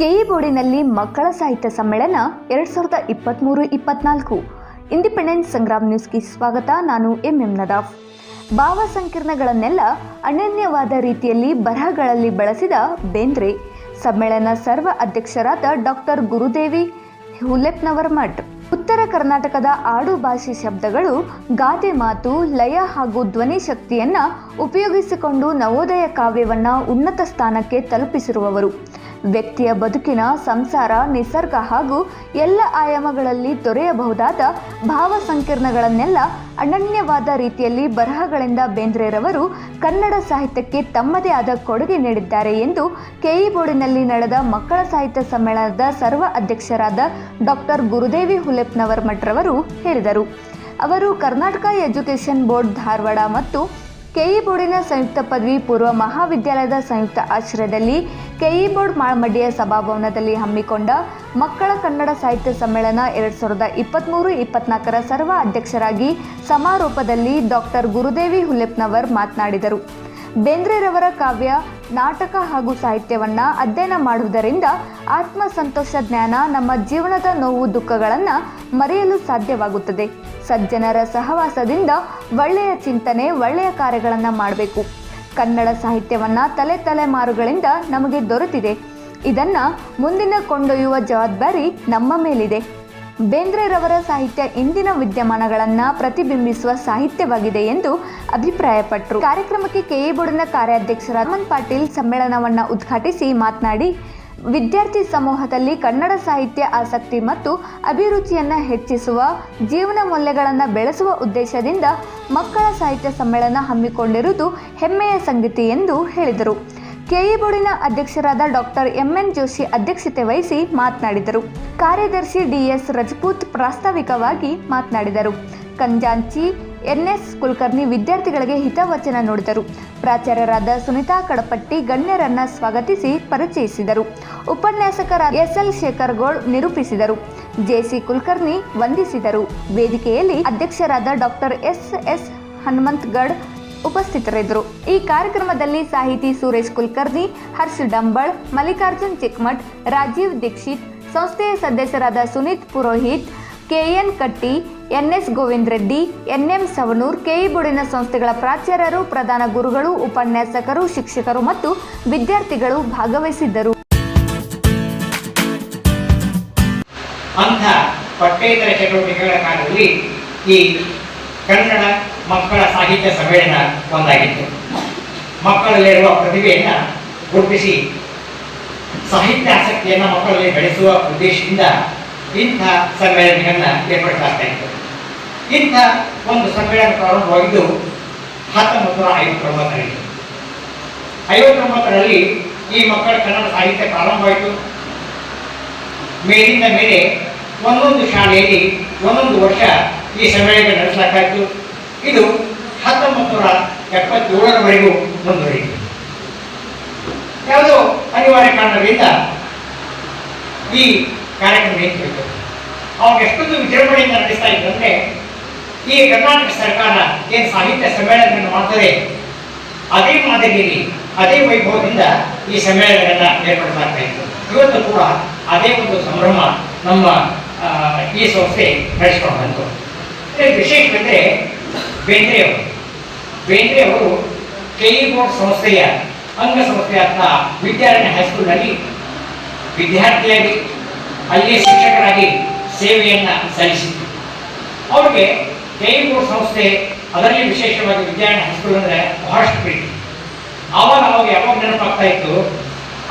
ಕೆಇ ಬೋರ್ಡಿನಲ್ಲಿ ಮಕ್ಕಳ ಸಾಹಿತ್ಯ ಸಮ್ಮೇಳನ 2023-24 ಇಂಡಿಪೆಂಡೆನ್ಸ್ ಸಂಗ್ರಾಮ್ ನ್ಯೂಸ್ಗೆ ಸ್ವಾಗತ. ನಾನು ಎಂಎಂ ನದಾಫ್. ಭಾವ ಸಂಕೀರ್ಣಗಳನ್ನೆಲ್ಲ ಅನನ್ಯವಾದ ರೀತಿಯಲ್ಲಿ ಬರಹಗಳಲ್ಲಿ ಬಳಸಿದ ಬೇಂದ್ರೆ ಸಮ್ಮೇಳನ ಸರ್ವ ಅಧ್ಯಕ್ಷರಾದ ಡಾಕ್ಟರ್ ಗುರುದೇವಿ ಹುಲೆಪ್ನವರ್ ಮಠ್. ಉತ್ತರ ಕರ್ನಾಟಕದ ಆಡು ಭಾಷೆ ಶಬ್ದಗಳು, ಗಾದೆ ಮಾತು, ಲಯ ಹಾಗೂ ಧ್ವನಿ ಶಕ್ತಿಯನ್ನು ಉಪಯೋಗಿಸಿಕೊಂಡು ನವೋದಯ ಕಾವ್ಯವನ್ನು ಉನ್ನತ ಸ್ಥಾನಕ್ಕೆ ತಲುಪಿಸಿರುವವರು. ವ್ಯಕ್ತಿಯ ಬದುಕಿನ ಸಂಸಾರ, ನಿಸರ್ಗ ಹಾಗೂ ಎಲ್ಲ ಆಯಾಮಗಳಲ್ಲಿ ದೊರೆಯಬಹುದಾದ ಭಾವ ಸಂಕೀರ್ಣಗಳನ್ನೆಲ್ಲ ಅನನ್ಯವಾದ ರೀತಿಯಲ್ಲಿ ಬರಹಗಳಿಂದ ಬೇಂದ್ರೆರವರು ಕನ್ನಡ ಸಾಹಿತ್ಯಕ್ಕೆ ತಮ್ಮದೇ ಆದ ಕೊಡುಗೆ ನೀಡಿದ್ದಾರೆ ಎಂದು ಕೆಇ ಬೋರ್ಡಿನಲ್ಲಿ ನಡೆದ ಮಕ್ಕಳ ಸಾಹಿತ್ಯ ಸಮ್ಮೇಳನದ ಸರ್ವ ಅಧ್ಯಕ್ಷರಾದ ಡಾಕ್ಟರ್ ಗುರುದೇವಿ ಹುಲೆಪ್ನವರ್ ಮಠ್ರವರು ಹೇಳಿದರು. ಅವರು ಕರ್ನಾಟಕ ಎಜುಕೇಷನ್ ಬೋರ್ಡ್ ಧಾರವಾಡ ಮತ್ತು ಕೆಇ ಬೋರ್ಡಿನ ಸಂಯುಕ್ತ ಪದವಿ ಪೂರ್ವ ಮಹಾವಿದ್ಯಾಲಯದ ಸಂಯುಕ್ತ ಆಶ್ರಯದಲ್ಲಿ ಕೆಇ ಬೋರ್ಡ್ ಮಾಳಮಡ್ಡಿಯ ಸಭಾಭವನದಲ್ಲಿ ಹಮ್ಮಿಕೊಂಡ ಮಕ್ಕಳ ಕನ್ನಡ ಸಾಹಿತ್ಯ ಸಮ್ಮೇಳನ 2023-24 ಸರ್ವ ಅಧ್ಯಕ್ಷರಾಗಿ ಸಮಾರೋಪದಲ್ಲಿ ಡಾಕ್ಟರ್ ಗುರುದೇವಿ ಹುಲೆಪ್ನವರ್ ಮಾತನಾಡಿದರು. ಬೇಂದ್ರೆರವರ ಕಾವ್ಯ, ನಾಟಕ ಹಾಗೂ ಸಾಹಿತ್ಯವನ್ನು ಅಧ್ಯಯನ ಮಾಡುವುದರಿಂದ ಆತ್ಮಸಂತೋಷ ಜ್ಞಾನ, ನಮ್ಮ ಜೀವನದ ನೋವು ದುಃಖಗಳನ್ನು ಮರೆಯಲು ಸಾಧ್ಯವಾಗುತ್ತದೆ. ಸಜ್ಜನರ ಸಹವಾಸದಿಂದ ಒಳ್ಳೆಯ ಚಿಂತನೆ, ಒಳ್ಳೆಯ ಕಾರ್ಯಗಳನ್ನು ಮಾಡಬೇಕು. ಕನ್ನಡ ಸಾಹಿತ್ಯವನ್ನು ತಲೆಮಾರುಗಳಿಂದ ನಮಗೆ ದೊರೆತಿದೆ. ಇದನ್ನು ಮುಂದಿನ ಕೊಂಡೊಯ್ಯುವ ಜವಾಬ್ದಾರಿ ನಮ್ಮ ಮೇಲಿದೆ. ಬೇಂದ್ರೆರವರ ಸಾಹಿತ್ಯ ಇಂದಿನ ವಿದ್ಯಮಾನಗಳನ್ನು ಪ್ರತಿಬಿಂಬಿಸುವ ಸಾಹಿತ್ಯವಾಗಿದೆ ಎಂದು ಅಭಿಪ್ರಾಯಪಟ್ಟರು. ಕಾರ್ಯಕ್ರಮಕ್ಕೆ ಕೆಇ ಬೋರ್ಡಿನ ಕಾರ್ಯಾಧ್ಯಕ್ಷರಾದ ಹನುಮಂತ್ ಪಾಟೀಲ್ ಸಮ್ಮೇಳನವನ್ನು ಉದ್ಘಾಟಿಸಿ ಮಾತನಾಡಿ, ವಿದ್ಯಾರ್ಥಿ ಸಮೂಹದಲ್ಲಿ ಕನ್ನಡ ಸಾಹಿತ್ಯ ಆಸಕ್ತಿ ಮತ್ತು ಅಭಿರುಚಿಯನ್ನು ಹೆಚ್ಚಿಸುವ, ಜೀವನ ಮೌಲ್ಯಗಳನ್ನು ಬೆಳೆಸುವ ಉದ್ದೇಶದಿಂದ ಮಕ್ಕಳ ಸಾಹಿತ್ಯ ಸಮ್ಮೇಳನ ಹಮ್ಮಿಕೊಂಡಿರುವುದು ಹೆಮ್ಮೆಯ ಸಂಗತಿ ಎಂದು ಹೇಳಿದರು. ಕೆಇ ಬೋರ್ಡಿನ ಅಧ್ಯಕ್ಷರಾದ ಡಾಕ್ಟರ್ ಎಂಎನ್ ಜೋಶಿ ಅಧ್ಯಕ್ಷತೆ ವಹಿಸಿ ಮಾತನಾಡಿದರು. ಕಾರ್ಯದರ್ಶಿ ಡಿಎಸ್ ರಜಪೂತ್ ಪ್ರಾಸ್ತಾವಿಕವಾಗಿ ಮಾತನಾಡಿದರು. ಖಂಜಾಂಚಿ ಎನ್ಎಸ್ ಕುಲಕರ್ಣಿ ವಿದ್ಯಾರ್ಥಿಗಳಿಗೆ ಹಿತವಚನ ನುಡಿದರು. ಪ್ರಾಚಾರ್ಯರಾದ ಸುನಿತಾ ಕಡಪಟ್ಟಿ ಗಣ್ಯರನ್ನು ಸ್ವಾಗತಿಸಿ ಪರಿಚಯಿಸಿದರು. ಉಪನ್ಯಾಸಕರಾದ ಎಸ್ಎಲ್ ಶೇಖರ್ಗೌಡ್ ನಿರೂಪಿಸಿದರು. ಜೆಸಿ ಕುಲಕರ್ಣಿ ವಂದಿಸಿದರು. ವೇದಿಕೆಯಲ್ಲಿ ಅಧ್ಯಕ್ಷರಾದ ಡಾಕ್ಟರ್ ಎಸ್ ಹನುಮಂತಗಡ್ ಉಪಸ್ಥಿತರಿದ್ದರು. ಈ ಕಾರ್ಯಕ್ರಮದಲ್ಲಿ ಸಾಹಿತಿ ಸುರೇಶ್ ಕುಲಕರ್ಣಿ, ಹರ್ಷ್ ಡಂಬಳ್, ಮಲ್ಲಿಕಾರ್ಜುನ್ ಚಿಕ್ಮಠ್, ರಾಜೀವ್ ದೀಕ್ಷಿತ್, ಸಂಸ್ಥೆಯ ಸದಸ್ಯರಾದ ಸುನೀತ್ ಪುರೋಹಿತ್, ಕೆಎನ್ ಕಟ್ಟಿ, ಎನ್ಎಸ್ ಗೋವಿಂದ್ ರೆಡ್ಡಿ, ಎನ್ಎಂ ಸವನೂರ್, ಕೆಇ ಬೋರ್ಡಿನ ಸಂಸ್ಥೆಗಳ ಪ್ರಾಚಾರ್ಯರು, ಪ್ರಧಾನ ಗುರುಗಳು, ಉಪನ್ಯಾಸಕರು, ಶಿಕ್ಷಕರು ಮತ್ತು ವಿದ್ಯಾರ್ಥಿಗಳು ಭಾಗವಹಿಸಿದ್ದರು. ಅಂಥ ಪಠ್ಯೇತರ ಚಟುವಟಿಕೆಗಳ ಕಾರ್ಯದಲ್ಲಿ ಈ ಕನ್ನಡ ಮಕ್ಕಳ ಸಾಹಿತ್ಯ ಸಮ್ಮೇಳನ ಒಂದಾಗಿತ್ತು. ಮಕ್ಕಳಲ್ಲಿರುವ ಪ್ರತಿಭೆಯನ್ನು ಗುರುತಿಸಿ ಸಾಹಿತ್ಯ ಆಸಕ್ತಿಯನ್ನು ಮಕ್ಕಳಲ್ಲಿ ಬೆಳೆಸುವ ಉದ್ದೇಶದಿಂದ ಇಂಥ ಸಮ್ಮೇಳನಗಳನ್ನು ಏರ್ಪಡಿಸಲಾಗ್ತಾ ಇತ್ತು. ಇಂಥ ಒಂದು ಸಮ್ಮೇಳನ ಪ್ರಾರಂಭವಾಗಿದ್ದು 1959ರಲ್ಲಿ. 59ರಲ್ಲಿ ಈ ಮಕ್ಕಳ ಕನ್ನಡ ಸಾಹಿತ್ಯ ಪ್ರಾರಂಭವಾಯಿತು. ಮೇಲಿಂದ ಮೇಲೆ ಒಂದೊಂದು ಶಾಲೆಯಲ್ಲಿ ಒಂದೊಂದು ವರ್ಷ ಈ ಸಮ್ಮೇಳನ ನಡೆಸಲಾಗ್ತಾಯಿತ್ತು. ಇದು 1977ರವರೆಗೂ ಮುಂದುವರಿಯಿತು. ಯಾವುದೋ ಅನಿವಾರ್ಯ ಕಾರಣದಿಂದ ಈ ಕಾರ್ಯಕ್ರಮ ನಿಂತುಬಿಟ್ಟು ಅವಾಗ ಎಷ್ಟೊಂದು ವಿಜೃಂಭಣೆಯಿಂದ ನಡೆಸ್ತಾ ಇದ್ದಂತೆ ಈ ಕರ್ನಾಟಕ ಸರ್ಕಾರ ಏನು ಸಾಹಿತ್ಯ ಸಮ್ಮೇಳನವನ್ನು ಮಾಡ್ತದೆ ಅದೇ ಮಾದರಿಯಲ್ಲಿ, ಅದೇ ವೈಭವದಿಂದ ಈ ಸಮ್ಮೇಳನವನ್ನು ಏರ್ಪಡಿಸಲಾಗ್ತಾ ಇತ್ತು. ಇವತ್ತು ಕೂಡ ಅದೇ ಒಂದು ಸಂಭ್ರಮ ನಮ್ಮ ಈ ಸಂಸ್ಥೆ ನಡೆಸ್ಕೊಂಡು ಬಂತು. ವಿಶೇಷವೆಂದರೆ ಬೇಂದ್ರೆ ಅವರು ಕೆಇ ಬೋರ್ಡ್ ಸಂಸ್ಥೆಯ ಅಂಗಸಂಸ್ಥೆಯಾದ ವಿದ್ಯಾರಣ್ಯ ಹೈಸ್ಕೂಲ್ನಲ್ಲಿ ವಿದ್ಯಾರ್ಥಿಯಾಗಿ, ಅಲ್ಲಿಯೇ ಶಿಕ್ಷಕರಾಗಿ ಸೇವೆಯನ್ನು ಸಲ್ಲಿಸಿದರು. ಅವ್ರಿಗೆ ಕೆಇ ಬೋರ್ಡ್ ಸಂಸ್ಥೆ, ಅದರಲ್ಲಿ ವಿಶೇಷವಾಗಿ ವಿದ್ಯಾರಣ್ಯ ಹೈಸ್ಕೂಲ್ ಅಂದರೆ ಬಹಳಷ್ಟು ಪ್ರೀತಿ. ಆವಾಗ ಯಾವಾಗ ನೆನಪಾಗ್ತಾ ಇತ್ತು,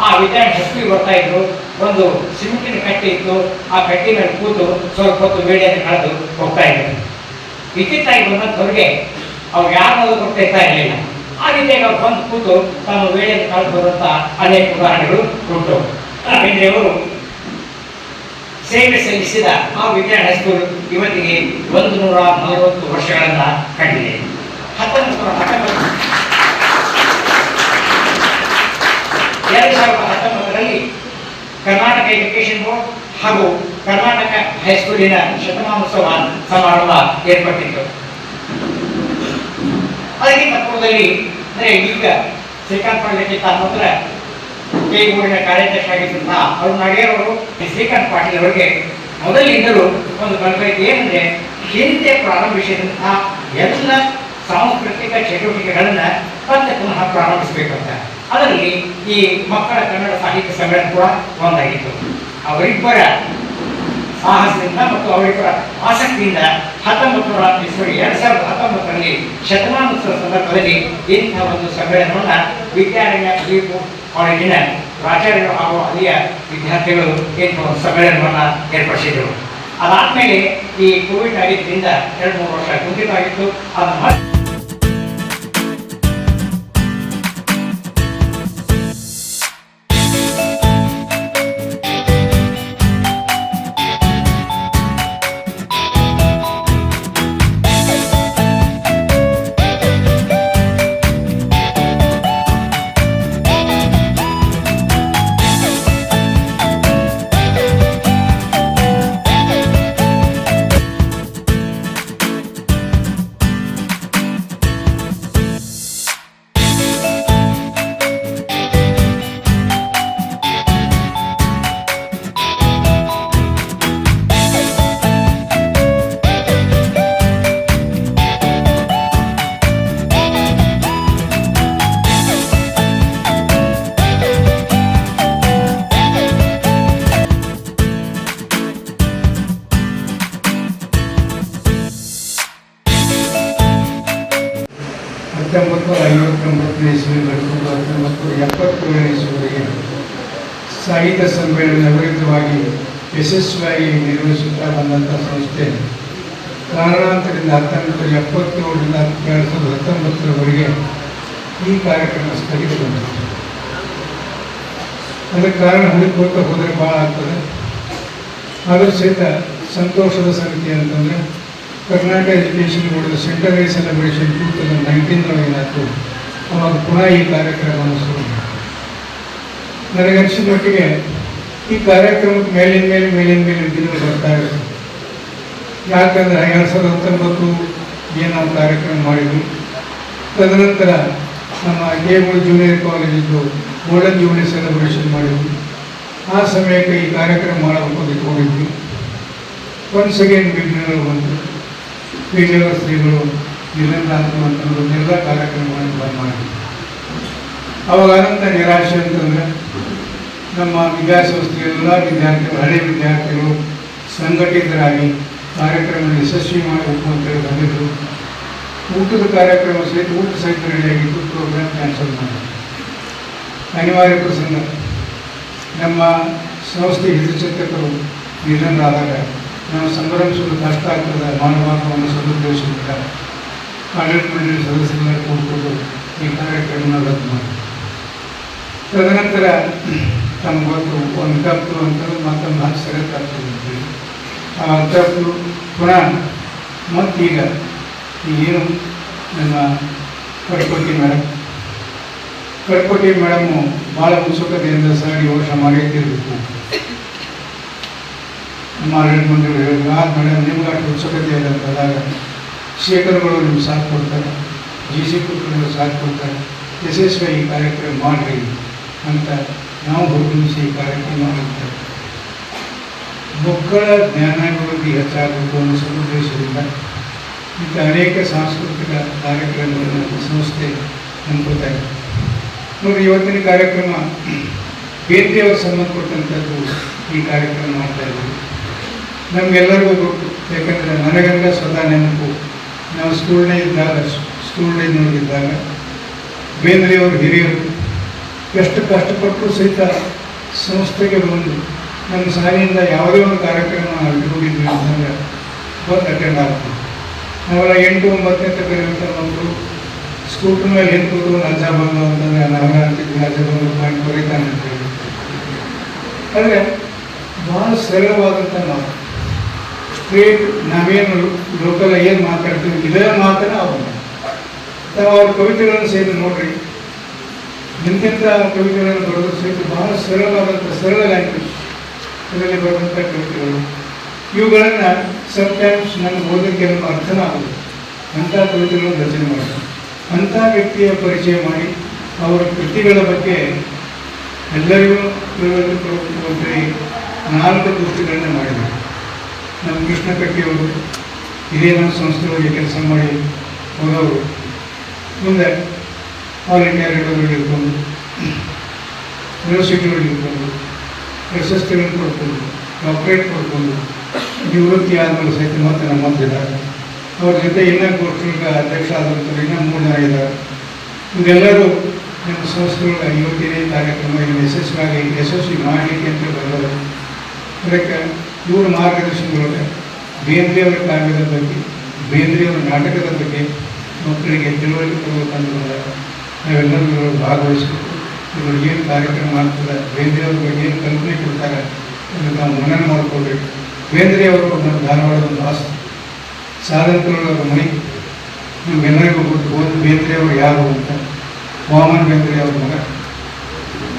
ಆ ವಿದ್ಯಾರಣ್ಯ ಹೈಸ್ಕೂಲಿಗೆ ಬರ್ತಾ ಇದ್ರು. ಒಂದು ಸಿಮೆಂಟಿನ ಕಟ್ಟಿ ಇತ್ತು, ಆ ಕಟ್ಟಿ ಮೇಲೆ ಕೂತು ಸ್ವಲ್ಪ ಹೊತ್ತು ಬೇಳೆಯನ್ನು ಕಳೆದು ಹೋಗ್ತಾ ಇದ್ರು. ಇತ್ತಿತ್ತಾಗಿ ಬಂದಂಥವ್ರಿಗೆ ಅವ್ರು ಯಾರನ್ನೂ ಗೊತ್ತಾಗ್ತಾ ಇರಲಿಲ್ಲ. ಆ ರೀತಿಯಾಗಿ ಅವ್ರು ಬಂದು ಕೂತು ತಮ್ಮ ವೇಳೆಯನ್ನು ಕಳೆದು ಬರುವಂಥ ಅನೇಕ ಉದಾಹರಣೆಗಳು ಉಂಟು. ಬೇಂದ್ರೆಯವರು ಸೇವೆ ಸಲ್ಲಿಸಿದ ಆ ವಿದ್ಯಾರಣ್ಯ ಹೈಸ್ಕೂಲ್ ಇವತ್ತಿಗೆ 140 ವರ್ಷಗಳನ್ನು ಕಂಡಿದೆ. 2019ರಲ್ಲಿ ಕರ್ನಾಟಕ ಎಜುಕೇಷನ್ ಬೋರ್ಡ್ ಹಾಗೂ ಕರ್ನಾಟಕ ಹೈಸ್ಕೂಲಿನ ಶತಮಾನೋತ್ಸವ ಸಮಾರಂಭ ಏರ್ಪಟ್ಟಿತ್ತು. ಅದಕ್ಕಿಂತ ಪೂರ್ವದಲ್ಲಿ ಅಂದರೆ ಈಗ ಶ್ರೀಕಾಂತ್ ಪಂಡಿತ ಅನ್ನೋದ್ರ ಕೆ ಬೋರ್ಡಿನ ಕಾರ್ಯಾಧ್ಯಕ್ಷರಾಗಿದ್ದಂತಹ ಅರುಣ್ ನಾಡಿಯರ್ ಅವರು ಶ್ರೀಕಾಂತ್ ಪಾಟೀಲ್ ಅವರಿಗೆ ಮೊದಲಿಂದಲೂ ಒಂದು ಕಲ್ಪನೆ ಏನಂದ್ರೆ ಹಿಂದೆ ಪ್ರಾರಂಭಿಸಿದಂತಹ ಎಲ್ಲ ಸಾಂಸ್ಕೃತಿಕ ಚಟುವಟಿಕೆಗಳನ್ನ ಮತ್ತೆ ಪುನಃ ಪ್ರಾರಂಭಿಸಬೇಕಂತ. ಅದರಲ್ಲಿ ಈ ಮಕ್ಕಳ ಕನ್ನಡ ಸಾಹಿತ್ಯ ಸಮ್ಮೇಳನ ಕೂಡ ಒಂದಾಗಿತ್ತು. ಅವರಿಬ್ಬರ ಸಾಹಸದಿಂದ ಮತ್ತು ಅವರಿಬ್ಬರ ಆಸಕ್ತಿಯಿಂದ 2019ರಲ್ಲಿ ಶತಮಾನೋತ್ಸವ ಸಂದರ್ಭದಲ್ಲಿ ಇಂತಹ ಒಂದು ಸಮ್ಮೇಳನವನ್ನು ವಿದ್ಯಾರಣ್ಯ ಪದವಿ ಕಾಲೇಜಿನ ಪ್ರಾಚಾರ್ಯರು ಹಾಗೂ ಅಲ್ಲಿಯ ವಿದ್ಯಾರ್ಥಿಗಳು ಇಂತಹ ಒಂದು ಸಮ್ಮೇಳನವನ್ನು ಏರ್ಪಡಿಸಿದರು. ಅದಾದ್ಮೇಲೆ ಈ ಕೋವಿಡ್ ಆಗಿದ್ದರಿಂದ 2-3 ವರ್ಷ ಕುಂಠಿತವಾಗಿತ್ತು. ಅದನ್ನು ಇಸ್ವಿವರೆಗೆ ಸಾಹಿತ್ಯ ಸಮ್ಮೇಳನ ವಿರುದ್ಧವಾಗಿ ಯಶಸ್ವಿಯಾಗಿ ನಿರ್ವಹಿಸುತ್ತಾ ಬಂದಂಥ ಸಂಸ್ಥೆ ಕಾರಣಾಂತರದಿಂದ 1977ರಿಂದ 2019ರವರೆಗೆ ಈ ಕಾರ್ಯಕ್ರಮ ಸ್ಥಗಿತಗೊಂಡಿತು. ಅದಕ್ಕೆ ಕಾರಣ ಹುಡುಕೋತ ಹೋದರೆ ಭಾಳ ಆಗ್ತದೆ. ಆದರೂ ಸಹಿತ ಸಂತೋಷದ ಸಂಗತಿ ಅಂತಂದರೆ Karnataka education board centenary celebration 2019 ಏನಾಯಿತು, ಅವಾಗ ಪುನಃ ಈ ಕಾರ್ಯಕ್ರಮವನ್ನು ಶುರು ಮಾಡಿತು. ನನಗನ್ಸಿದ ಮಟ್ಟಿಗೆ ಈ ಕಾರ್ಯಕ್ರಮಕ್ಕೆ ಮೇಲಿನ ಮೇಲೆ ದಿನಗಳು ಬರ್ತಾ ಇರುತ್ತೆ. ಯಾಕಂದರೆ 2019 ಏನು ನಾವು ಕಾರ್ಯಕ್ರಮ ಮಾಡಿದ್ವಿ, ತದನಂತರ ನಮ್ಮ ಕೆ.ಬೋರ್ಡ್ ಜೂನಿಯರ್ ಕಾಲೇಜಿದ್ದು ಗೋಲ್ಡನ್ ಜೂಬ್ಲಿ ಸೆಲೆಬ್ರೇಷನ್ ಮಾಡಿದ್ವಿ. ಆ ಸಮಯಕ್ಕೆ ಈ ಕಾರ್ಯಕ್ರಮ ಮಾಡಬೇಕು ಅಂತ ಇಟ್ಕೊಂಡಿದ್ವಿ. ಒನ್ಸ್ ಅಗೇನ್ ವಿಘ್ನಗಳು ಬಂತು. ವಿಜಯವ ಶ್ರೀಗಳು ನಿರಂತರ ಅಂತಂದು ಎಲ್ಲ ಕಾರ್ಯಕ್ರಮಗಳನ್ನು ಬಂದ್ ಮಾಡಿದ್ವಿ. ಅವಾಗ ಅನಂತ ನಿರಾಶೆ ಅಂತಂದರೆ ನಮ್ಮ ವಿದ್ಯಾಸಂಸ್ಥೆಯ ಎಲ್ಲ ವಿದ್ಯಾರ್ಥಿಗಳು, ಹಳೆ ವಿದ್ಯಾರ್ಥಿಗಳು ಸಂಘಟಿತರಾಗಿ ಕಾರ್ಯಕ್ರಮ ಯಶಸ್ವಿ ಮಾಡಬೇಕು ಅಂತೇಳಿ ಬಂದಿದ್ದರು. ಊಟದ ಕಾರ್ಯಕ್ರಮ ಸಹಿತ ಊಟ ಸಹಿತ ರೆಡಿಯಾಗಿದ್ದು ಪ್ರೋಗ್ರಾಮ್ ಕ್ಯಾನ್ಸಲ್ ಮಾಡಿದ್ರು. ಅನಿವಾರ್ಯ ಪ್ರಸಂಗ. ನಮ್ಮ ಸಂಸ್ಥೆ ಹಿತಚಿಂತಕರು ನಿಧನರಾದಾಗ ನಾವು ಸಂಭ್ರಮಿಸಲು ಕಷ್ಟ ಆಗ್ತದೆ. ಮಾನವತ್ವವನ್ನು ಸದುಪಯೋಗಿಸಿದ ಆಡಳಿತ ಮಂಡಳಿ ಸದಸ್ಯರನ್ನ ಕೂಡಿಕೊಂಡು ಈ ಕಾರ್ಯಕ್ರಮ ರದ್ದು ಮಾಡಿ, ತದನಂತರ ತಮ್ಗೆ ಗೊತ್ತು ಒಂದು ತಪ್ಪು ಅಂತಂದ್ರೆ ಮತ್ತೊಂದು 10 ಸಲ ತಪ್ಪು ಅಂತೇಳಿ ಆ ತಪ್ಪು ಪುನಃ ಮತ್ತೀಗ ಈಗೇನು ನಮ್ಮ ಕಡ್ಕೋಟಿ ಮೇಡಮ್ಮು ಭಾಳ ಉತ್ಸುಕತೆಯಿಂದ ಸರ್ ಈ ವರ್ಷ ಮಾಡಿರ್ತಿರ್ಬೇಕು. ನಮ್ಮ ಆಡಳಿತ ಮಂಡಳಿ ಹೇಳಿದ್ರು, ಮೇಡಮ್ ನಿಮ್ಗೆ ಅಷ್ಟು ಉತ್ಸುಕತೆ ಇದೆ ಅಂತಂದಾಗ ಶೇಖರ್ಗಳು ನಿಮ್ಗೆ ಸಾಥ್ ಕೊಡ್ತಾರೆ, GC ಕುಟುಂಬಗಳು ಸಾಥ್ ಕೊಡ್ತಾರೆ, ಯಶಸ್ವಿಯಾಗಿ ಈ ಕಾರ್ಯಕ್ರಮ ಮಾಡಿರಿ ಅಂತ ನಾವು ಹುಡುಗಿಸಿ ಈ ಕಾರ್ಯಕ್ರಮ ಮಾಡುತ್ತೇವೆ. ಮಕ್ಕಳ ಜ್ಞಾನಾಭಿವೃದ್ಧಿ ಹೆಚ್ಚಾಗಬೇಕು ಅನ್ನೋ ಸದುದ್ದೇಶದಿಂದ ಇಂಥ ಅನೇಕ ಸಾಂಸ್ಕೃತಿಕ ಕಾರ್ಯಕ್ರಮಗಳನ್ನು ಸಂಸ್ಥೆ ಹಮ್ಮಿಕೊಳ್ತಾ ಇದೆ. ನೋಡಿ, ಇವತ್ತಿನ ಕಾರ್ಯಕ್ರಮ ಬೇಂದ್ರೆಯವ್ರಿಗೆ ಸಂಬಂಧಪಟ್ಟಂಥದ್ದು ಈ ಕಾರ್ಯಕ್ರಮ ಮಾಡ್ತಾ ಇದ್ದೀವಿ. ನಮಗೆಲ್ಲರಿಗೂ ಗೊತ್ತು, ಯಾಕಂದರೆ ನನಗೆಲ್ಲ ಸ್ವತಃ ನೆನಪು. ನಾವು ಸ್ಕೂಲ್ ಡೇನೊಳಗಿದ್ದಾಗ ಬೇಂದ್ರೆಯವರು ಹಿರಿಯರು ಎಷ್ಟು ಕಷ್ಟಪಟ್ಟರು ಸಹಿತ ಸಂಸ್ಥೆಗೆ ಬಂದು ನಮ್ಮ ಶಾಲೆಯಿಂದ ಯಾವುದೇ ಒಂದು ಕಾರ್ಯಕ್ರಮ ಇಟ್ಕೊಂಡಿದ್ವಿ ಅಂತಂದರೆ ಬಂದು ಅಟೆಂಡ್ ಆಗ್ತೀವಿ. ನಾವೆಲ್ಲ 8-9ನೇ ತರಗತಿ ಮಕ್ಕಳು ಸ್ಕೂಟರ್ ಮೇಲೆ ನಿಂತ್ಬಿಟ್ಟು ನಜ ಬಂದು ಅಂತಂದರೆ ನಾವೆಲ್ಲ ಅಂತಿದ್ವಿ, ನಜ ಬಂದು ಪಾಯಿಂಟ್ ಬರೀತಾನೆ ಅಂತ ಹೇಳಿ. ಅಂದರೆ ಭಾಳ ಸರಳವಾದಂಥ ಮಾತು, ಸ್ಟ್ರೇಟ್ ನಾವೇನು ಲೋಕಲ್ ಏನು ಮಾತಾಡ್ತೀವಿ ಇದೇ ಮಾತನ್ನ ಅವ್ರು ತಾವು ಅವ್ರ ಕವಿತೆಗಳನ್ನು ಸೇರಿ ನೋಡ್ರಿ. ಇಂತಿಂಥ ಕವಿತೆಗಳನ್ನು ಬರೆದು ಸಹಿತ ಬಹಳ ಸರಳ ಲ್ಯಾಂಗ್ವೇಜ್ ಇದರಲ್ಲಿ ಬರೆದಂಥ ಕವಿತೆಗಳು. ಇವುಗಳನ್ನು ಸಮ್ಟೈಮ್ಸ್ ನನಗೆ ಓದೋಕ್ಕೆ ನಮ್ಗೆ ಅರ್ಥನ ಆಗೋದು. ಅಂಥ ಕವಿತೆಗಳನ್ನು ರಚನೆ ಮಾಡಿ ಅಂಥ ವ್ಯಕ್ತಿಯ ಪರಿಚಯ ಮಾಡಿ ಅವರ ಕೃತಿಗಳ ಬಗ್ಗೆ ಎಲ್ಲರಿಗೂ ತಿಳುವಳಿಕೆ ಕೊಡಬೇಕು ಅಂತೇಳಿ 4 ಗೋಷ್ಠಿಗಳನ್ನ ಮಾಡಿದರು. ನಮ್ಮ ಕೃಷ್ಣ ಕಟ್ಟಿಯವರು ಇದೇ ನಮ್ಮ ಸಂಸ್ಥೆಗಳಿಗೆ ಕೆಲಸ ಮಾಡಿ ಹೋದವರು ಮುಂದೆ ಆಲ್ ಇಂಡಿಯಾ ರೇಡಿಯೋದಲ್ಲಿ ಇಟ್ಕೊಂಡು ಯೂನಿವರ್ಸಿಟಿಗಳಲ್ಲಿ ಇಟ್ಕೊಂಡು ಪ್ರಶಸ್ತಿಗಳನ್ನು ಕೊಡ್ಕೊಂಡು ಡಾಕ್ಟ್ರೇಟ್ ಕೊಡ್ಕೊಂಡು ನಿವೃತ್ತಿ ಆದಮೇಲೆ ಸಹಿತ ಮತ್ತೆ ನಮ್ಮಂತಿದ್ದಾರೆ. ಅವ್ರ ಜೊತೆ ಇನ್ನೂ ಗೋಷ್ಠಿಗಳಿಗೆ ಅಧ್ಯಕ್ಷ ಆದಂಥವ್ರು ಇನ್ನೂ 3 ಜನ ಇದ್ದಾರೆ. ಇವರೆಲ್ಲರೂ ನಮ್ಮ ಸಂಸ್ಥೆಗಳ ಇವತ್ತಿನ ಕಾರ್ಯಕ್ರಮ ಯಶಸ್ವಿ ಮಾಡಲಿಕ್ಕೆ ಅಂತ ಬರೋದು. ಅದಕ್ಕೆ ಇವರ ಮಾರ್ಗದರ್ಶನದೊಳಗೆ ಬೇಂದ್ರೆಯವರ ಕಾವ್ಯದ ಬಗ್ಗೆ, ಬೇಂದ್ರೆಯವರ ನಾಟಕದ ಬಗ್ಗೆ ಮಕ್ಕಳಿಗೆ ತಿಳುವಳಿಕೆ ಕೊಡಬೇಕಂತ ನಾವೆಲ್ಲರೂ ಭಾಗವಹಿಸಬೇಕು. ಇವರು ಏನು ಕಾರ್ಯಕ್ರಮ ಮಾಡ್ತಾರೆ, ಬೇಂದ್ರೆಯವ್ರ ಬಗ್ಗೆ ಏನು ಕಲ್ಪನೆ ಕೊಡ್ತಾರೆ ಅದನ್ನು ನಾವು ಮನನ ಮಾಡ್ಕೋಬೇಕು. ಬೇಂದ್ರೆಯವರು ನಮ್ಮ ಧಾರವಾಡದ ಒಂದು ಆಸ್ತಿ, ಸಾಧನಗಳವರ ಮನೆ. ನಮಗೆಲ್ಲರಿಗೂ ಗೊತ್ತು ಬೇಂದ್ರೆಯವರು ಯಾರು ಅಂತ. ವಾಮನ ಬೇಂದ್ರೆಯವ್ರ ಮಗ.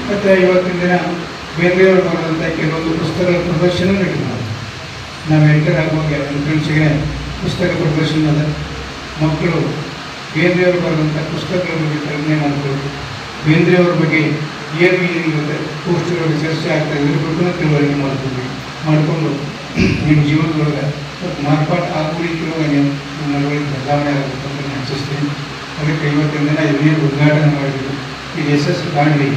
ಮತ್ತು ಇವತ್ತಿನ ದಿನ ಬೇಂದ್ರೆಯವರು ಬರೆದಂಥ ಕೆಲವೊಂದು ಪುಸ್ತಕಗಳ ಪ್ರದರ್ಶನ ನಡೀತಾರೆ. ನಾವು ಎಂಟರ್ ಆಗುವಾಗ ನನ್ನ ಫ್ರೆಂಡ್ಸಿಗೆ ಪುಸ್ತಕ ಪ್ರದರ್ಶನದ ಮಕ್ಕಳು ಬೇಂದ್ರೆಯವರು ಬರೆದಂಥ ಪುಸ್ತಕಗಳ ಬಗ್ಗೆ ಕಲ್ಪನೆ ಮಾಡ್ಕೊಳ್ಳೋದು, ಬೇಂದ್ರೆಯವ್ರ ಬಗ್ಗೆ ಏನು ಮೀನಿಂಗ್ ಪೋಸ್ಟ್ಗಳಲ್ಲಿ ಚರ್ಚೆ ಆಗ್ತಾ ಇದ್ರ ಬಗ್ಗೆ ತಿಳುವಳಿಕೆ ಮಾಡಿಕೊಂಡು ನಿಮ್ಮ ಜೀವನದೊಳಗೆ ಸ್ವಲ್ಪ ಮಾರ್ಪಾಟು ಆಗೋ ರೀತಿಯೊಳಗೆ ನೀವು ನಡವಳಿಕೆ ಬದಲಾವಣೆ ಆಗಬೇಕು ಅಂತ ನಾನು ಇಚ್ಛಿಸ್ತೀನಿ. ಅದಕ್ಕೆ ಇವತ್ತಿನ ದಿನ ಇದನ್ನೇನು ಉದ್ಘಾಟನೆ ಮಾಡಿದ್ರು ಇದು ಯಶಸ್ಸು ಕಾಣಲಿ,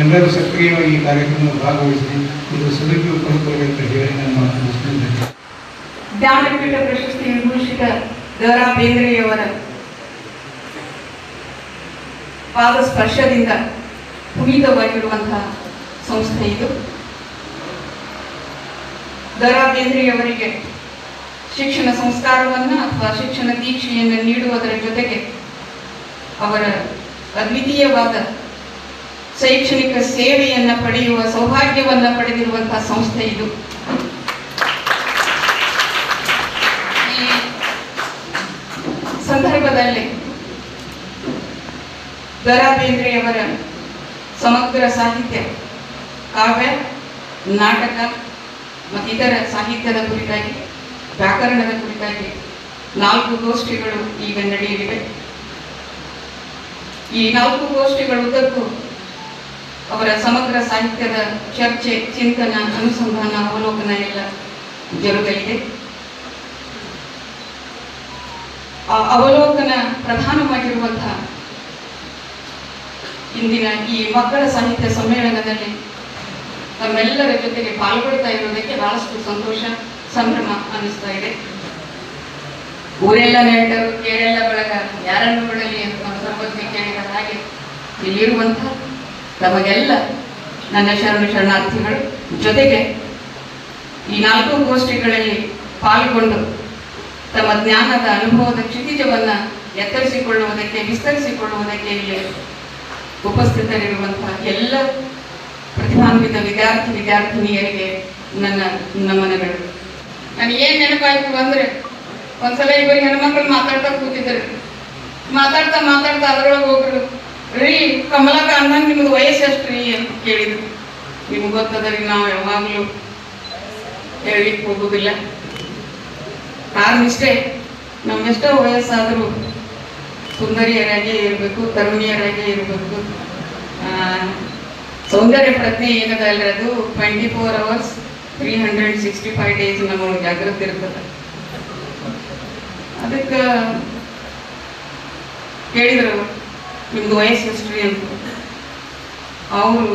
ಎಲ್ಲರೂ ಸಕ್ರಿಯವಾಗಿ ಈ ಕಾರ್ಯಕ್ರಮದಲ್ಲಿ ಭಾಗವಹಿಸಿ ಇದು ಸದುಪಯೋಗ ಪಡೆದುಕೊಳ್ಳಿ ಅಂತ ಹೇಳಿ ನಾನು ಮಾತು ಮುಗಿಸ್ತಿದ್ದೇನೆ. ಜ್ಞಾನಪೀಠ ಪ್ರಶಸ್ತಿ ವಿಭೂಷಿತ ದ ರಾ ಬೇಂದ್ರೆಯವರ ಪಾದ ಸ್ಪರ್ಶದಿಂದ ಪುನೀತವಾಗಿರುವಂತಹ ಸಂಸ್ಥೆ ಇದು. ದ ರಾ ಬೇಂದ್ರೆಯವರಿಗೆ ಶಿಕ್ಷಣ ಸಂಸ್ಕಾರವನ್ನು ಅಥವಾ ಶಿಕ್ಷಣ ದೀಕ್ಷೆಯನ್ನು ನೀಡುವುದರ ಜೊತೆಗೆ ಅವರ ಅದ್ವಿತೀಯವಾದ ಶೈಕ್ಷಣಿಕ ಸೇವೆಯನ್ನು ಪಡೆಯುವ ಸೌಭಾಗ್ಯವನ್ನು ಪಡೆದಿರುವಂತಹ ಸಂಸ್ಥೆ ಇದು. ಈ ಸಂದರ್ಭದಲ್ಲಿ ದ ರಾ ಬೇಂದ್ರೆಯವರ ಸಮಗ್ರ ಸಾಹಿತ್ಯ, ಕಾವ್ಯ, ನಾಟಕ ಮತ್ತು ಇತರ ಸಾಹಿತ್ಯದ ಕುರಿತಾಗಿ, ವ್ಯಾಕರಣದ ಕುರಿತಾಗಿ 4 ಗೋಷ್ಠಿಗಳು ಈಗ ನಡೆಯಲಿವೆ. ಈ 4 ಗೋಷ್ಠಿಗಳುದ್ದಕ್ಕೂ ಅವರ ಸಮಗ್ರ ಸಾಹಿತ್ಯದ ಚರ್ಚೆ, ಚಿಂತನ, ಅನುಸಂಧಾನ, ಅವಲೋಕನ ಎಲ್ಲ ಜರುಗಲಿದೆ. ಆ ಅವಲೋಕನ ಪ್ರಧಾನವಾಗಿರುವಂತಹ ಇಂದಿನ ಈ ಮಕ್ಕಳ ಸಾಹಿತ್ಯ ಸಮ್ಮೇಳನದಲ್ಲಿ ತಮ್ಮೆಲ್ಲರ ಜೊತೆಗೆ ಪಾಲ್ಗೊಳ್ತಾ ಇರುವುದಕ್ಕೆ ಬಹಳಷ್ಟು ಸಂತೋಷ, ಸಂಭ್ರಮ ಅನ್ನಿಸ್ತಾ ಇದೆ. ಊರೆಲ್ಲ ನೆಂಟರು ಕೇಳೆಲ್ಲ ಬಳಗ ಯಾರನ್ನು ಬಿಡಲಿ ಅಂತ ನಮ್ಮ ಸರ್ವಜ್ಞ ಕೇಳಿದ ಹಾಗೆ ಇಲ್ಲಿರುವಂಥ ತಮಗೆಲ್ಲ ನನ್ನ ಶರಣಾರ್ಥಿಗಳು. ಜೊತೆಗೆ ಈ 4 ಗೋಷ್ಠಿಗಳಲ್ಲಿ ಪಾಲ್ಗೊಂಡು ತಮ್ಮ ಜ್ಞಾನದ ಅನುಭವದ ಕ್ಷಿತಿಜವನ್ನು ಎತ್ತರಿಸಿಕೊಳ್ಳುವುದಕ್ಕೆ, ವಿಸ್ತರಿಸಿಕೊಳ್ಳುವುದಕ್ಕೆ ಇಲ್ಲಿ ಉಪಸ್ಥಿತರಿರುವಂತಹ ಎಲ್ಲ ಪ್ರತಿಭಾನ್ವಿತ ವಿದ್ಯಾರ್ಥಿನಿಯರಿಗೆ ನನ್ನ ನಮನಗಳು. ನನಗೇನು ನೆನಪಾಯ್ತು ಅಂದರೆ, ಒಂದ್ಸಲ ಇಬ್ಬರು ಹೆಣ್ಮಕ್ಳು ಮಾತಾಡ್ತಾ ಕೂತಿದ್ರು. ಮಾತಾಡ್ತಾ ಅದರೊಳಗೆ ಹೋಗ್ರು, ರೀ ಕಮಲಕ್ಕ ಅಂದಂಗೆ ನಿಮ್ದು ವಯಸ್ಸು ಎಷ್ಟು ರೀ ಅಂತ ಕೇಳಿದ್ರು. ನಿಮ್ಗೆ ಗೊತ್ತದ್ರಿ, ನಾವು ಯಾವಾಗಲೂ ಹೇಳಲಿಕ್ಕೆ ಹೋಗೋದಿಲ್ಲ. ಕಾರಣ ಇಷ್ಟೇ, ನಮ್ಮೆಷ್ಟೋ ವಯಸ್ಸಾದರೂ ಸುಂದರಿಯರಾಗೇ ಇರಬೇಕು, ತರುಣಿಯರಾಗೇ ಇರಬೇಕು. ಸೌಂದರ್ಯ ಪ್ರಜ್ಞೆ ಏನದಲ್ಲ, ಅದು 24 hours 365 days ನಮಗೆ ಜಾಗೃತಿ ಇರ್ತದೆ. ಅದಕ್ಕೆ ಕೇಳಿದ್ರು, ನಿಮ್ದು ವಯಸ್ಸು ಎಷ್ಟ್ರಿ ಅಂತ. ಅವರು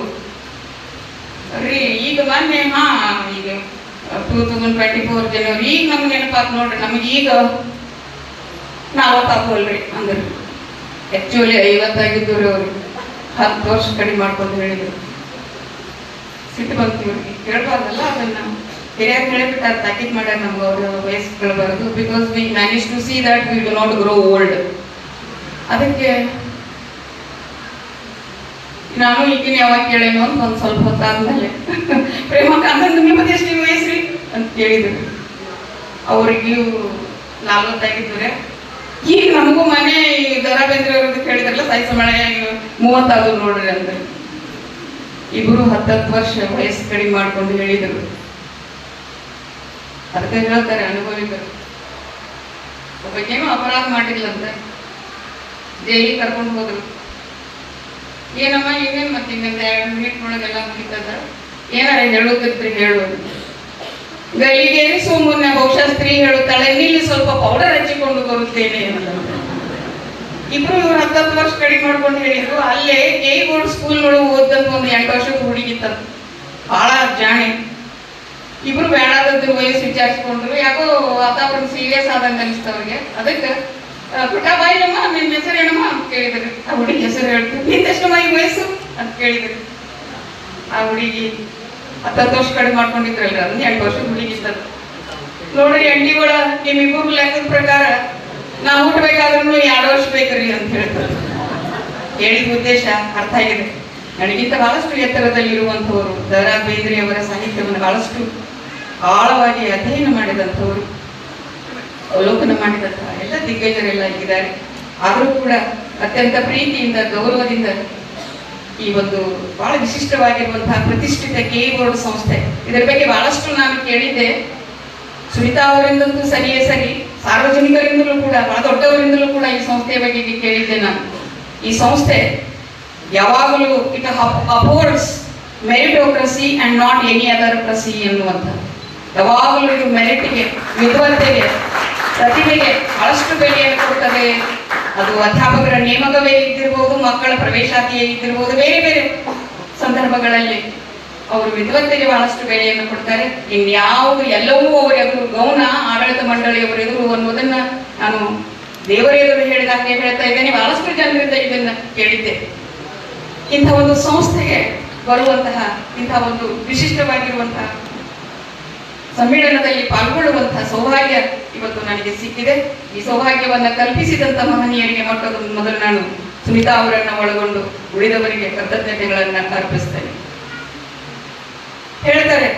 ರೀ ಈಗ ಮೊನ್ನೆ ಈಗ 2024 ಜನವರಿ ಈಗ ನಮ್ಗೆ ನೆನಪಾತ್ ನೋಡ್ರಿ, ನಮಗೆ ಈಗ 40 ಆಗೋಲ್ರಿ ಅಂದ್ರೆ. ಆ್ಯಕ್ಚುಲಿ 50 ಆಗಿದ್ದು ರೀ ಅವ್ರಿಗೆ. 10 ವರ್ಷ ಕಡಿಮೆ ಮಾಡ್ಕೊಂಡು ಹೇಳಿದ್ರು. ಸಿಟ್ಟು ಬಂತು ಇವ್ರಿಗೆ, ಕೇಳಬಾರ್ದಲ್ಲ ಅದನ್ನು. ಹಿರಿಯರು ಹೇಳಿಬಿಟ್ಟಾರೆ, ತಾಕೀತ್ ಮಾಡ್ಯಾರ ನಮ್ಗೆ ಅವ್ರ ವಯಸ್ಸು ಕೇಳಬಾರ್ದು. Because we manage to see that we do not grow old. ಅದಕ್ಕೆ ನಾನು ಈಗಿನ ಯಾವಾಗ ಕೇಳೇನು ಅಂತ ಒಂದು ಸ್ವಲ್ಪ ಹೊತ್ತಾದ್ಮೇಲೆ ಪ್ರೇಮಕಾಂತಂದು ನಿಮ್ಮದು ಎಷ್ಟು ವಯಸ್ಸ್ರಿ ಅಂತ ಕೇಳಿದ್ರು. ಅವ್ರಿಗೆ 40 ಆಗಿದ್ರೆ. ಈಗ ನಮಗೂ ಮನೆ ದ ರಾ ಬೇಂದ್ರೆ ಅವ್ರದ್ದು ಕೇಳಿದ್ರಲ್ಲ, ಸಾಹಿತ್ಯ ಸಮ್ಮೇಳನ 30 ಆದ್ರು ನೋಡ್ರಿ ಅಂತ. ಇಬ್ಬರು 10 ವರ್ಷ ವಯಸ್ಸು ಕಡಿಮೆ ಮಾಡ್ಕೊಂಡು ಹೇಳಿದರು. ಅದಕ್ಕೆ ಹೇಳ್ತಾರೆ ಅನುಭವಿಕರು, ಒಬ್ಬಕ್ಕೇನು ಅಪರಾಧ ಮಾಡಿಲ್ಲಂತೆ, ಜೈಲಿಗೆ ಕರ್ಕೊಂಡು ಹೋದ್ರು. ಏನಮ್ಮ ಏನೇನು ಮತ್ತೆ ಇನ್ನೊಂದು 2 ಮಿನಿಟ್ ಒಳಗೆಲ್ಲ ಮುಗಿತದ, ಏನಾರ ಹೇಳುತ್ತಿದ್ರೆ ಹೇಳು. ಗಲಿಗೇರಿಸುವ ಮುನ್ನ ಬಹುಶಃ ಸ್ತ್ರೀ ಹೇಳುತ್ತಾಳೆ, ನೀಲಿ ಸ್ವಲ್ಪ ಪೌಡರ್ ಹಚ್ಚಿಕೊಂಡು ಬರುತ್ತೇನೆ ಅಂತ. ಇಬ್ರು ಇವ್ರು 10 ವರ್ಷ ಕಡಿಮೆ ಮಾಡ್ಕೊಂಡು ಹೇಳಿದ್ರು. ಅಲ್ಲೇ ಕೆ ಬೋರ್ಡ್ ಸ್ಕೂಲ್ಗಳು ಓದಂತ ಒಂದು 8 ವರ್ಷದ ಹುಡುಗಿತ್ತ, ಬಹಳ ಜಾಣೆ. ಇಬ್ರು ಬೇಡಾದದ್ದು ವಯಸ್ಸು ವಿಚಾರಿಸ್ಕೊಂಡ್ರು. ಯಾಕೋ ವಾತಾವರಣ ಸೀರಿಯಸ್ ಆದಂಗೆ ಅನಿಸ್ತವ್ರಿಗೆ. ಅದಕ್ಕೆ ಪುಟ್ಟ ಬಾಯಿನಮ್ಮ ನಿನ್ನ ಹೆಸರು ಏನಮ್ಮ ಅಂತ ಕೇಳಿದ್ರು. ಆ ಹುಡುಗಿ ಹೆಸರು ಹೇಳ್ತೀವಿ. ನಿಂದೆಷ್ಟಮ್ಮ ಈ ವಯಸ್ಸು ಅಂತ ಕೇಳಿದ್ರು. ಆ ಹುಡುಗಿ 10 ವರ್ಷ ಕಡಿಮೆ ಮಾಡ್ಕೊಂಡಿದ್ರಲ್ರಿ, ಅದನ್ನ 8 ವರ್ಷದ ಹುಡುಗಿ ಇದ್ದದ್ದು. ನೋಡ್ರಿ ಅಂಟಿಗಳ ನಿಮ್ಮಿಬ್ಬರು ಲೆಕ್ಕದ ಪ್ರಕಾರ ನಾವು ಹುಟ್ಟಬೇಕಾದ್ರೂ 2 ವರ್ಷ ಬೇಕ್ರಿ ಅಂತ ಹೇಳ್ತಾರೆ. ಹೇಳಿದ ಉದ್ದೇಶ ಅರ್ಥ ಆಗಿದೆ. ನನಗಿಂತ ಬಹಳಷ್ಟು ಎತ್ತರದಲ್ಲಿರುವಂಥವರು, ದ.ರಾ. ಬೇಂದ್ರೆಯವರ ಸಾಹಿತ್ಯವನ್ನು ಬಹಳಷ್ಟು ಆಳವಾಗಿ ಅಧ್ಯಯನ ಮಾಡಿದಂಥವರು, ಅವಲೋಕನ ಮಾಡಿದಂತಹ ಎಲ್ಲ ದಿಗ್ಗಜರೆಲ್ಲ ಇದ್ದಾರೆ. ಆದರೂ ಕೂಡ ಅತ್ಯಂತ ಪ್ರೀತಿಯಿಂದ ಗೌರವದಿಂದ ಈ ಒಂದು ಬಹಳ ವಿಶಿಷ್ಟವಾಗಿರುವಂತಹ ಪ್ರತಿಷ್ಠಿತ ಕೆ ಬೋರ್ಡ್ ಸಂಸ್ಥೆ, ಇದರ ಬಗ್ಗೆ ಬಹಳಷ್ಟು ನಾನು ಕೇಳಿದ್ದೆ. ಸುನೀತಾ ಅವರಿಂದಂತೂ ಸರಿಯೇ ಸರಿ, ಸಾರ್ವಜನಿಕರಿಂದಲೂ ಕೂಡ, ಬಹಳ ದೊಡ್ಡವರಿಂದಲೂ ಕೂಡ ಈ ಸಂಸ್ಥೆಯ ಬಗ್ಗೆ ಕೇಳಿದ್ದೆ ನಾನು. ಈ ಸಂಸ್ಥೆ ಯಾವಾಗಲೂ it affords meritocracy and not any other cracy ಎನ್ನುವಂಥ, ಯಾವಾಗಲೂ ಇದು ಮೆರಿಟ್ಗೆ, ವಿದ್ವತ್ತೆಗೆ, ಪ್ರತಿಭೆಗೆ ಬಹಳಷ್ಟು ಬೆಲೆಯನ್ನು ಕೊಡ್ತದೆ. ಅದು ಅಧ್ಯಾಪಕರ ನೇಮಕವೇ ಇದ್ದಿರ್ಬೋದು, ಮಕ್ಕಳ ಪ್ರವೇಶಾತಿಯೇ ಇದ್ದಿರ್ಬೋದು, ಬೇರೆ ಬೇರೆ ಸಂದರ್ಭಗಳಲ್ಲಿ ಅವರು ವಿದ್ವತ್ತೆಗೆ ಬಹಳಷ್ಟು ಬೆಲೆಯನ್ನು ಕೊಡ್ತಾರೆ. ಇನ್ಯಾವುದು ಎಲ್ಲವೂ ಅವರೆದುರು ಗೌಣ ಆಡಳಿತ ಮಂಡಳಿಯವರ ಎದುರು ಅನ್ನೋದನ್ನ ನಾನು ದೇವರ ಎದುರು ಹೇಳಿದಾಗೆ ಹೇಳ್ತಾ ಇದ್ದೇನೆ. ಬಹಳಷ್ಟು ಜನರಿಂದ ಇದನ್ನ ಕೇಳಿದ್ದೆ. ಇಂಥ ಒಂದು ಸಂಸ್ಥೆಗೆ ಬರುವಂತಹ, ಇಂಥ ಒಂದು ವಿಶಿಷ್ಟವಾಗಿರುವಂತಹ ಸಮ್ಮೇಳನದಲ್ಲಿ ಪಾಲ್ಗೊಳ್ಳುವಂತಹ ಸೌಭಾಗ್ಯ ಇವತ್ತು ನನಗೆ ಸಿಕ್ಕಿದೆ. ಈ ಸೌಭಾಗ್ಯವನ್ನ ಕಲ್ಪಿಸಿದಂತ ಮಹನೀಯರಿಗೆ ಮೊದಲು ನಾನು ಸುನೀತಾ ಅವರನ್ನ ಒಳಗೊಂಡು ಉಳಿದವರಿಗೆ ಕೃತಜ್ಞತೆಗಳನ್ನ ಅರ್ಪಿಸ್ತೇನೆ. ಹೇಳ್ತಾರೆ,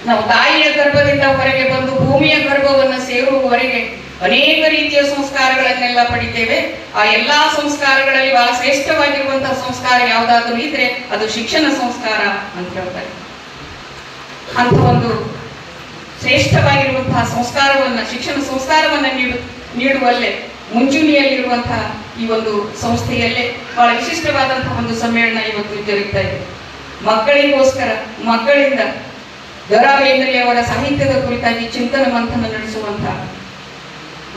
ನಾವು ತಾಯಿಯ ಗರ್ಭದಿಂದ ಹೊರಗೆ ಬಂದು ಭೂಮಿಯ ಗರ್ಭವನ್ನು ಸೇರುವವರೆಗೆ ಅನೇಕ ರೀತಿಯ ಸಂಸ್ಕಾರಗಳನ್ನೆಲ್ಲ ಪಡಿತೇವೆ. ಆ ಎಲ್ಲಾ ಸಂಸ್ಕಾರಗಳಲ್ಲಿ ಬಹಳ ಶ್ರೇಷ್ಠವಾಗಿರುವಂತಹ ಸಂಸ್ಕಾರ ಯಾವುದಾದ್ರೂ ಇದ್ರೆ ಅದು ಶಿಕ್ಷಣ ಸಂಸ್ಕಾರ ಅಂತ ಹೇಳ್ತಾರೆ. ಅಂತ ಒಂದು ಶ್ರೇಷ್ಠವಾಗಿರುವಂತಹ ಸಂಸ್ಕಾರವನ್ನ, ಶಿಕ್ಷಣ ಸಂಸ್ಕಾರವನ್ನ ನೀಡುವಲ್ಲೇ ಮುಂಚೂಣಿಯಲ್ಲಿರುವಂತಹ ಈ ಒಂದು ಸಂಸ್ಥೆಯಲ್ಲೇ ಬಹಳ ವಿಶಿಷ್ಟವಾದಂತಹ ಒಂದು ಸಮ್ಮೇಳನ ಇವತ್ತು ಜರುಗ್ತಾ ಇದೆ. ಮಕ್ಕಳಿಗೋಸ್ಕರ, ಮಕ್ಕಳಿಂದ ದ.ರಾ. ಬೇಂದ್ರೆಯವರ ಸಾಹಿತ್ಯದ ಕುರಿತಾಗಿ ಚಿಂತನ ಮಂಥನ ನಡೆಸುವಂತಹ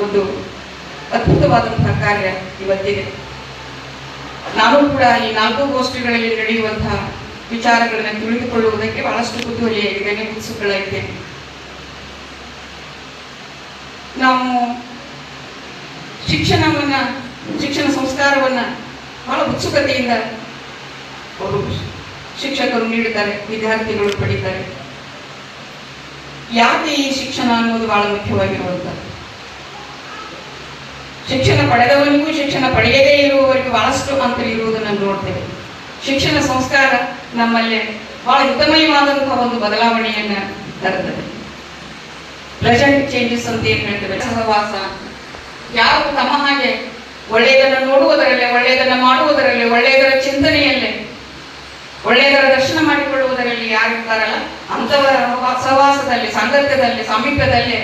ಒಂದು ಅದ್ಭುತವಾದಂತಹ ಕಾರ್ಯ ಇವತ್ತಿದೆ. ನಾನು ಕೂಡ ಈ 4 ಗೋಷ್ಠಿಗಳಲ್ಲಿ ನಡೆಯುವಂತಹ ವಿಚಾರಗಳನ್ನು ತಿಳಿದುಕೊಳ್ಳುವುದಕ್ಕೆ ಬಹಳಷ್ಟು ಕುತೂಹಲಿಯಾಗಿದ್ದೇನೆ, ಉತ್ಸುಕಳಾಗಿದ್ದೇನೆ. ನಾವು ಶಿಕ್ಷಣ ಸಂಸ್ಕಾರವನ್ನ ಬಹಳ ಉತ್ಸುಕತೆಯಿಂದ ಅವರು ಶಿಕ್ಷಕರು ನೀಡುತ್ತಾರೆ, ವಿದ್ಯಾರ್ಥಿಗಳು ಪಡಿತಾರೆ. ಯಾಕೆ ಈ ಶಿಕ್ಷಣ ಅನ್ನೋದು ಬಹಳ ಮುಖ್ಯವಾಗಿರುವಂಥದ್ದು. ಶಿಕ್ಷಣ ಪಡೆದವನಿಗೂ ಶಿಕ್ಷಣ ಪಡೆಯದೇ ಇರುವವರಿಗೂ ಬಹಳಷ್ಟು ಅಂತರ ಇರುವುದನ್ನು ನೋಡ್ತೇವೆ. ಶಿಕ್ಷಣ ಸಂಸ್ಕಾರ ನಮ್ಮಲ್ಲಿ ಬಹಳ ಹಿತಮಯವಾದಂತಹ ಒಂದು ಬದಲಾವಣೆಯನ್ನ ತರುತ್ತದೆ. ಪ್ರೆಸೆಂಟ್ ಚೇಂಜಸ್ ಅಂತ ಏನ್ ಹೇಳ್ತೇವೆ, ಸಹವಾಸ, ಯಾರು ತಮ್ಮ ಹಾಗೆ ಒಳ್ಳೆಯದನ್ನು ನೋಡುವುದರಲ್ಲೇ, ಒಳ್ಳೆಯದನ್ನು ಮಾಡುವುದರಲ್ಲೇ, ಒಳ್ಳೆಯದರ ಚಿಂತನೆಯಲ್ಲೇ, ಒಳ್ಳೆಯದರ ದರ್ಶನ ಮಾಡಿಕೊಳ್ಳುವುದರಲ್ಲಿ ಯಾರಿರ್ತಾರಲ್ಲ ಅಂಥವರ ಸಹವಾಸದಲ್ಲಿ, ಸಂಗತ್ಯದಲ್ಲಿ, ಸಾಮೀಪ್ಯದಲ್ಲಿ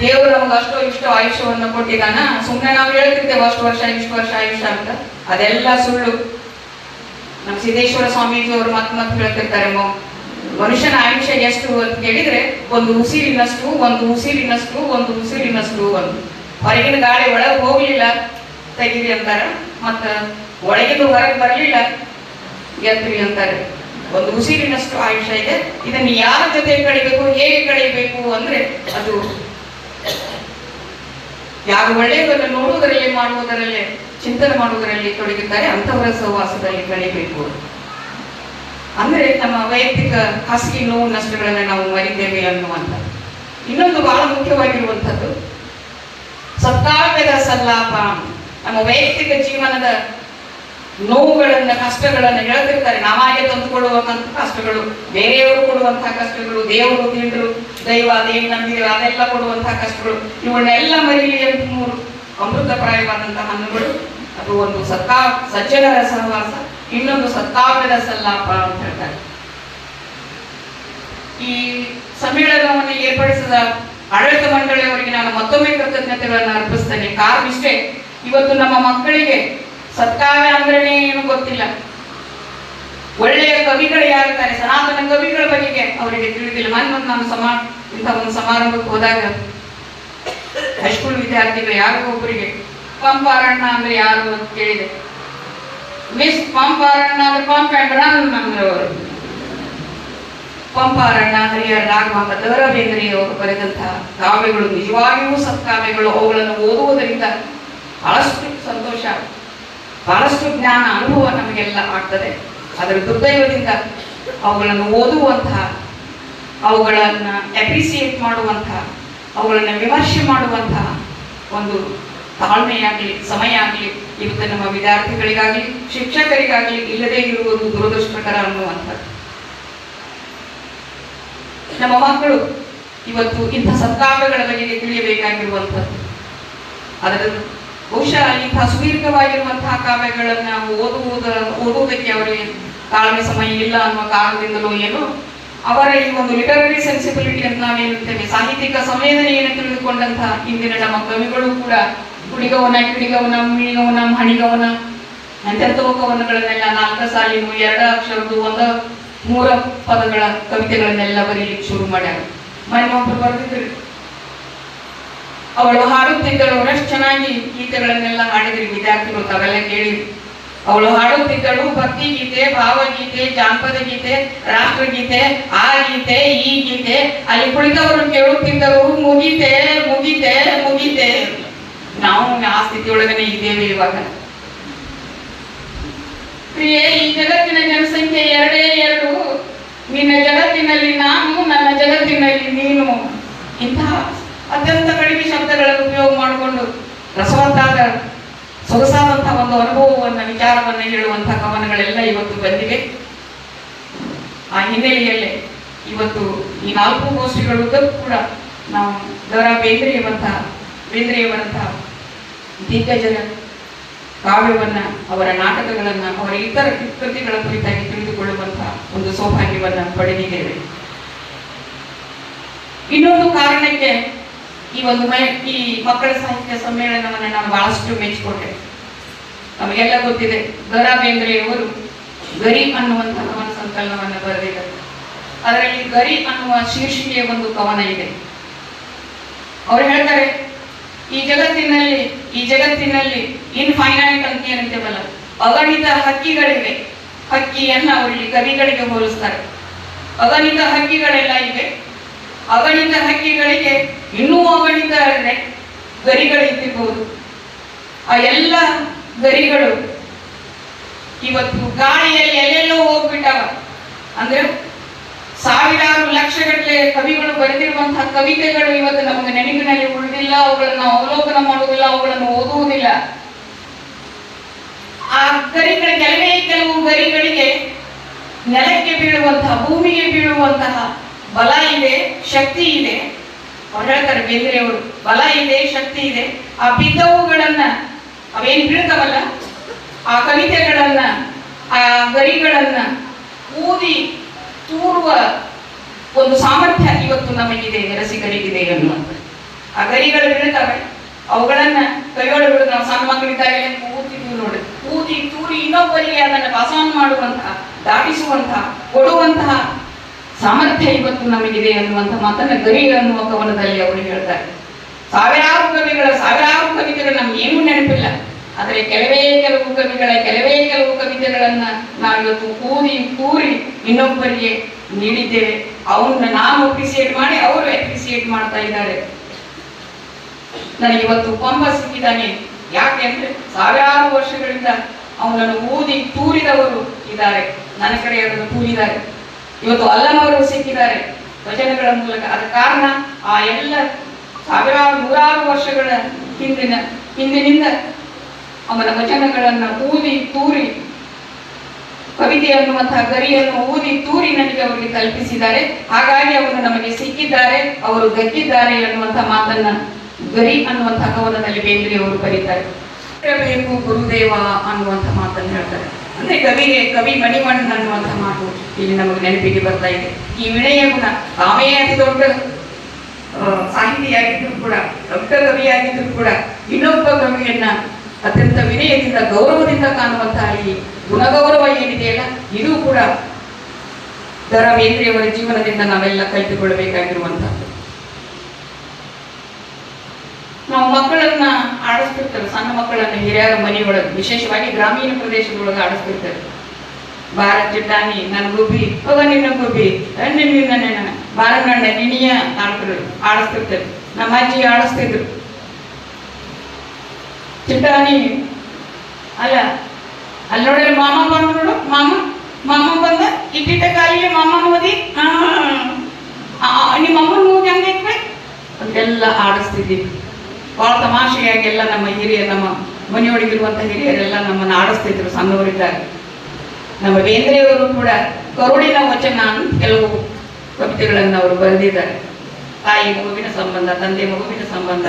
ದೇವರು ನಮ್ಗೆ ಅಷ್ಟೋ ಇಷ್ಟೋ ಆಯುಷ್ಯವನ್ನು ಕೊಟ್ಟಿದ್ದಾನ. ಸುಮ್ಮನೆ ನಾವು ಹೇಳ್ತಿರ್ತೇವೆ ಅಷ್ಟು ವರ್ಷ ಇಷ್ಟು ವರ್ಷ ಆಯುಷ್ಯ ಅಂತ, ಅದೆಲ್ಲ ಸುಳ್ಳು. ನಮ್ಮ ಸಿದ್ದೇಶ್ವರ ಸ್ವಾಮೀಜಿ ಅವರು ಮತ್ತೆ ಹೇಳ್ತಿರ್ತಾರೆ, ಮನುಷ್ಯನ ಆಯುಷ್ಯ ಎಷ್ಟು ಅಂತ ಕೇಳಿದ್ರೆ ಒಂದು ಉಸಿರಿನಷ್ಟು, ಒಂದು ಉಸಿರಿನಷ್ಟು, ಒಂದು ಉಸಿರಿನಷ್ಟು. ಒಂದು ಹೊರಗಿನ ಗಾಳಿ ಒಳಗೆ ಹೋಗ್ಲಿಲ್ಲ ತೆಗೀರಿ ಅಂತಾರೆ, ಮತ್ತ ಒಳಗಿನ ಹೊರಗೆ ಬರಲಿಲ್ಲ ಎತ್ರಿ ಅಂತಾರೆ. ಒಂದು ಉಸಿರಿನಷ್ಟು ಆಯುಷ್ಯ ಇದೆ. ಇದನ್ನು ಯಾರ ಜೊತೆ ಕಳಿಬೇಕು, ಹೇಗೆ ಕಳಿಬೇಕು ಅಂದ್ರೆ ಅದು ಯಾರು ಒಳ್ಳೆಯದನ್ನು ನೋಡುವುದರಲ್ಲಿ, ಮಾಡುವುದರಲ್ಲೇ, ಚಿಂತನೆ ಮಾಡುವುದರಲ್ಲಿ ತೊಡಗಿದ್ದಾರೆ ಅಂಥವರ ಸಹವಾಸದಲ್ಲಿ ಕಳಿಬೇಕು. ಅಂದ್ರೆ ನಮ್ಮ ವೈಯಕ್ತಿಕ ಖಾಸಗಿ ನೋವು ನಷ್ಟಗಳನ್ನ ನಾವು ಮರಿತೇವೆ ಅನ್ನುವಂಥ. ಇನ್ನೊಂದು ಬಹಳ ಮುಖ್ಯವಾಗಿರುವಂಥದ್ದು ಸತ್ತಾವ್ಯದ ಸಲ್ಲಾಪ. ನಮ್ಮ ವೈಯಕ್ತಿಕ ಜೀವನದ ನೋವುಗಳನ್ನ, ಕಷ್ಟಗಳನ್ನ ಹೇಳ್ತಿರ್ತಾರೆ. ನಾವಾಗೆ ತಂದುಕೊಳ್ಳುವಂತಹ ಕಷ್ಟಗಳು, ಬೇರೆಯವರು ಕೊಡುವಂತಹ ಕಷ್ಟಗಳು, ದೇವರು ತಿಂದ್ರು ದೈವ ಅದೇನು ನಂಬಿದ್ರು ಅದೆಲ್ಲ ಕೊಡುವಂತಹ ಕಷ್ಟಗಳು, ಇವನ್ನೆಲ್ಲ ಮರೀಲಿ ಅಂತ 3 ಅಮೃತಪ್ರಾಯವಾದಂತಹ ಹಣ್ಣುಗಳು. ಅದು ಒಂದು ಸಜ್ಜನರ ಸಹವಾಸ, ಇನ್ನೊಂದು ಸತ್ತಾವ್ಯದ ಸಲ್ಲಾಪ ಅಂತ ಹೇಳ್ತಾರೆ. ಈ ಸಮ್ಮೇಳನವನ್ನು ಏರ್ಪಡಿಸಿದ ಆಡಳಿತ ಮಂಡಳಿಯವರಿಗೆ ನಾನು ಮತ್ತೊಮ್ಮೆ ಕೃತಜ್ಞತೆಗಳನ್ನು ಅರ್ಪಿಸ್ತೇನೆ. ಕಾರಣ ಇಷ್ಟೇ, ಇವತ್ತು ನಮ್ಮ ಮಕ್ಕಳಿಗೆ ಸತ್ಕಾವ್ಯ ಅಂದ್ರೆ ಏನು ಗೊತ್ತಿಲ್ಲ. ಒಳ್ಳೆಯ ಕವಿಗಳು ಯಾರಿದ್ದಾರೆ, ಸನಾತನ ಕವಿಗಳ ಬಗೆಗೆ ಅವರಿಗೆ ತಿಳಿದಿಲ್ಲ. ಮೊನ್ನೆ ನಾನು ಇಂಥ ಒಂದು ಸಮಾರಂಭಕ್ಕೆ ಹೋದಾಗ ಹೈಸ್ಕೂಲ್ ವಿದ್ಯಾರ್ಥಿಗಳು ಯಾರಿಗೂ ಒಬ್ಬರಿಗೆ ಪಂಪಾರಣ್ಣ ಅಂದ್ರೆ ಯಾರು ಅಂತ ಕೇಳಿದೆ. ಮಿಸ್ ಪಂಪಾರಣ್ಣ ಅಂದ್ರೆ ಪಂಪ್ ಅಂಡ್ ರನ್ ಅಂದ್ರೆ ಅವರು. ಪಂಪಾರಣ್ಣ, ಹರಿಹರ ರಾಘವ, ದ.ರಾ ಬೇಂದ್ರೆ ಅವರು ಬರೆದಂತಹ ಕಾವ್ಯಗಳು ನಿಜವಾಗಿಯೂ ಸತ್ಕಾವ್ಯಗಳು. ಅವುಗಳನ್ನು ಓದುವುದರಿಂದ ಬಹಳಷ್ಟು ಸಂತೋಷ, ಬಹಳಷ್ಟು ಜ್ಞಾನ, ಅನುಭವ ನಮಗೆಲ್ಲ ಆಗ್ತದೆ. ಅದರ ದುರ್ದೈವದಿಂದ ಅವುಗಳನ್ನು ಓದುವಂತಹ, ಅವುಗಳನ್ನು ಅಪ್ರಿಸಿಯೇಟ್ ಮಾಡುವಂತಹ, ಅವುಗಳನ್ನು ವಿಮರ್ಶೆ ಮಾಡುವಂತಹ ಒಂದು ತಾಳ್ಮೆಯಾಗಲಿ ಸಮಯ ಆಗಲಿ ಇವತ್ತು ನಮ್ಮ ವಿದ್ಯಾರ್ಥಿಗಳಿಗಾಗಲಿ ಶಿಕ್ಷಕರಿಗಾಗಲಿ ಇಲ್ಲದೇ ಇರುವುದು ದುರದೃಷ್ಟಕರ ಅನ್ನುವಂಥದ್ದು. ನಮ್ಮ ಮಕ್ಕಳು ಇವತ್ತು ಇಂಥ ಸತ್ಕಾವ್ಯಗಳ ಬಗೆಗೆ ತಿಳಿಯಬೇಕಾಗಿರುವಂಥದ್ದು. ಅದರ ಬಹುಶಃ ಇಂಥ ಸುದೀರ್ಘವಾಗಿರುವಂತಹ ಕಾವ್ಯಗಳನ್ನು ಓದುವುದಕ್ಕೆ ಅವರಿಗೆ ತಾಳ್ಮೆ ಸಮಯ ಇಲ್ಲ ಅನ್ನುವ ಕಾರಣದಿಂದಲೂ ಏನು ಅವರ ಈ ಒಂದು ಲಿಟರರಿ ಸೆನ್ಸಿಬಿಲಿಟಿ ಅಂತ ನಾವೇನುತ್ತೇವೆ, ಸಾಹಿತ್ಯಿಕ ಸಂವೇದನೆಯನ್ನು ತಿಳಿದುಕೊಂಡಂತಹ ಇಂದಿನ ನಮ್ಮ ಕವಿಗಳು ಕೂಡ ಕುಡಿಗವನ, ಕಿಡಿಗವನ, ಮಿಣಿಗವನ, ಹಣಿಗವನ ಎಂತೆಂಥವು ಕವನಗಳನ್ನೆಲ್ಲ 4 ಸಾಲಿನ 2 ಅಕ್ಷರದ್ದು 1-3 ಪದಗಳ ಕವಿತೆಗಳನ್ನೆಲ್ಲ ಬರೀಲಿಕ್ಕೆ ಶುರು ಮಾಡ್ಯಾರ. ಮನೆಯೊಬ್ಬರು ಬರೆದಿದ್ರು, ಅವಳು ಹಾಡುತ್ತಿದ್ದಳು, ಎಷ್ಟು ಚೆನ್ನಾಗಿ ಗೀತೆಗಳನ್ನೆಲ್ಲ ಹಾಡಿದ್ರಿ ವಿದ್ಯಾರ್ಥಿಗಳು, ತಾವೆಲ್ಲ ಕೇಳಿದ್ರಿ. ಅವಳು ಹಾಡುತ್ತಿದ್ದಳು ಭಕ್ತಿ ಗೀತೆ, ಭಾವಗೀತೆ, ಜಾನಪದ ಗೀತೆ, ರಾಷ್ಟ್ರಗೀತೆ, ಆ ಗೀತೆ, ಈ ಗೀತೆ. ಅಲ್ಲಿ ಕುಳಿತವರು ಕೇಳುತ್ತಿದ್ದರು, ಮುಗೀತೆ ಮುಗೀತೆ ಮುಗೀತೆ. ನಾವು ಆ ಸ್ಥಿತಿಯೊಳಗನೆ ಇದ್ದೇವೆ ಇವಾಗ. ಪ್ರಿಯೇ, ಈ ಜಗತ್ತಿನ ಜನಸಂಖ್ಯೆ 2 ನಿನ್ನ ಜಗತ್ತಿನಲ್ಲಿ ನಾನು, ನನ್ನ ಜಗತ್ತಿನಲ್ಲಿ ನೀನು. ಇಂತಹ ಅತ್ಯಂತ ಕಡಿಮೆ ಶಬ್ದಗಳನ್ನು ಉಪಯೋಗ ಮಾಡಿಕೊಂಡು ರಸವತ್ತಾದ ಸೊಗಸಾದಂತಹ ಒಂದು ಅನುಭವವನ್ನು, ವಿಚಾರವನ್ನು ಹೇಳುವಂತಹ ಕವನಗಳೆಲ್ಲ ಇವತ್ತು ಬಂದಿವೆ. ಆ ಹಿನ್ನೆಲೆಯಲ್ಲೇ ಇವತ್ತು ಈ 4 ಗೋಷ್ಠಿಗಳುದ್ದಕ್ಕೂ ಕೂಡ ನಾವು ದ.ರಾ ಬೇಂದ್ರೆಯವರಂತಹ ದಿಗ್ಗಜರ ಕಾವ್ಯವನ್ನ, ಅವರ ನಾಟಕಗಳನ್ನ, ಅವರ ಇತರ ಕೃತಿಗಳ ಕುರಿತಾಗಿ ತಿಳಿದುಕೊಳ್ಳುವಂತಹ ಒಂದು ಸೌಭಾಗ್ಯವನ್ನ ಪಡೆದಿದ್ದೇವೆ. ಇನ್ನೊಂದು ಕಾರಣಕ್ಕೆ ಈ ಮಕ್ಕಳ ಸಾಹಿತ್ಯ ಸಮ್ಮೇಳನವನ್ನು ನಾನು ಬಹಳಷ್ಟು ಮೆಚ್ಚಿಕೊಂಡೆ. ನಮಗೆಲ್ಲ ಗೊತ್ತಿದೆ, ದ.ರಾ ಬೇಂದ್ರೆಯವರು ಗರಿ ಅನ್ನುವಂತಹ ಕವನ ಸಂಕಲನವನ್ನು ಬರೆದಿದ್ದಾರೆ. ಅದರಲ್ಲಿ ಗರಿ ಅನ್ನುವ ಶೀರ್ಷಿಕೆಯ ಒಂದು ಕವನ ಇದೆ. ಅವರು ಹೇಳ್ತಾರೆ, ಈ ಜಗತ್ತಿನಲ್ಲಿ ಇನ್ಫೈನೈಟ್ ಅಂತ ಏನಂತೇವಲ್ಲ, ಅಗಣಿತ ಹಕ್ಕಿಗಳಿವೆ. ಹಕ್ಕಿಯನ್ನ ಅವರಲ್ಲಿ ಕವಿಗಳಿಗೆ ಹೋಲಿಸ್ತಾರೆ. ಅಗಣಿತ ಹಕ್ಕಿಗಳೆಲ್ಲ ಇವೆ. ಅಗಣಿತ ಹಕ್ಕಿಗಳಿಗೆ ಇನ್ನೂ ಅಗಣಿತ ಗರಿಗಳಿದ್ದಿರಬಹುದು. ಆ ಎಲ್ಲ ಗರಿಗಳು ಇವತ್ತು ಗಾಳಿಯಲ್ಲಿ ಎಲ್ಲೆಲ್ಲೋ ಹೋಗ್ಬಿಟ್ಟಾವ. ಅಂದ್ರೆ ಸಾವಿರಾರು ಲಕ್ಷಗಟ್ಟಲೆ ಕವಿಗಳು ಬರೆದಿರುವಂತಹ ಕವಿತೆಗಳು ಇವತ್ತು ನಮಗೆ ನೆನಪಿನಲ್ಲಿ ಉಳಿದಿಲ್ಲ. ಅವುಗಳನ್ನು ಅವಲೋಕನ ಮಾಡುವುದಿಲ್ಲ, ಅವುಗಳನ್ನು ಓದುವುದಿಲ್ಲ. ಆ ಕೆಲವು ಗರಿಗಳಿಗೆ ನೆಲಕ್ಕೆ ಬೀಳುವಂತಹ, ಭೂಮಿಗೆ ಬೀಳುವಂತಹ ಬಲ ಇದೆ, ಶಕ್ತಿ ಇದೆ. ಅವ್ರು ಹೇಳ್ತಾರೆ ಬೇಂದ್ರೆಯವರು, ಬಲ ಇದೆ, ಶಕ್ತಿ ಇದೆ. ಆ ಬಿದ್ದವುಗಳನ್ನ, ಅವೇನು ಬೀಳ್ತಾವಲ್ಲ, ಆ ಕವಿತೆಗಳನ್ನ, ಆ ಗರಿಗಳನ್ನ ಊದಿ ತೂರುವ ಒಂದು ಸಾಮರ್ಥ್ಯ ಇವತ್ತು ನಮಗಿದೆ, ರಸಿಕರಿಗಿದೆ ಅನ್ನುವಂಥ. ಆ ಗರಿಗಳು ಬೀಳ್ತವೆ, ಅವುಗಳನ್ನ ಕೈಯೊಳಗೆ ನಾವು ಸಣ್ಣ ಮಕ್ಕಳಿದ್ದಾಗಲೇ ಊದ್ತಿದ್ವಿ ನೋಡಿ. ಊದಿ ತೂರಿ ಇನ್ನೊಬ್ಬರಿಗೆ ಅದನ್ನು ಪಾಸಾನ್ ಮಾಡುವಂತಹ, ದಾಟಿಸುವಂತಹ, ಕೊಡುವಂತಹ ಸಾಮರ್ಥ್ಯ ಇವತ್ತು ನಮಗಿದೆ ಅನ್ನುವಂಥ ಮಾತನ್ನ ಗರಿ ಅನ್ನುವ ಕವನದಲ್ಲಿ ಅವರು ಹೇಳ್ತಾರೆ. ಸಾವಿರಾರು ಕವಿತೆಗಳು ನಮ್ಗೆ ಏನೂ ನೆನಪಿಲ್ಲ. ಆದರೆ ಕೆಲವೇ ಕೆಲವು ಕವಿತೆಗಳನ್ನ ನಾವಿವತ್ತು ಕೂರಿ ಇನ್ನೊಬ್ಬರಿಗೆ ನೀಡಿದ್ದೇವೆ. ಅವನ್ನ ನಾವು ಅಪ್ರಿಸಿಯೇಟ್ ಮಾಡಿ ಅವರು ಅಪ್ರಿಸಿಯೇಟ್ ಮಾಡ್ತಾ ಇದ್ದಾರೆ. ನನಗಿವತ್ತು ಪಂಪ ಸಿಕ್ಕಿದ್ದಾನೆ. ಯಾಕೆ ಅಂದ್ರೆ ಸಾವಿರಾರು ವರ್ಷಗಳಿಂದ ಅವನನ್ನು ಊದಿ ತೂರಿದವರು ಇದ್ದಾರೆ, ನನ್ನ ಕಡೆ ಅದನ್ನು ತೂರಿದ್ದಾರೆ. ಇವತ್ತು ಅಲ್ಲಮವರು ಸಿಕ್ಕಿದ್ದಾರೆ ವಚನಗಳ ಮೂಲಕ. ಅದ ಕಾರಣ ಆ ಎಲ್ಲ ನೂರಾರು ವರ್ಷಗಳ ಹಿಂದಿನಿಂದ ಅವನ ವಚನಗಳನ್ನ ಊದಿ ತೂರಿ, ಕವಿತೆ ಅನ್ನುವಂತಹ ಗರಿಯನ್ನು ಊದಿ ತೂರಿ ನನಗೆ ಅವರಿಗೆ ಕಲ್ಪಿಸಿದ್ದಾರೆ. ಹಾಗಾಗಿ ಅವರು ನಮಗೆ ಸಿಕ್ಕಿದ್ದಾರೆ, ಅವರು ದಕ್ಕಿದ್ದಾರೆ ಅನ್ನುವಂತಹ ಮಾತನ್ನ ಗರಿ ಅನ್ನುವಂತಹ ಕವನದಲ್ಲಿ ಬೇಂದ್ರೆಯವರು ಬರೀತಾರೆ. ಬೇಕು ಗುರುದೇವ ಅನ್ನುವಂಥ ಮಾತನ್ನು ಹೇಳ್ತಾರೆ. ಅಂದ್ರೆ ಕವಿ ಮಣಿವಣ್ಣ ಅನ್ನುವಂಥ ಮಾತು ಇಲ್ಲಿ ನಮಗೆ ನೆನಪಿಗೆ ಬರ್ತಾ ಇದೆ. ಈ ವಿನಯ ಗುಣ, ತಾವೇ ಅತಿ ದೊಡ್ಡ ಸಾಹಿತಿಯಾಗಿದ್ರು ಕೂಡ, ದೊಡ್ಡ ಕವಿಯಾಗಿದ್ರು ಕೂಡ ಇನ್ನೊಬ್ಬ ಕವಿಯನ್ನ ಅತ್ಯಂತ ವಿನಯದಿಂದ ಗೌರವದಿಂದ ಕಾಣುವಂತಹ ಈ ಗುಣಗೌರವ ಏನಿದೆಯಲ್ಲ ಇದು ಕೂಡ ದ ರಾ ಬೇಂದ್ರೆಯವರ ಜೀವನದಿಂದ ನಾವೆಲ್ಲ ಕಲಿತುಕೊಳ್ಳಬೇಕಾಗಿರುವಂಥದ್ದು. ನಾವು ಮಕ್ಕಳನ್ನ ಆಡಿಸ್ತಿರ್ತೇವೆ, ಸಣ್ಣ ಮಕ್ಕಳನ್ನ ಹಿರಿಯರ ಮನೆಯೊಳಗೆ, ವಿಶೇಷವಾಗಿ ಗ್ರಾಮೀಣ ಪ್ರದೇಶದೊಳಗೆ ಆಡಿಸ್ತಿರ್ತೇವೆ. ಬಾರ ಚಿಟ್ಟಾನಿ ನನ್ನ ಗುಬ್ಬಿ, ಹೋಗ ನಿನ್ನ ಗುಬ್ಬಿ, ನಿನ್ನ ಬಾರ ನನ್ನ ನಿನಿಯ ಆಡಿಸ್ತಿರ್ತೇವೆ. ನಮ್ಮ ಅಜ್ಜಿ ಆಡಿಸ್ತಿದ್ರು. ಚಿಟ್ಟಾನಿ ಅಲ್ಲ ಅಲ್ಲಿ ನೋಡಿದ್ರೆ ಮಾಮ ಬಂದು ನೋಡು, ಮಾಮ ಬಂದ ಇಟ್ಟಿಟ್ಟ ಕಾಲಿಗೆ ಮಾಮನ ಓದಿ ನಿಮ್ಮ ಅಮ್ಮನ ಮೂಗಿ ಹಂಗೆ ಅಂತೆಲ್ಲ ಆಡಿಸ್ತಿದ್ದೀವಿ. ಭಾಳ ತಮಾಷೆಯಾಗಿ ಎಲ್ಲ ನಮ್ಮ ನಮ್ಮ ಮನೆಯೊಳಗಿರುವಂಥ ಹಿರಿಯರೆಲ್ಲ ನಮ್ಮನ್ನು ಆಡಿಸ್ತಿದ್ರು ಸಣ್ಣವರಿದ್ದಾಗ. ನಮ್ಮ ಬೇಂದ್ರೆಯವರು ಕೂಡ ಕರುಳಿನ ವಚನ ಕೆಲವು ಕವಿತೆಗಳನ್ನು ಅವರು ಬರೆದಿದ್ದಾರೆ. ತಾಯಿ ಮಗುವಿನ ಸಂಬಂಧ, ತಂದೆ ಮಗುವಿನ ಸಂಬಂಧ,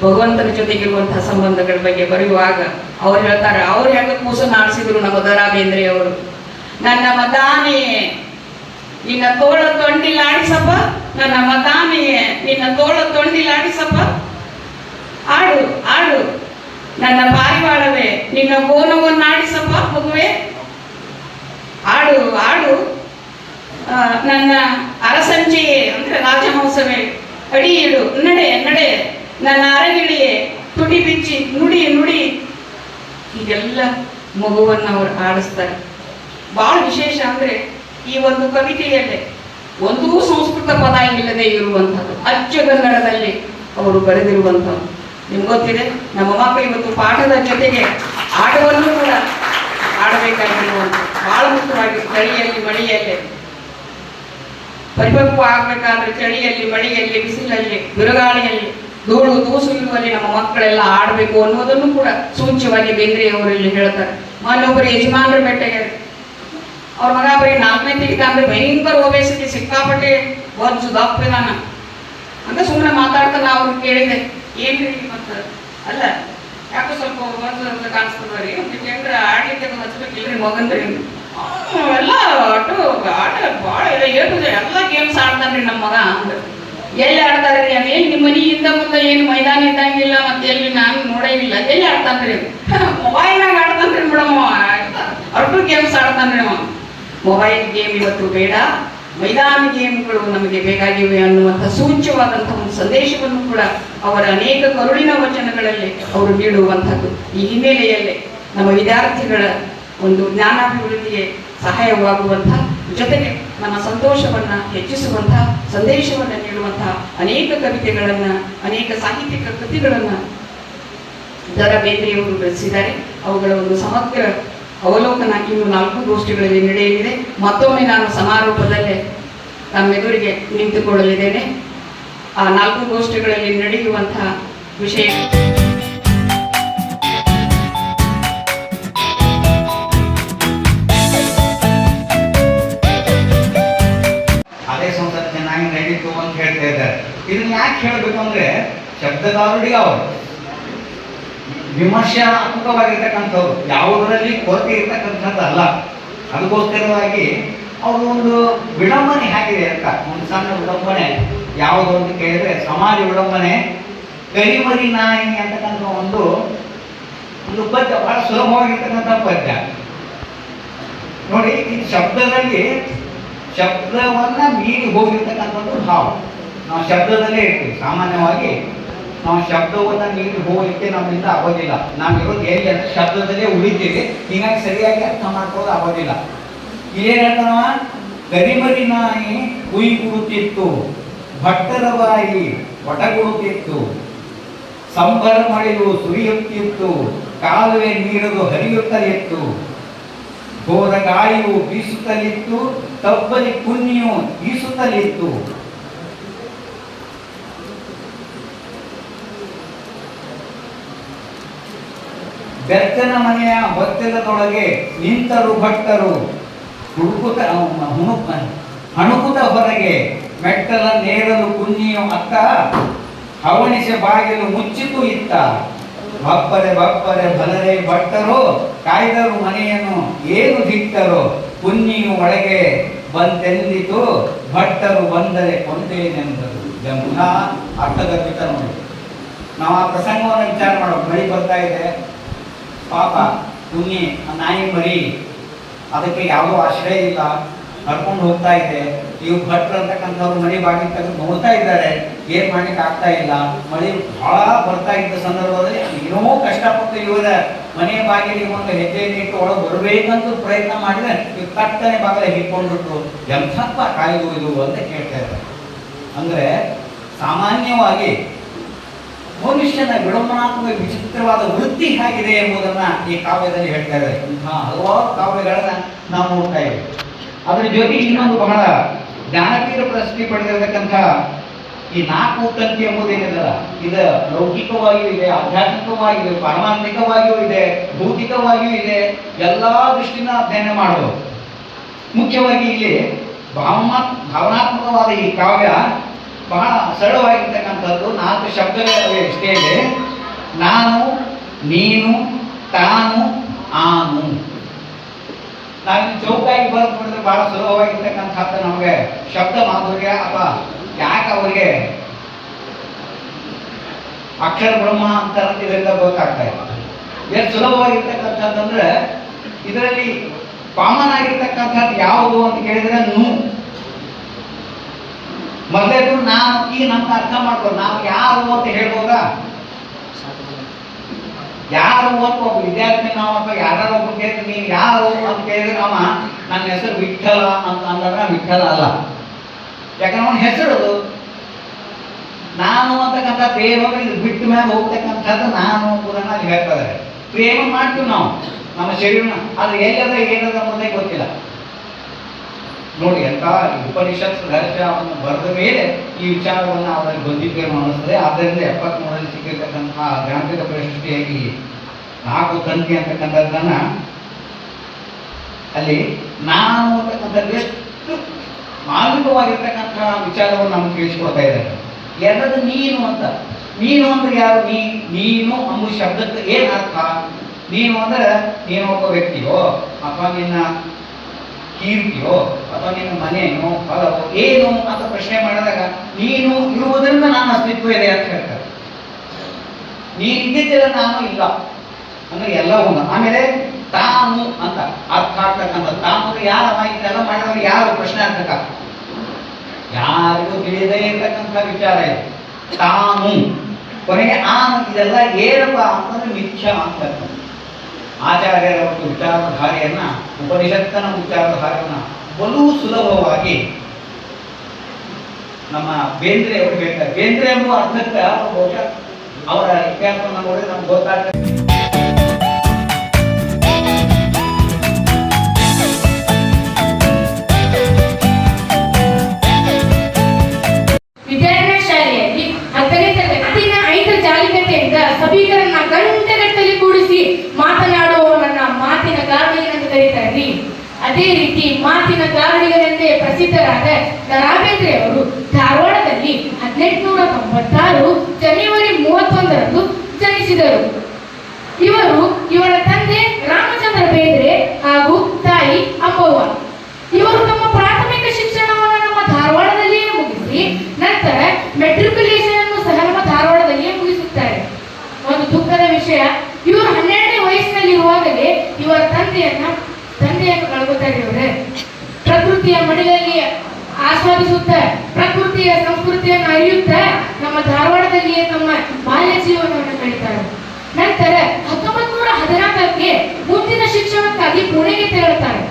ಭಗವಂತನ ಜೊತೆಗಿರುವಂತಹ ಸಂಬಂಧಗಳ ಬಗ್ಗೆ ಬರೆಯುವಾಗ ಅವ್ರು ಹೇಳ್ತಾರೆ, ಅವ್ರು ಯಾಕೆ ಕೂಸನ್ನು ಆಡಿಸಿದ್ರು ನಮ್ಮ ದ ರಾ ಬೇಂದ್ರೆಯವರು. ನನ್ನ ಮದಾನೆಯೇ ನಿನ್ನ ತೋಳ ತೊಂಡಿಲಾಡಿಸಪ್ಪ, ನನ್ನ ಮದಾನೆಯೇ ನಿನ್ನ ತೋಳ ತೊಂಡಿಲಾಡಿಸಪ್ಪ, ಆಡು ಆಡು ನನ್ನ ಪಾರಿವಾಳವೇ ನಿನ್ನ ಗೋನವನ್ನಾಡಿಸಪ್ಪ ಮಗುವೆ, ಆಡು ಆಡು ನನ್ನ ಅರಸಂಚೆಯೇ ಅಂದ್ರೆ ರಾಜಹಂಸವೇ ಅಡಿ ಇಡು ನಡೆ ನಡೆ ನನ್ನ ಅರಗಿಳಿಯೇ ತುಟಿ ಬಿಚ್ಚಿ ನುಡಿ ನುಡಿ. ಹೀಗೆಲ್ಲ ಮಗುವನ್ನು ಅವರು ಆಡಿಸ್ತಾರೆ. ಬಹಳ ವಿಶೇಷ ಅಂದ್ರೆ ಈ ಒಂದು ಕವಿತೆಯಲ್ಲೇ ಒಂದೂ ಸಂಸ್ಕೃತ ಪದ ಇಲ್ಲದೆ ಇರುವಂಥದ್ದು, ಅಚ್ಚಗನ್ನಡದಲ್ಲಿ ಅವರು ಬರೆದಿರುವಂಥದ್ದು. ನಿಮ್ಗೆ ಗೊತ್ತಿದೆ, ನಮ್ಮ ಮಕ್ಕಳು ಇವತ್ತು ಪಾಠದ ಜೊತೆಗೆ ಆಟವನ್ನು ಕೂಡ ಆಡಬೇಕಾಗಿರುವಂಥದ್ದು. ಬಹಳ ಮುಖ್ಯವಾಗಿ ಚಳಿಯಲ್ಲಿ ಮಳೆಯಲ್ಲೇ ಪರಿಪಕ್ವ ಆಗ್ಬೇಕಾದ್ರೆ ಚಳಿಯಲ್ಲಿ ಮಳೆಯಲ್ಲಿ ಬಿಸಿಲಲ್ಲಿ ಬಿರುಗಾಳಿಯಲ್ಲಿ ಧೂಳು ತೂಸು ಇರುವಲ್ಲಿ ನಮ್ಮ ಮಕ್ಕಳೆಲ್ಲ ಆಡಬೇಕು ಅನ್ನೋದನ್ನು ಕೂಡ ಸೂಚ್ಯವಾಗಿ ಬೇಂದ್ರೆಯವರಲ್ಲಿ ಹೇಳ್ತಾರೆ. ಮೊನ್ನೊಬ್ಬರು ಯಜಮಾನರ ಬೆಟ್ಟಗೆ ಅವ್ರ ಮಗ ಬರೀ 4ನೇ ತೆಗಿತ ಅಂದ್ರೆ ಭಯಂಕರ ಒಬೇಸಿಟಿ, ಸಿಕ್ಕಾಪಟ್ಟೆ ಒಂದು ದಪ್ಪಿದಾನ ಅಂತ ಸುಮ್ಮನೆ ಮಾತಾಡ್ತಾನೆ. ಅವ್ರು ಕೇಳಿದೆ, ಏನ್ರಿ ಮತ್ತ ಅಲ್ಲ ಯಾಕೋ ಸ್ವಲ್ಪ ಒಂದು ಕಾಣಿಸ್ತದ್ರಿ ಯಾಕಂದ್ರೆ ಆಡ್ಲಿಕ್ಕೆ ಹಚ್ಬೇಕಿಲ್ರಿ ಮಗಂದ್ರಿ ಎಲ್ಲ ಆಟ ಭಾಳ ಹೇಳ್ತದೆ, ಎಲ್ಲ ಗೇಮ್ಸ್ ಆಡ್ತಾನ್ರಿ ನಮ್ಮ ಮಗ ಅಂದ್ರೆ. ಎಲ್ಲಿ ಆಡ್ತಾರೆ ರೀ ಅದೇನು ನಿಮ್ಮ ಮನೆಯಿಂದ ಮುಂದೆ ಏನು ಮೈದಾನ ಇದ್ದಂಗಿಲ್ಲ, ಮತ್ತೆ ಎಲ್ಲಿ ನಾನು ನೋಡೇ ಇಲ್ಲ, ಎಲ್ಲಿ ಆಡ್ತಾನ್ರಿ? ಮೊಬೈಲ್ನಾಗ ಆಡ್ತಾನ್ರಿ ಮೇಡಮ್, ಔಟ್ಡೋರ್ ಗೇಮ್ಸ್ ಆಡ್ತಾನ್ರಿ ಅವ. ಮೊಬೈಲ್ ಗೇಮ್ ಇವತ್ತು ಬೇಡ, ಮೈದಾನ ಗೇಮ್ಗಳು ನಮಗೆ ಬೇಕಾಗಿವೆ ಅನ್ನುವಂಥ ಸೂಚ್ಯವಾದಂತಹ ಒಂದು ಸಂದೇಶವನ್ನು ಕೂಡ ಅವರ ಅನೇಕ ಕರುಳಿನ ವಚನಗಳಲ್ಲಿ ಅವರು ನೀಡುವಂಥದ್ದು. ಈ ಹಿನ್ನೆಲೆಯಲ್ಲೇ ನಮ್ಮ ವಿದ್ಯಾರ್ಥಿಗಳ ಒಂದು ಜ್ಞಾನಾಭಿವೃದ್ಧಿಗೆ ಸಹಾಯವಾಗುವಂತಹ ಜೊತೆಗೆ ನಮ್ಮ ಸಂತೋಷವನ್ನ ಹೆಚ್ಚಿಸುವಂತಹ ಸಂದೇಶವನ್ನು ನೀಡುವಂತಹ ಅನೇಕ ಕವಿತೆಗಳನ್ನು, ಅನೇಕ ಸಾಹಿತ್ಯಿಕ ಕೃತಿಗಳನ್ನು ದ ರಾ ಬೇಂದ್ರೆಯವರು ರಚಿಸಿದ್ದಾರೆ. ಅವುಗಳ ಒಂದು ಸಮಗ್ರ ಅವಲೋಕನ ಇನ್ನು 4 ಗೋಷ್ಠಿಗಳಲ್ಲಿ ನಡೆಯಲಿದೆ. ಮತ್ತೊಮ್ಮೆ ನಾನು ಸಮಾರೋಪದಲ್ಲೇ ತಮ್ಮೆದುರಿಗೆ ನಿಂತುಕೊಳ್ಳಲಿದ್ದೇನೆ. ಆ 4 ಗೋಷ್ಠಿಗಳಲ್ಲಿ ನಡೆಯುವಂತಹ ವಿಷಯ ಅದೇ ಸಂಸತ್ ಚೆನ್ನಾಗಿ ನಡೀತು ಅಂತ ಹೇಳ್ತಾ ಇದ್ದಾರೆ. ಇದನ್ನ ಯಾಕೆ ಹೇಳಬೇಕು ಅಂದ್ರೆ ಶಬ್ದಗಾರುಡಿಗೆ ಅವರು ವಿಮರ್ಶಾತ್ಮಕವಾಗಿರ್ತಕ್ಕಂಥವ್ರು, ಯಾವುದರಲ್ಲಿ ಕೊರತೆ ಇರ್ತಕ್ಕಂಥದ್ದು ಅಲ್ಲ. ಅದಕ್ಕೋಸ್ಕರವಾಗಿ ಅವರು ಒಂದು ವಿಡಂಬನೆ ಹಾಕಿದೆ ಅಂತ, ಒಂದು ಸಣ್ಣ ವಿಡಂಬನೆ. ಯಾವುದು ಅಂತ ಕೇಳಿದ್ರೆ ಸಮಾಜ ವಿಡಂಬನೆ, ಕರಿಮರಿ ನಾಯಿ ಅಂತಕ್ಕಂಥ ಒಂದು ಪದ್ಯ, ಬಹಳ ಸುಲಭವಾಗಿರ್ತಕ್ಕಂಥ ಪದ್ಯ ನೋಡಿ. ಈ ಶಬ್ದದಲ್ಲಿ ಶಬ್ದವನ್ನ ಮೀರಿ ಹೋಗಿರ್ತಕ್ಕಂಥದ್ದು ಭಾವ. ನಾವು ಶಬ್ದದಲ್ಲೇ ಇರ್ತೀವಿ. ಸಾಮಾನ್ಯವಾಗಿ ನಾವು ಶಬ್ದವನ್ನು ಮೀರಿ ಹೋಗಲಿಕ್ಕೆ ನಮ್ಮಿಂದ ಆಗೋದಿಲ್ಲ. ನಾವಿರೋದು ಎಲ್ಲಿ ಅಂದ್ರೆ ಶಬ್ದದಲ್ಲೇ ಉಳಿತೀವಿ. ಹೀಗಾಗಿ ಸರಿಯಾಗಿ ಅರ್ಥ ಮಾಡ್ಕೊಳ್ಳೋದು ಆಗೋದಿಲ್ಲ. ಏನ್ ಹೇಳ್ತಾನ, ಕರಿಮರಿ ನಾಯಿ ಕುಯ್ಗುಡುತ್ತಿತ್ತು, ಭಟ್ಟರ ಬಾಯಿ ಒಟಗುಡುತ್ತಿತ್ತು, ಸಂಬರ ಮಳೆಯು ಸುರಿಯುತ್ತಿತ್ತು, ಕಾಲುವೆ ನೀರದು ಹರಿಯುತ್ತಲಿತ್ತು, ಹೋದ ಗಾಳಿಯು ಬೀಸುತ್ತಲಿತ್ತು, ತಬ್ಬಲಿ ಕುನ್ನಿಯು ಈಸುತ್ತಲಿತ್ತು. ಬೆತ್ತನ ಮನೆಯ ಹೊತ್ತೆಲದೊಳಗೆ ನಿಂತರು ಭಟ್ಟರು, ಹಣುಕುತ ಹೊರಗೆ ಮೆಟ್ಟಲ ನೇರಲು ಕುನ್ನಿಯು ಅತ್ತ, ಹವಣಿಸೆ ಬಾಗಿಲು ಮುಚ್ಚಿತು ಇತ್ತ. ಬಪ್ಪರೆ ಬಪ್ಪರೆ ಬಲರೆ ಭಟ್ಟರು, ಕಾಯ್ದರು ಮನೆಯನ್ನು ಏನು ದಿಟ್ಟರು, ಕುನ್ನಿಯು ಒಳಗೆ ಬಂತೆಂದಿತು, ಭಟ್ಟರು ಬಂದರೆ ಕೊಂದೇನೆಂದರು. ಪುನಃ ಅರ್ಥಗರ್ಭಿತ ನೋಡಿ. ನಾವು ಆ ಪ್ರಸಂಗವನ್ನು ವಿಚಾರ ಮಾಡೋದು. ಮಳೆ ಬರ್ತಾ ಇದೆ, ಪಾಪ ಕುನ್ನಿ ನಾಯಿ ಮರಿ, ಅದಕ್ಕೆ ಯಾವುದೋ ಆಶ್ರಯ ಇಲ್ಲ, ನಡ್ಕೊಂಡು ಹೋಗ್ತಾ ಇದೆ. ಇವು ಭಟ್ರು ಅಂತಕ್ಕಂಥವ್ರು ಮನೆ ಬಾಗಿಲು ತೆಗೆದು ನೋಡ್ತಾ ಇದ್ದಾರೆ, ಏನ್ ಮಾಡ್ಲಿಕ್ಕೆ ಆಗ್ತಾ ಇಲ್ಲ. ಮಳೆ ಬಹಳ ಬರ್ತಾ ಇದ್ದ ಸಂದರ್ಭದಲ್ಲಿ ಏನೋ ಕಷ್ಟಪಟ್ಟು ಇವರ ಮನೆ ಬಾಗಿಲಿಗೆ ಒಂದು ಹೆಜ್ಜೆಯನ್ನು ಇಟ್ಟು ಒಳಗೆ ಬರಬೇಕಂತ ಪ್ರಯತ್ನ ಮಾಡಿದ್ರೆ ಇವು ತಟ್ಟನೆ ಬಾಗಿಲ ಹಿಡ್ಕೊಂಡ್ಬಿಟ್ಟು ಎಂಥಪ್ಪ ಕಾಯ್ದು ಇದು ಅಂತ ಕೇಳ್ತಾ ಇದ್ದಾರೆ. ಅಂದ್ರೆ ಸಾಮಾನ್ಯವಾಗಿ ಮನುಷ್ಯನ ವಿಡಂಬನಾತ್ಮಕ ವಿಚಿತ್ರವಾದ ವೃತ್ತಿ ಹೇಗಿದೆ ಎಂಬುದನ್ನ ಈ ಕಾವ್ಯದಲ್ಲಿ ಹೇಳ್ತಾ ಇದ್ದಾರೆ. ಇಂತಹ ಹಲವಾರು ಕಾವ್ಯಗಳನ್ನ ನಾವು ನೋಡ್ತಾ ಇದ್ದೇವೆ. ಅದರ ಜೊತೆ ಇನ್ನೊಂದು ಬಹಳ ಜ್ಞಾನಪೀಠ ಪ್ರಶಸ್ತಿ ಪಡೆದಿರತಕ್ಕಂಥ ಈ 4 ತಂತಿ ಎಂಬುದೇನಿದೆಯಲ್ಲ, ಇದು ಲೌಕಿಕವಾಗಿಯೂ ಇದೆ, ಆಧ್ಯಾತ್ಮಿಕವಾಗಿಯೂ ಇದೆ, ಪಾರಮಾರ್ಥಿಕವಾಗಿಯೂ ಇದೆ, ಭೌತಿಕವಾಗಿಯೂ ಇದೆ. ಎಲ್ಲಾ ದೃಷ್ಟಿನ ಅಧ್ಯಯನ ಮಾಡಬಹುದು. ಮುಖ್ಯವಾಗಿ ಇಲ್ಲಿ ಭಾವನಾತ್ಮಕವಾದ ಈ ಕಾವ್ಯ ಬಹಳ ಸರಳವಾಗಿರ್ತಕ್ಕಂಥದ್ದು. 4 ಶಬ್ದಗಳಿವೆ ಇಷ್ಟೇ ಇದೆ. ನಾನು, ನೀನು, ತಾನು, ಆನು. ನಾವು ಚೌಕಾಗಿ ಬರೆದು ನೋಡಿದ್ರೆ ಬಹಳ ಸುಲಭವಾಗಿರ್ತಕ್ಕಂಥದ್ದು ನಮಗೆ ಶಬ್ದ ಮಾಧುರ್ಯ ಅಥವಾ ಯಾಕೆ ಅವರಿಗೆ ಅಕ್ಷರ ಬ್ರಹ್ಮ ಅಂತ ಇದರಿಂದ ಗೊತ್ತಾಗ್ತಾ ಇದೆ. ಎಷ್ಟು ಸುಲಭವಾಗಿರ್ತಕ್ಕಂಥದ್ದಂದ್ರೆ ಇದರಲ್ಲಿ ಕಾಮನ್ ಆಗಿರ್ತಕ್ಕಂಥದ್ದು ಯಾವುದು ಅಂತ ಕೇಳಿದ್ರೆ ಮೊದಲೇದು ನಾನು. ಈಗ ನಮ್ಗೆ ಅರ್ಥ ಮಾಡ್ಬೋದು ನಾವು ಯಾರು ಅಂತ ಹೇಳ್ಬೋದಾ? ಯಾರು ಅಂತ ಒಬ್ಬ ವಿದ್ಯಾರ್ಥಿ ನಾವು ಅಥವಾ ಯಾರು ಒಬ್ಬ ಕೇಳಿದ್ರೆ ನೀವು ಯಾರು ಅಂತ ಕೇಳಿದ್ರೆ ಅವ ನನ್ನ ಹೆಸರು ವಿಠಲ ಅಂತ ಅಂದಾಗ ವಿಠಲ ಅಲ್ಲ. ಯಾಕಂದ್ರೆ ಅವನ ಹೆಸರು ನಾನು ಅಂತಕ್ಕಂಥ ಪ್ರೇಮ ಇದು ಬಿಟ್ಟ ಮೇಲೆ ಹೋಗ್ತಕ್ಕಂಥದ್ದು ನಾನು ಕೂಡ ಅಲ್ಲಿ ಹೇಳ್ತಾ ಇದ್ದಾರೆ. ಪ್ರೇಮ ಮಾಡ್ತೀವಿ ನಾವು ನಮ್ಮ ಶರೀರನ, ಅದು ಎಲ್ಲದ ಏನದ ಮುಂದೆ ಗೊತ್ತಿಲ್ಲ. ನೋಡಿ ಎಂತ ಉಪನಿಷತ್ ರಹಸ್ಯವನ್ನು ಬರೆದ ಮೇಲೆ ಈ ವಿಚಾರವನ್ನು ಅವರಲ್ಲಿ ಬಂದಿದ್ದೇನೋ ಅನ್ನಿಸ್ತದೆ. ಆದ್ದರಿಂದ 73ರಲ್ಲಿ ಸಿಕ್ಕಿರ್ತಕ್ಕಂತಹ ಜ್ಞಾನಪೀಠ ಪ್ರಶಸ್ತಿಯಾಗಿ 4 ತಂತಿ ಅಂತಕ್ಕಂಥದ್ದನ್ನ ಅಲ್ಲಿ ನಾನು ಅಂತಕ್ಕಂಥದ್ದು ಎಷ್ಟು ಮಾರ್ಮಿಕವಾಗಿರ್ತಕ್ಕಂತಹ ವಿಚಾರವನ್ನು ನಮ್ಗೆ ತಿಳಿಸ್ಕೊಡ್ತಾ ಇದ್ದಾರೆ. ಎರಡದು ನೀನು ಅಂತ. ನೀನು ಅಂದ್ರೆ ಯಾರು? ನೀನು ಎಂಬ ಶಬ್ದಕ್ಕೆ ಏನ್ ಅರ್ಥ? ನೀನು ಅಂದ್ರೆ ನೀನು ಒಬ್ಬ ವ್ಯಕ್ತಿಯೋ ಅಥವಾ ನಿನ್ನ ಕೀರ್ತಿಯೋ ಅಥವಾ ನಿನ್ನ ಮನೆಯೋ ಹೊಲವೋ ಏನು ಅಂತ ಪ್ರಶ್ನೆ ಮಾಡಿದಾಗ ನೀನು ಇರುವುದರಿಂದ ನಾನು ಅಸ್ತಿತ್ವ ಇದೆ ಅಂತ ಹೇಳ್ತಾರೆ. ನೀನು ಇದ್ದಿದ್ದಿಲ್ಲ, ನಾನು ಇಲ್ಲ ಅಂದ್ರೆ ಎಲ್ಲ ಒಂದು. ಆಮೇಲೆ ತಾನು ಅಂತ ಅರ್ಥ ಆಗ್ತಕ್ಕಂಥ ತಾನು ಯಾರ ಇದೆಲ್ಲ ಮಾಡಿದವರು ಯಾರು ಪ್ರಶ್ನೆ ಆಗ್ತಕ್ಕ ಯಾರಿಗೂ ತಿಳಿಯದೇ ಇರ್ತಕ್ಕಂಥ ವಿಚಾರ ಇದೆ. ತಾನು ಕೊನೆಗೆ ಆನು. ಇದೆಲ್ಲ ಏನಪ್ಪ ಅಂತಂದ್ರೆ ಮಿಥ್ಯ ಅಂತ. ಆಚಾರ್ಯರ ಒಂದು ವಿಚಾರಧಾರೆಯನ್ನ, ಉಪನಿಷತ್ತನ ವಿಚಾರಧಾರೆಯನ್ನ ಬಲು ಸುಲಭವಾಗಿ ನಮ್ಮ ಬೇಂದ್ರೆ ಅವರು ಹೇಳ್ತಾರೆ. ಬೇಂದ್ರೆ ಎಂಬ ಅರ್ಥಕ್ಕೆ ಅವರ ಇತಿಹಾಸವನ್ನು ನೋಡಿ ನಮ್ಗೆ ಗೊತ್ತಾಗ್ತದೆ. ವಿದ್ಯಾರ್ಥಿ ಶಾಲೆಯಲ್ಲಿ 10ನೇ ತರಗತಿಯ 5 ಜಾಲಿಕತೆಯಿಂದ ಸಭಿಕರನ್ನ ಗಂಟೆಗಟ್ಟಲೆ ಕೂಡಿಸಿ ಮಾತನಾಡುವ ನನ್ನ ಮಾತಿನ ಗಾರ್ಡಿಗನೆಂದು ಕರೀತಾರೆ. ಅದೇ ರೀತಿ ಮಾತಿನ ಗಾರ್ಡಿಗನೆಂದೇ ಪ್ರಸಿದ್ಧರಾದ ದ.ರಾ. ಬೇಂದ್ರೆ ಅವರು ಧಾರವಾಡದಲ್ಲಿ 1896 ಜನವರಿ 31ರಂದು ಜನಿಸಿದರು. ಇವರ ತಂದೆ ರಾಮಚಂದ್ರ ಬೇಂದ್ರೆ ಹಾಗೂ ತಾಯಿ ಅಂಬವ್ವ. ಇವರು ತಮ್ಮ ಪ್ರಾಥಮಿಕ ಶಿಕ್ಷಣವನ್ನು ನಮ್ಮ ಧಾರವಾಡದಲ್ಲಿಯೇ ಮುಗಿಸಿ ನಂತರ ಮೆಟ್ರಿಕ್ಯುಲೇಷನ್ ಅನ್ನು ಸಹ ನಮ್ಮ ಧಾರವಾಡದಲ್ಲಿಯೇ ಮುಗಿಸುತ್ತಾರೆ. ಒಂದು ದುಃಖದ ವಿಷಯ, ಇವರು 12ನೇ ವಯಸ್ಸಿನಲ್ಲಿರುವಾಗಲೇ ಇವರ ತಂದೆಯನ್ನು ಕಳ್ಕೊತಾರೆ. ಇವರೇ ಪ್ರಕೃತಿಯ ಮಡಿಲಲ್ಲಿ ಆಸ್ವಾದಿಸುತ್ತಾ ಪ್ರಕೃತಿಯ ಸಂಸ್ಕೃತಿಯನ್ನು ಅರಿಯುತ್ತಾ ನಮ್ಮ ಧಾರವಾಡದಲ್ಲಿಯೇ ತಮ್ಮ ಬಾಲ್ಯ ಜೀವನವನ್ನು ಕಳೀತಾರೆ. ನಂತರ 1914ಕ್ಕೆ ಮುಂದಿನ ಶಿಕ್ಷಣಕ್ಕಾಗಿ ಪುಣೆಗೆ ತೆರಳುತ್ತಾರೆ.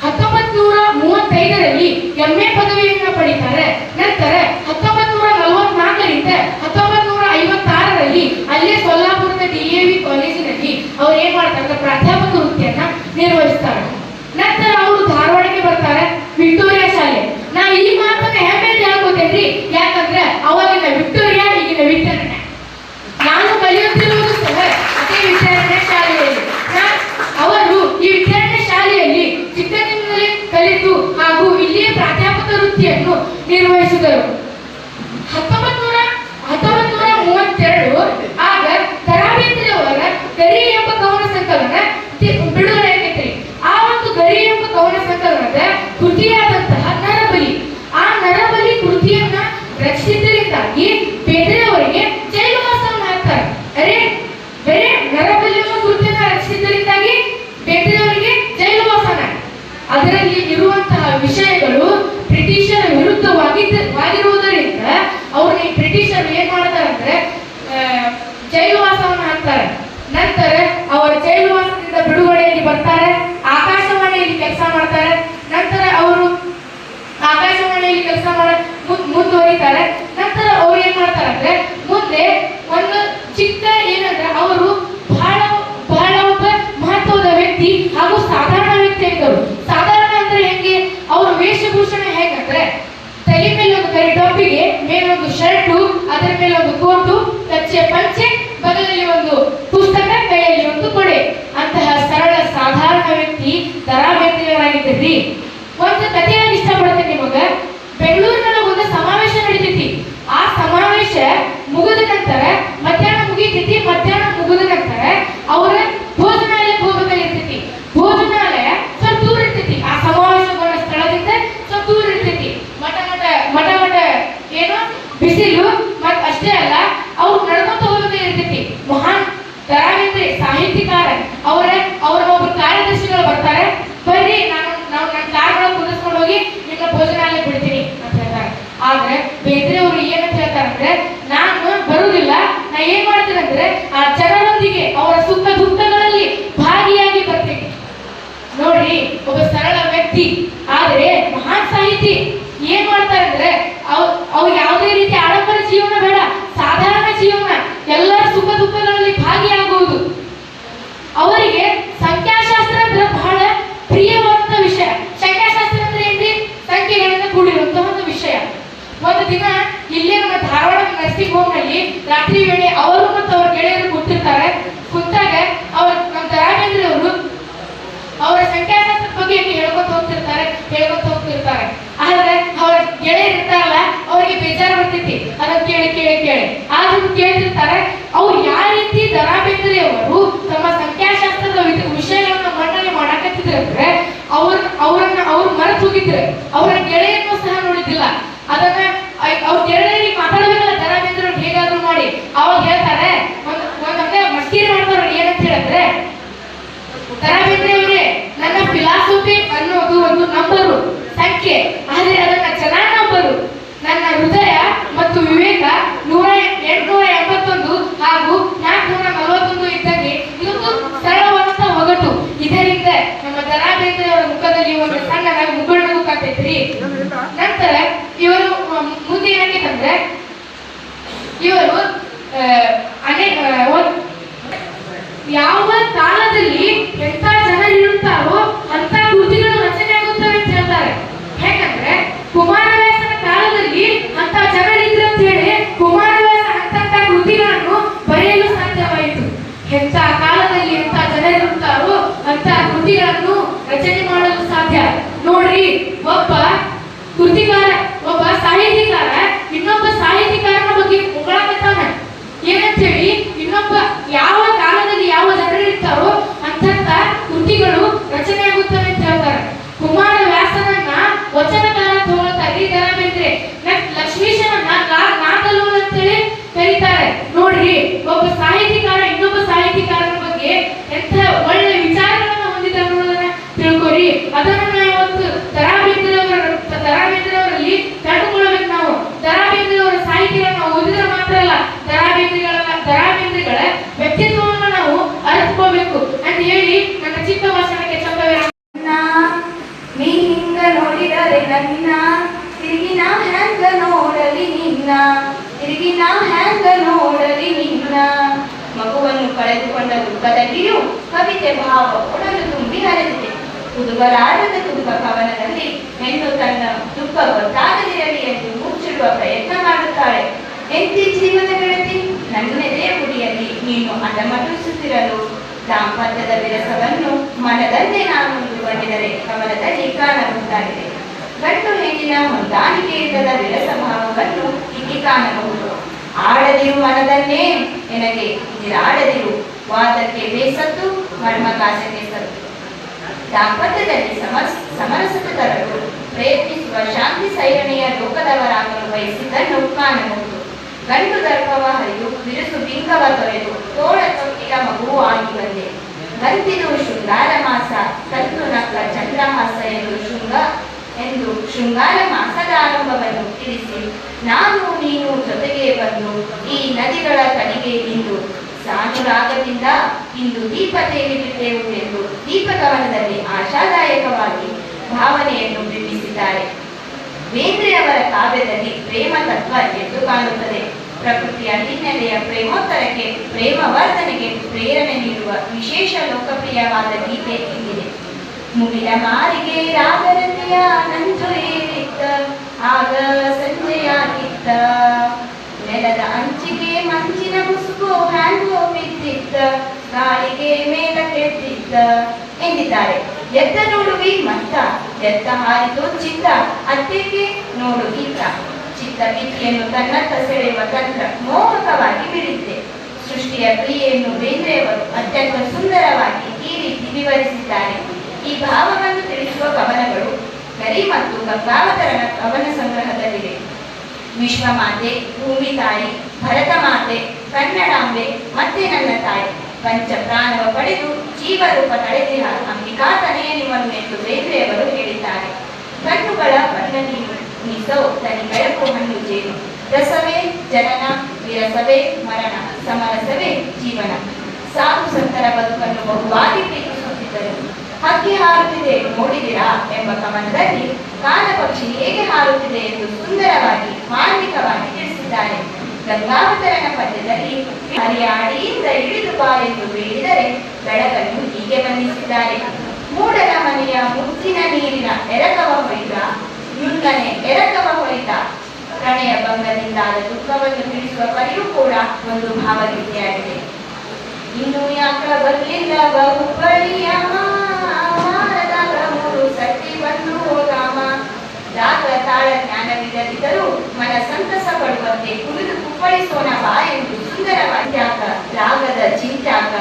1935ರಲ್ಲಿ MA ಪದವಿಯನ್ನು ಪಡೀತಾರೆ. ನಂತರ 1944ರಿಂದ 1956ರಲ್ಲಿ ಅಲ್ಲೇ ಸೊಲ್ಲಾಪುರದ DAV ಕಾಲೇಜಿನಲ್ಲಿ ಅವ್ರು ಏನ್ ಮಾಡ್ತಾರೆ, ಪ್ರಾಧ್ಯಾಪಕ ವೃತ್ತಿಯನ್ನ ನಿರ್ವಹಿಸ್ತಾರೆ. ನಂತರ ಅವರು ಧಾರವಾಡಕ್ಕೆ ಬರ್ತಾರೆ, ವಿಕ್ಟೋರಿಯಾ ಶಾಲೆ. ನಾ ಈ ಮಾತನ್ನ ಹೆಮ್ಮೆಯಿಂದ ಹೇಳ್ಕೊತೇನ್ರಿ, ಯಾಕಂದ್ರೆ ಅವಾಗಿನ ವಿಕ್ಟೋರಿಯಾ ಈಗಿನ ವಿಕ್ಟೋರಿಯಾ. ನಾನು ಕಲಿಯುತ್ತಿರುವುದು ಸಹ ಅದೇ ವಿದ್ಯಾರ್ಥಿ ಶಾಲೆಯಲ್ಲಿ. ಅವರು ಈ ವಿದ್ಯಾರ್ಥಿ ಶಾಲೆಯಲ್ಲಿ ಚಿಕ್ಕಂದಿನಿಂದಲೇ ಕಲಿತು ಹಾಗೂ ಇಲ್ಲಿಯೇ ಪ್ರಾಧ್ಯಾಪಕ ವೃತ್ತಿಯನ್ನು ನಿರ್ವಹಿಸಿದರು. 1932 ಆಗ ದ.ರಾ. ಬೇಂದ್ರೆ ಅವರ ಗರಿ ಎಂಬ ಕವನ ಸಂಕಲನ ಬಿಡುಗಡೆಯಾಗೈತ್ರಿ. ಆ ಒಂದು ಗರಿ ಎಂಬ ಕವನ ಸಂಕಲನದ ಕೃತಿಯಾದಂತಹ ನರಬಲಿ, ಆ ನರಬಲಿ ಕೃತಿಯನ್ನ ರಚಿಸಿದ್ದರಿಂದಾಗಿ ಬೇಂದ್ರೆ ಅವರಿಗೆ ಜೈಲು ವಾಸವನ್ನು ಹಾಕ್ತಾರೆ. ಮುಂದುವರಿತಾರೆ. ನಂತರ ಅವ್ರು ಏನ್ ಮಾಡ್ತಾರೆ ಅಂದ್ರೆ ಮುಂದೆ ಒಂದು ಚಿಕ್ಕ ಏನಂದ್ರೆ ಅವರು ಬಹಳ ಬಹಳ ಒಬ್ಬ ಮಹತ್ವದ ವ್ಯಕ್ತಿ ಹಾಗೂ ಸಾಧಾರಣ ವ್ಯಕ್ತಿ ಆಗಿದ್ದರು. ಸಾಧಾರಣ ಅಂದ್ರೆ ಹೆಂಗೆ, ಅವ್ರ ವೇಷಭೂಷಣ ಹೇಗಂದ್ರೆ ತಲೆ ಮೇಲೆ ಒಂದು ಕರಿ ಟೋಪಿಗೆ, ಮೇಲೊಂದು ಶರ್ಟು, ಅದರ ಮೇಲೆ ಒಂದು ಕೋಟು, ಕಚ್ಚೆ ಪಂಚೆ, ಬಗಲಲ್ಲಿ ಒಂದು ಪುಸ್ತಕ, ಕೈಯಲ್ಲಿ ಒಂದು ಕೊಡೆ. ಅಂತಹ ಸರಳ ಸಾಧಾರಣ ವ್ಯಕ್ತಿ ದರಾ ಬೇಂದ್ರೆಯವರಾಗಿದ್ದೀರಿ. ಒಂದು ಕಥೆ ನಾನು ಇಷ್ಟಪಡ್ತೇನೆ ನಿಮಗ. ಬೆಂಗಳೂರಿನಲ್ಲಿ ಒಂದು ಸಮಾವೇಶ ನಡೀತೈತಿ. ಆ ಸಮಾವೇಶ ಮುಗಿದ ನಂತರ ಮಧ್ಯಾಹ್ನ ಮುಗಿತೈತಿ. ಮಧ್ಯಾಹ್ನ ಮುಗಿದ ನಂತರ ಅವರ ಭೋಜನಾಲಯಕ್ಕೆ ಹೋಗಬೇಕಾಗಿರ್ತೈತಿ. ಭೋಜನಾಲಯ ಸ್ವಲ್ಪ ದೂರ ಇರ್ತೈತಿ. ಆ ಸಮಾವೇಶಗೊಂಡ ಸ್ಥಳದಿಂದ ಸ್ವಲ್ಪ ದೂರ ಇರ್ತೈತಿ. ಮಠ ಏನೋ ಬಿಸಿಲು ಮತ್ ಅಷ್ಟೇ ಅಲ್ಲ, ಅವ್ರು ನಡ್ಕೊಂತ ಹೋಗಬೇಕಾಗಿರ್ತೈತಿ. ಮಹಾನ್ ದರಾ ಬೇಂದ್ರೆ ಸಾಹಿತ್ಯಕಾರ ಅವರ ಒಬ್ಬರು ಕಾರ್ಯದರ್ಶಿಗಳು ಬರ್ತಾರೆ. ಬರ್ರಿ, ನಾವು ನನ್ನ ಕಾರ್ಗಳು ಕುದಿಸ್ಕೊಂಡು ಹೋಗಿ ನಿಮ್ಮ ಭೋಜನಾಲಯ ಬಿಡ್ತೀನಿ ಅಂತ ಹೇಳ್ತಾರೆ. ಆದ್ರೆ ಬೇಂದ್ರೆ ಅವರು ಏನಂತ ಹೇಳ್ತಾರಂದ್ರೆ, ನಾನು ಬರುವುದಿಲ್ಲ, ನಾ ಏನ್ ಮಾಡ್ತೀನಿ ಅಂದ್ರೆ ಆ ಜನರೊಂದಿಗೆ ಅವರ ಸುಖ ದುಃಖಗಳಲ್ಲಿ ಭಾಗಿಯಾಗಿ ಬರ್ತೀನಿ. ನೋಡ್ರಿ, ಒಬ್ಬ ಸರಳ ವ್ಯಕ್ತಿ ಆದ್ರೆ ಮಹಾನ್ ಸಾಹಿತಿ ಏನ್ ಮಾಡ್ತಾರೆ ಅಂದ್ರೆ ಅವ್ರು ಯಾವುದೇ ರೀತಿ ಆಡಂಬರ ಜೀವನ ಬೇಡ, ಸಾಧಾರಣ ಜೀವನ, ಎಲ್ಲರ ಸುಖ ದುಃಖಗಳಲ್ಲಿ ಭಾಗಿಯಾಗುವುದು. ಅವರಿಗೆ ಸಂಖ್ಯಾಶಾಸ್ತ್ರ ಅಂದ್ರೆ ಬಹಳ ಪ್ರಿಯವಾದ ವಿಷಯ. ಸಂಖ್ಯಾಶಾಸ್ತ್ರ ಅಂದ್ರೆ ಏನ್ರಿ, ಸಂಖ್ಯೆಗಳಿಂದ ಕೂಡಿರುವಂತಹ ಒಂದು ವಿಷಯ. ಒಂದು ದಿನ ಇಲ್ಲೇ ನಮ್ಮ ಧಾರವಾಡ ನರ್ಸಿಂಗ್ ಹೋಮ್ ನಲ್ಲಿ ರಾತ್ರಿ ವೇಳೆ ಅವರು ಮತ್ತು ಅವರ ಗೆಳೆಯರು ಕೂತಿರ್ತಾರೆ. ಕುಂತಾಗ ನಮ್ಮ ದರಾ ಬೇಂದ್ರೆ ಅವರು ಅವರ ಸಂಖ್ಯಾಶಾಸ್ತ್ರದ ಬಗ್ಗೆ ಹೇಳ್ಕೊತ ಹೋಗ್ತಿರ್ತಾರೆ. ಆದ್ರೆ ಅವರ ಗೆಳೆಯರು ಇರ್ತಾರಲ್ಲ, ಅವರಿಗೆ ಬೇಜಾರು ಬರ್ತೈತಿ ಅದನ್ನ ಕೇಳಿ ಆದ್ರೂ ಕೇಳ್ತಿರ್ತಾರೆ. ಅವ್ರು ಯಾವ ರೀತಿ ದರಾ ಬೇಂದ್ರೆ ಅವರು ತಮ್ಮ ಸಂಖ್ಯಾಶಾಸ್ತ್ರದ ವಿಷಯಗಳನ್ನ ಮಂಡನೆ ಮಾಡಕತ್ತಿದ್ರೆ ಅವ್ರು ಮರೆತು ಹೋಗಿದ್ರೆ ಅವರ ಗೆಳೆಯನ್ನು ಸಹ ನೋಡಿದ್ದಿಲ್ಲ. ಅದನ್ನ ಅವ್ರ ಗೆಳೆಯರಿಗೆ ಮಾತಾಡಬೇಕಲ್ಲ ದರಾ ಬೇಂದ್ರೆ ಹೇಗಾದ್ರೂ ಮಾಡಿ. ಅವಾಗ ಹೇಳ್ತಾರೆ, ಒಂದಂದ್ರೆ ಮಸ್ಕೀರಿ ಮಾಡ್ತಾರೆ. ಏನಂತ ಹೇಳಿದ್ರೆ, ದರಾ ಬೇಂದ್ರೆ ಅವರೇ, ನನ್ನ ಫಿಲಾಸಫಿ ಅನ್ನೋದು ಒಂದು ನಂಬರು, ಸಂಖ್ಯೆ, ಆದ್ರೆ ಅದನ್ನ ಚೆನ್ನಾಗಿ ನಂಬರು. ನನ್ನ ಹೃದಯ ಮತ್ತು ವಿವೇಕ 881 ಹಾಗೂ 441 ಇದ್ದಂಗೆ ಇದೊಂದು ಸರಳವಾದಂತ ಒಗಟು. ಇದರಿಂದ ನಮ್ಮ ದರಾ ಬೇಂದ್ರೆ ಅವರ ಮುಖದಲ್ಲಿ ಒಂದು ಸಣ್ಣ ಮುಗುಳ್ನಗು ಕಾಣ್ತೈತ್ರಿ. ನಂತರ ಇವರು ಮುಂದೆ ಏನಾಗೈತಂದ್ರೆ, ಇವರು ಯಾವ ಕಾಲದಲ್ಲಿ ಎಂತ ಜನರು ಇರುತ್ತಾರೋ ಅಂತ ಕೃತಿಗಳು ರಚನೆ ಆಗುತ್ತವೆ ಅಂತ ಹೇಳ್ತಾರೆ. ಹೇಗಂದ್ರೆ ಕುಮಾರವ್ಯಾಸನ ಕಾಲದಲ್ಲಿ ಅಂತ ಜನರಿದ್ರು ಅಂತ ಹೇಳಿ ಕುಮಾರವ್ಯಾಸ ಅಂತ ಕೃತಿಗಳನ್ನು ಬರೆಯಲು ಸಾಧ್ಯವಾಯಿತು. ಎಂತ ಕಾಲದಲ್ಲಿ ಎಂತ ಜನರಿರುತ್ತಾರೋ ಅಂತ ಕೃತಿಗಳನ್ನು ರಚನೆ ಮಾಡಲು ಸಾಧ್ಯ. ನೋಡ್ರಿ, ಒಬ್ಬ ಕೃತಿಕಾರ, ಒಬ್ಬ ಸಾಹಿತಿಕಾರ ಇನ್ನೊಬ್ಬ ಸಾಹಿತಿಕಾರನ ಬಗ್ಗೆ ಹೊಗಳಕತ್ತಾನ. ಏನಂತ ಹೇಳಿ, ಇನ್ನೊಬ್ಬ ಯಾವ ಕಾಲದಲ್ಲಿ ಯಾವ ಜನರು ಇರ್ತಾರೋ ಅಂತ ಕೃತಿಗಳು ರಚನೆ ಆಗುತ್ತವೆ ಅಂತ ಹೇಳ್ತಾರೆ. ಕುಮಾರವ್ಯಾಸನನ್ನ ವಚನಕಾರ ತಗೊಳ್ತಾರೆ ದರಾ ಬೇಂದ್ರೆ. ಲಕ್ಷ್ಮೀಶನನ್ನ ನಾಗಲೋಲ ಅಂತ ಹೇಳಿ ಕರೀತಾರೆ. ನೋಡ್ರಿ, ಒಬ್ಬ ಸಾಹಿತಿಕಾರ ಇನ್ನೊಬ್ಬ ಸಾಹಿತಿಕಾರನ ಬಗ್ಗೆ ಎಂತ ಒಳ್ಳೆ ವಿಚಾರಗಳನ್ನ ಹೊಂದಿದ ಅನ್ನೋದನ್ನ ತಿಳ್ಕೊರಿ. ಅದನ್ನ ನಾವು ಇವತ್ತು ದರಾ ಬೇಂದ್ರೆ ಅವರಲ್ಲಿ ಕಂಡುಕೊಳ್ಳಬೇಕು. ನಾವು ದರಾ ಬೇಂದ್ರೆ ಅವರ ಸಾಹಿತ್ಯಗಳನ್ನ ಓದಿದ್ರೆ ಮಾತ್ರ ಅಲ್ಲ, ದರಾ ಬೇಂದ್ರೆಗಳ ವ್ಯಕ್ತಿತ್ವವನ್ನು ನಾವು ಅರಿತುಕೋಬೇಕು ಅಂತ ಹೇಳಿ ನನ್ನ ಚಿಕ್ಕ ಭಾಷಣಕ್ಕೆ ಚಂದವೇ. ನೀ ಹಿಂಗ ನೋಡಿದರೆ ನನ್ನ, ತಿರುಗಿ ನಾ ಹ್ಯಾಂಗ ನೋಡಲಿ ನಿನ್ನ, ತಿರುಗಿ ನಾ ಹ್ಯಾಂಗ ನೋಡಲಿ ನಿನ್ನ. ಮಗುವನ್ನು ಕಳೆದುಕೊಂಡ ದುಃಖದಲ್ಲಿಯೂ ಕವಿತೆ ಭಾವ ಒಡಲು ತುಂಬಿ ಹರಿದಿದೆ. ಹುಡುಗರಾಡದ ದುಃಖ ಕವನದಲ್ಲಿ ಹೆಣ್ಣು ತನ್ನ ದುಃಖ ಗೊತ್ತಾಗದಿರಲಿ ಎಂದು ಮುಚ್ಚಿಡುವ ಪ್ರಯತ್ನ ಮಾಡುತ್ತಾಳೆ. ಎಂತಿ ಜೀವನ ಗೆಳತಿ, ನನ್ನೆದೆಯ ಗುಡಿಯಲ್ಲಿ ನೀನು ಅಡಮಟಿಸುತ್ತಿರಲು ದಾಂಪತ್ಯದ ವಿರಸವನ್ನು ಮನದಲ್ಲೇ ನಾನು ಮುಂದುಕೊಂಡಿದರೆ ಕವನದಲ್ಲಿ ಕಾಣಬಹುದಾಗಿದೆ. ಗಂಡು ಹೆಣ್ಣಿನ ಹೊಂದಾಣಿಕೆಯಿಲ್ಲದ ವಿರಸ ಭಾವವನ್ನು ಇಲ್ಲಿ ಕಾಣಬಹುದು. ಆಡದಿರು ಮನದನ್ನೇ ನನಗೆ ಇದಿರಾಡದಿರು, ವಾದಕ್ಕೆ ಬೇಸತ್ತು ಮರ್ಮಕಾಸಕ್ಕೆ ಸತ್ತು. ದಾಂಪತ್ಯದಲ್ಲಿ ಸಮರಸತೆ ತರಲು ಪ್ರಯತ್ನಿಸುವ ಶಾಂತಿ ಸೈರಣೆಯ ಲೋಕದವರಾಗಲು ಬಯಸಿದ್ದನ್ನು ಕಾಣಬಹುದು. ಗಂಡು ದರ್ಪವ ಹರಿದು ಬಿರುಸು ಬಿಂಗವ ತೊರೆದು ತೋಳ ತೊಟ್ಟಿಲ ಮಗುವು ಆಗಿ ಬಂದೆ. ಗಂತಿದು ಶೃಂಗಾರ ಮಾಸ, ಕತ್ತು ನಕ್ಕ ಚಂದ್ರಹಾಸ ಎಂದು ಶೃಂಗಾರ ಮಾಸದ ಆರಂಭವನ್ನು ತಿಳಿಸಿ, ನಾನು ನೀನು ಜೊತೆಗೆ ಬಂದು ಈ ನದಿಗಳ ತಡಿಗೆ ನಿಂದು ಸಾನುರಾಗದಿಂದ ಇಂದು ದೀಪ ತೇಲಿಬಿಟ್ಟೆವು ಎಂದು ದೀಪಕವನದಲ್ಲಿ ಆಶಾದಾಯಕವಾಗಿ ಭಾವನೆಯನ್ನು ಬಿಂಬಿಸಿದ್ದಾರೆ. ಬೇಂದ್ರೆ ಅವರ ಕಾವ್ಯದಲ್ಲಿ ಪ್ರೇಮ ತತ್ವ ಎದ್ದು ಕಾಣುತ್ತದೆ. ಪ್ರಕೃತಿಯ ಹಿನ್ನೆಲೆಯ ಪ್ರೇಮೋತ್ತರಕ್ಕೆ, ಪ್ರೇಮವರ್ಧನೆಗೆ ಪ್ರೇರಣೆ ನೀಡುವ ವಿಶೇಷ ಲೋಕಪ್ರಿಯವಾದ ಗೀತೆ ಇಲ್ಲಿದೆ. ಮುಗಿಲ ಮಾರಿಗೆ ರಾಗರತಿಯ ನಂಜು ಏರಿತ್ತ, ಆಗ ಸಂಜೆಯಾಗಿತ್ತ, ನೆಲದ ಅಂಚಿಗೆ ಮಂಚಿನ ಮುಸುಕು ಹ್ಯಾಂಗೋ ಬಿದ್ದಿತ್ತ, ಗಾಳಿಗೆ ಮೇಲ ಕೆತ್ತಿತ್ತ ಎಂದಿದ್ದಾರೆ. ಎದ್ದ ನೋಡುವಿ ಮತ್ತ, ಎದ್ದ ಹಾರಿದು ಚಿತ್ತ, ಅತ್ತೆಗೆ ನೋಡು ಇತ್ತ. ಚಿತ್ತ ಭಿತ್ತಿಯನ್ನು ತನ್ನತ್ತ ಸೆಳೆಯುವ ತಂತ್ರ ಮೋಹಕವಾಗಿ ಬಿಡಿದೆ. ಸೃಷ್ಟಿಯ ಕ್ರಿಯೆಯನ್ನು ಬೇಂದ್ರೆಯವರು ಅತ್ಯಂತ ಸುಂದರವಾಗಿ ಈ ರೀತಿ ವಿವರಿಸಿದ್ದಾರೆ. ಈ ಭಾವವನ್ನು ತಿಳಿಸುವ ಕವನಗಳು ಗರಿ ಮತ್ತು ಗಂಗಾವತರಣ ಕವನ ಸಂಗ್ರಹದಲ್ಲಿವೆ. ವಿಶ್ವಮಾತೆ, ಭೂಮಿ ತಾಯಿ, ಭರತ ಮಾತೆ, ಕನ್ನಡಾಂಬೆ, ಮತ್ತೆ ನನ್ನ ತಾಯಿ, ಪಂಚ ಪ್ರಾಣವ ಪಡೆದು ಜೀವರೂಪ ತಳೆದಿಹ ಅಂಬಿಕಾ ತನೆಯನಿವನು ಎಂದು ಬೇಂದ್ರೆಯವರು ಹೇಳಿದ್ದಾರೆ. ಕಣ್ಣುಗಳ ಬಣ್ಣ ನೀಸೋ ತನಿ ಬೆಳಕು ಹಣ್ಣು ಜೇನು, ರಸವೇ ಜನನ, ವಿರಸವೇ ಮರಣ, ಸಮರಸವೇ ಜೀವನ. ಸಾಧು ಸಂತರ ಬದುಕನ್ನು ಬಹುವಾಗಿ ಪ್ರೀತಿಸುತ್ತಿದ್ದರು. ಹಕ್ಕಿ ಹಾರುತ್ತಿದೆ ನೋಡಿದಿರಾ ಎಂಬ ಕವನದಲ್ಲಿ ಕಾಲ ಪಕ್ಷಿ ಹೇಗೆ ಹಾರುತ್ತಿದೆ ಎಂದು ಸುಂದರವಾಗಿ ಮಾರ್ಮಿಕವಾಗಿ ತಿಳಿಸಿದ್ದಾರೆ. ಗಂಗಾವತರಣ ಪದ್ಯದಲ್ಲಿ ಹರಿಯಾಡಿಯಿಂದ ಇಳಿದು ಬಾ ಎಂದು ಬೇಡಿದರೆ ಬೆಳಕನ್ನು ಹೀಗೆ ಬಂಧಿಸಿದ್ದಾರೆ. ಮೂಡಲ ಮನೆಯ ಮುತ್ತಿನ ನೀರಿನ ಎರಕವ ಹೊಯ್ದ, ನುಣ್ಣನೆ ಎರಕವ ಹೊಯ್ದ. ಪ್ರಣಯ ಭಂಗದಿಂದಾದ ದುಃಖವನ್ನು ತಿಳಿಸುವ ಪರಿಯೂ ಕೂಡ ಒಂದು ಭಾವಗೀತೆಯಾಗಿದೆ. ಇನ್ನು ಯಾಕ ಬರಲಿಲ್ಲ ಹುಬ್ಬಳ್ಳಿಯ ಮಾರದಾಗ ಮೂರು ಸತಿ ಬಂದು ಹೋದಾಮ. ರಾಗ ತಾಳ ಜ್ಞಾನವಿಲ್ಲದಿದ್ದರೂ ಮನ ಸಂತಸ ಪಡುವಂತೆ ಕುಡಿದು ಕುಪ್ಪಳಿಸೋಣ ಬಾ ಎಂದು ಸುಂದರವಾಗಿ ರಾಗದ ಚಿಂಚಾಕ,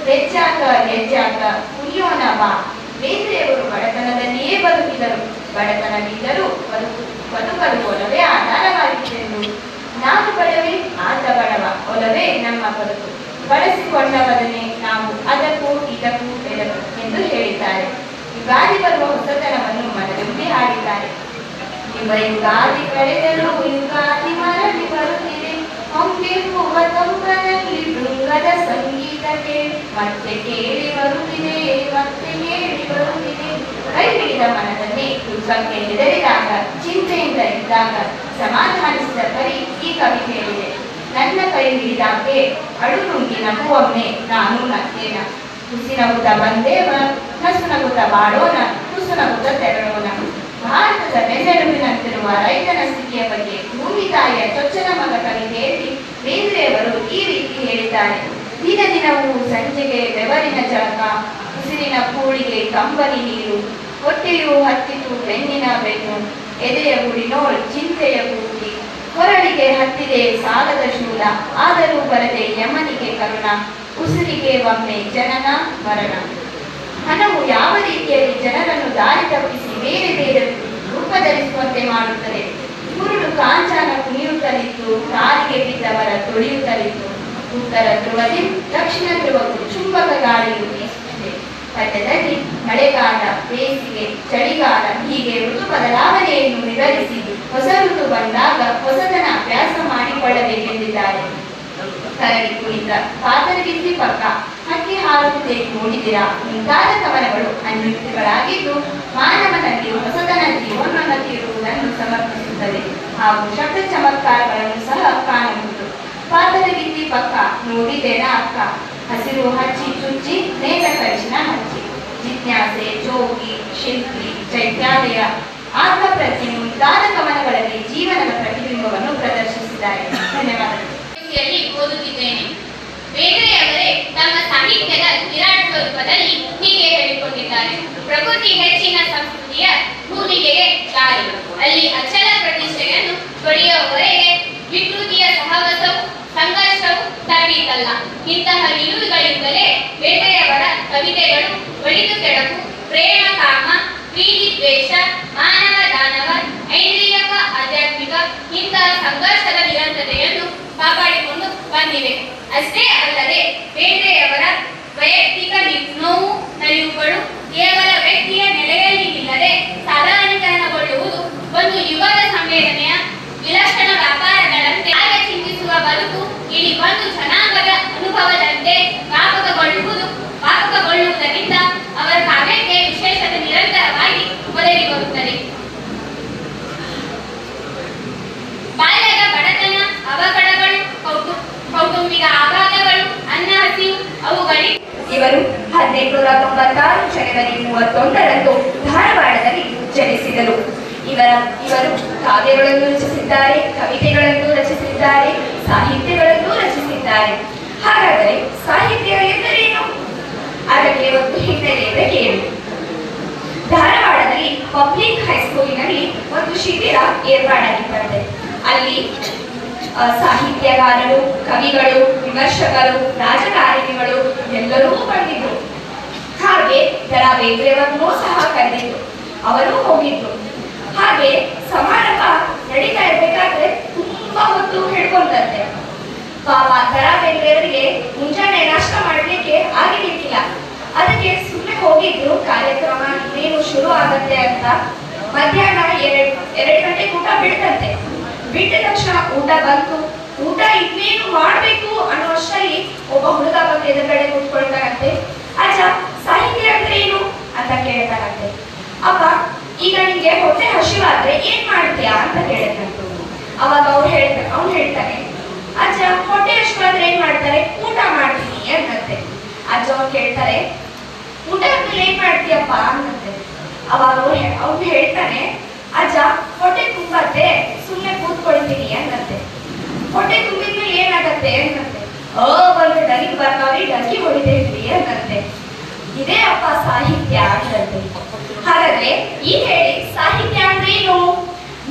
ಹೆಜ್ಜಾಕ ಗೆಜ್ಜಾಕ ಕುಣಿಯೋಣ ಬಾ. ಬೇಂದ್ರೆಯವರು ಬಡತನದಲ್ಲಿಯೇ ಬದುಕಿದರು. ಬಡತನವಿದ್ದರೂ ಬದುಕಲು ಒಲವೇ ಆಧಾರವಾಗಿತ್ತೆಂದು. ನಾನು ಬಡವೆ, ಆತ ಬಡವ, ಒಲವೇ ನಮ್ಮ ಬದುಕು, ಬಳಸಿಕೊಂಡವರನ್ನೇ ನಾವು ಅದಕ್ಕೂ ಇದಕ್ಕೂ ಬೆಳಕು ಎಂದು ಹೇಳಿದ್ದಾರೆ. ಯುಗಾದಿ ಬರುವ ಹೊಸತನವನ್ನು ಮನದಲ್ಲಿ ಹಾಡಿದ್ದಾರೆ. ಯುಗಾದಿ ಕಳೆದರೂ ಯುಗಾದಿ ಮರಳಿ ಬರುತ್ತಿದೆ, ಹೊಂಗೆ ಹೂವ ತಂಪನಲ್ಲಿ ಭೃಂಗದ ಸಂಗೀತಕ್ಕೆ ಮತ್ತೆ ಕೇಳಿ ಬರುತ್ತಿದೆ, ಮತ್ತೆ ಹೇಳಿ ಬರುತ್ತಿದೆ. ಕೈ ಹಿಡಿದ ಮನದಲ್ಲಿ ದುಃಖಕ್ಕೆ ಹೆದರಿದಾಗ, ಚಿಂತೆಯಿಂದ ಇದ್ದಾಗ ಸಮಾಧಾನಿಸಿದ ಪರಿ ಈ ಕವಿ ಹೇಳಿದೆ. ನನ್ನ ಕೈ ಹಿಡಿದಾಕೆ ಅಳು ನುಂಗಿ ನಗುವೊಮ್ಮೆ ನಾನು ನಕ್ಕೇನ, ಹುಸಿನಗುತ್ತ ಬಂದೇವ ನಸುನಗುತ್ತ ಬಾಳೋಣ, ತುಸುನಗುತ್ತ ತೆರಳೋಣ. ಭಾರತದ ಬೆನ್ನೆಲುಬಿನಂತಿರುವ ರೈತನ ಸ್ಥಿತಿಯ ಬಗ್ಗೆ ಭೂಮಿ ತಾಯಿಯ ಚೊಚ್ಚಲ ಮಗ ಕವಿತೆಯಲ್ಲಿ ಬೇಂದ್ರೆಯವರು ಈ ರೀತಿ ಹೇಳಿದ್ದಾರೆ. ದಿನ ದಿನವೂ ಸಂಜೆಗೆ ಬೆವರಿನ ಜಳಕ, ಉಸಿರಿನ ಕೂಳಿಗೆ ಕಂಬನಿ ನೀರು, ಹೊಟ್ಟೆಯು ಹತ್ತಿತು ಬೆನ್ನಿನ ಬೆನ್ನು, ಎದೆಯ ಗುಡಿನೋಳ್ ಚಿಂತೆಯ ಕೂಗಿ, ಹೊರಳಿಗೆ ಹತ್ತಿದೆ ಸಾಲದ ಶೂಲ, ಆದರೂ ಬರದೆ ಯಮನಿಗೆ ಕರುಣ, ಉಸಿರಿಗೆ ಒಮ್ಮೆ ಜನನ ಮರಣ. ಹಣವು ಯಾವ ರೀತಿಯಲ್ಲಿ ಜನರನ್ನು ದಾರಿ ತಪ್ಪಿಸಿ ಬೇರೆ ಬೇರೆ ರೂಪ ಧರಿಸುವಂತೆ ಮಾಡುತ್ತದೆ. ಕುರುಡು ಕಾಂಚಾನ ಕುಣಿಯುತ್ತಲಿತ್ತು, ಕಾಲಿಗೆ ಬಿದ್ದವರ ತೊಳೆಯುತ್ತಲಿತ್ತು. ಉತ್ತರ ಧ್ರುವದಿ ದಕ್ಷಿಣ ಧ್ರುವಕ್ಕೂ ಚುಂಬಕ ಗಾಳಿಯು ಬೀಸುತ್ತಿದೆ. ಪದ್ಯದಲ್ಲಿ ಮಳೆಗಾಲ, ಬೇಸಿಗೆ, ಚಳಿಗಾಲ ಹೀಗೆ ಋತು ಬದಲಾವಣೆಯನ್ನು ವಿವರಿಸಿ ಹೊಸ ಋತು ಬಂದಾಗ ಹೊಸತನ ಅಭ್ಯಾಸ ಮಾಡಿಕೊಳ್ಳಬೇಕೆಂದಿದ್ದಾರೆ. ಕರಡಿ ಕುಣಿತ, ಪಾತರಗಿತ್ತಿ ಪಕ್ಕ, ಹಕ್ಕಿ ಹಾರುತ್ತಿದೆ ನೋಡಿದಿರಾ ಮುಂತಾದ ಕವನಗಳು ಅನ್ವಯಿಗಳಾಗಿದ್ದು ಮಾನವನಲ್ಲಿ ಹೊಸತನ ಜೀವನೋನ್ನತಿ ಇರುವುದನ್ನು ಸಮರ್ಥಿಸುತ್ತದೆ ಹಾಗೂ ಶಬ್ದ ಚಮತ್ಕಾರಗಳನ್ನು ಸಹ ಕಾಣಬಹುದು. ಪಾತರಗಿತ್ತಿ ಪಕ್ಕ ನೋಡಿದೇನ ಅಕ್ಕ, ಹಸಿರು ಹಚ್ಚಿ ಚುಚ್ಚಿ ನೇತ ಕರಿಶಿನ ಹಚ್ಚಿ. ಜಿಜ್ಞಾಸೆ, ಜೋಗಿ, ಶಿಲ್ಪಿ, ಚೈತ್ಯಾಲಯ, ಆತ್ಮಪ್ರಜ್ಞೆ ಮುಂತಾದ ಕವನಗಳಲ್ಲಿ ಜೀವನದ ಪ್ರತಿಬಿಂಬವನ್ನು ಪ್ರದರ್ಶಿಸಿದ್ದಾರೆ. ಧನ್ಯವಾದಗಳು. ಓದುತ್ತಿದ್ದೇನೆ. ಬೇಂದ್ರೆಯವರೇ ತಮ್ಮ ಸಾಹಿತ್ಯದ ವಿರಾಟ್ ಸ್ವರೂಪದಲ್ಲಿ ಹೀಗೆ ಹೇಳಿಕೊಂಡಿದ್ದಾರೆ. ಪ್ರಕೃತಿ ಹೆಚ್ಚಿನ ಸಂಸ್ಕೃತಿಯ ಭೂಮಿಕೆಗೆ ದಾರಿ, ಅಲ್ಲಿ ಅಚಲ ಪ್ರತಿಷ್ಠೆಯನ್ನು ತೊಳೆಯುವವರೆಗೆ ವಿಕೃತಿಯ ಸಹವಾಸವು ಸಂಘರ್ಷವು ತಪ್ಪೀತಲ್ಲ. ಇಂತಹ ನಿಲುವುಗಳಿಂದಲೇ ಬೇಂದ್ರೆಯವರ ಕವಿತೆಗಳು ಒಳಿತು ಕೆಡಕು, ಪ್ರೇಮ ಕಾಮ, ಪ್ರೀತಿ ದ್ವೇಷ, ಮಾನವ ದಾನವ, ಐಂದ್ರಿಯಕ ಆಧ್ಯಾತ್ಮಿಕ ಇಂತಹ ಸಂಘರ್ಷದ ನಿರಂತರತೆಯನ್ನು ಕಾಪಾಡಿಕೊಂಡು ಬಂದಿವೆ. ಅಷ್ಟೇ ಅಲ್ಲದೆ ಬೇಂದ್ರೆಯವರ ವೈಯಕ್ತಿಕ ನೋವು ನಲಿವುಗಳು ಕೇವಲ ವ್ಯಕ್ತಿಯ ನೆಲೆಯಲ್ಲಿ ನಿಲ್ಲದೆ ಸಾಧಾರಣೀಕರಣಗೊಳ್ಳುವುದು ಒಂದು ಯುಗದ ಸಂವೇದನೆಯ ವಿಲಕ್ಷಣ ವ್ಯಾಪಾರಗಳಂತೆ ಆಗ ಚಿಂತಿಸುವ ಬದುಕು ಇಡೀ ಒಂದು ಜನಾಂಗದ ಅನುಭವದಂತೆ ವ್ಯಾಪಕಗೊಳ್ಳುವುದರಿಂದ ಅವರ ಕಾವ್ಯಕ್ಕೆ ವಿಶೇಷತೆ ನಿರಂತರವಾಗಿ ಒದಗಿ ಬರುತ್ತದೆ. 1896 ಜನವರಿ 31ರಂದು ಧಾರವಾಡದಲ್ಲಿ ಜನಿಸಿದರು. ಇವರು ಕಾವ್ಯಗಳನ್ನು ರಚಿಸಿದ್ದಾರೆ, ಕವಿತೆಗಳನ್ನು ರಚಿಸಿದ್ದಾರೆ, ಸಾಹಿತ್ಯಗಳನ್ನು ರಚಿಸಿದ್ದಾರೆ. ಹಾಗಾದರೆ ಸಾಹಿತ್ಯ ಎಂದರೇನು? ಅದಕ್ಕೆ ಒಂದು ಹಿನ್ನೆಲೆ ಇದೆ ಕೇಳಿ. ಧಾರವಾಡದಲ್ಲಿ ಪಬ್ಲಿಕ್ ಹೈಸ್ಕೂಲಿನಲ್ಲಿ ಒಂದು ಶಿಬಿರ ಏರ್ಪಾಡಾಗಿತ್ತದೆ. ಅಲ್ಲಿ ಸಾಹಿತ್ಯಗಾರರು, ಕವಿಗಳು, ವಿಮರ್ಶಕರು, ರಾಜಕಾರಣಿಗಳು ಎಲ್ಲರೂ ಬಂದಿದ್ರು. ಹಾಗೆ ದ ರಾ ಬೇಂದ್ರೆಯವರನ್ನೂ ಸಹ ಕರೆದಿದ್ರು, ಅವರು ಹೋಗಿದ್ರು. ಹಾಗೆ ಸಮಾರಂಭ ನಡೀತಾ ಇರ್ಬೇಕಾದ್ರೆ ತುಂಬಾ ಹೊತ್ತು ಹಿಡ್ಕೊಂಡಂತೆ. ಪಾಪ ದ ರಾ ಬೇಂದ್ರೆಯವರಿಗೆ ಮುಂಜಾನೆ ನಾಷ್ಟ ಮಾಡಲಿಕ್ಕೆ ಆಗಿರ್ಲಿಕ್ಕಿಲ್ಲ. ಅದಕ್ಕೆ ಸುಮ್ಮನೆ ಹೋಗಿದ್ರು. ಕಾರ್ಯಕ್ರಮ ಇನ್ನೇನು ಶುರು ಆಗತ್ತೆ ಅಂತ ಮಧ್ಯಾಹ್ನ 2 ಗಂಟೆಗೆ ಊಟ ಬಿಡ್ತಂತೆ. ಬಿಟ್ಟ ತಕ್ಷಣ ಊಟ ಬಂತು. ಊಟ ಇನ್ನೇನು ಮಾಡ್ಬೇಕು ಅನ್ನೋಷ್ಟರಲ್ಲಿ ಒಬ್ಬ ಹುಡುಗ ಬಂದು ಎದುರುಗಡೆ ಕೂತ್ಕೊಳ್ತಾರಂತೆ. ಅಜ್ಜ, ಸಾಹಿತ್ಯ ಅಂದ್ರೆ ಏನು ಅಂತ ಕೇಳ್ತಾರಂತೆ. ಅಪ್ಪ, ಈಗ ನಿಂಗೆ ಹೊಟ್ಟೆ ಹಸಿವಾದ್ರೆ ಏನ್ ಮಾಡ್ತೀಯಾ ಅಂತ ಕೇಳಿದ್ರಂತೆ. ಅವಾಗ ಅವ್ನು ಹೇಳ್ತಾನೆ, ಅಜ್ಜ, ಹೊಟ್ಟೆ ಹಸಿವಾದ್ರೆ ಏನ್ ಮಾಡ್ತಾರೆ? ಊಟ ಮಾಡ್ತೀನಿ ಅನ್ನಂತೆ. ಅಜ್ಜ ಅವ್ನು ಕೇಳ್ತಾರೆ, ಊಟ ಆದ್ಮೇಲೆ ಏನ್ ಮಾಡ್ತೀಯಪ್ಪ ಅನ್ನಂತೆ. ಅವಾಗ ಅವ್ನು ಹೇಳ್ತಾನೆ, ಅಜ್ಜ, ಹೊಟ್ಟೆ ತುಂಬತ್ತೆ, ಸುಮ್ಮನೆ ಕೂತ್ಕೊಳ್ತೀನಿ ಅನ್ನಂತೆ. ಹೊಟ್ಟೆ ತುಂಬಿದ್ಮೇಲೆ ಏನಾಗತ್ತೆ ಅನ್ನಂತೆ. ಬಂದು ನನಗೆ ಬರ್ತಾವ್ರಿ, ಡಂಕಿ ಹೊಡಿತೇವ್ರಿ ಅನ್ನಂತೆ. ಇದೇ ಅಪ್ಪ ಸಾಹಿತ್ಯ ಅನ್ನಂತೆ. ಹಾಗಾದ್ರೆ ಈ ಹೇಳಿ ಸಾಹಿತ್ಯ ಅಂದ್ರೇನು?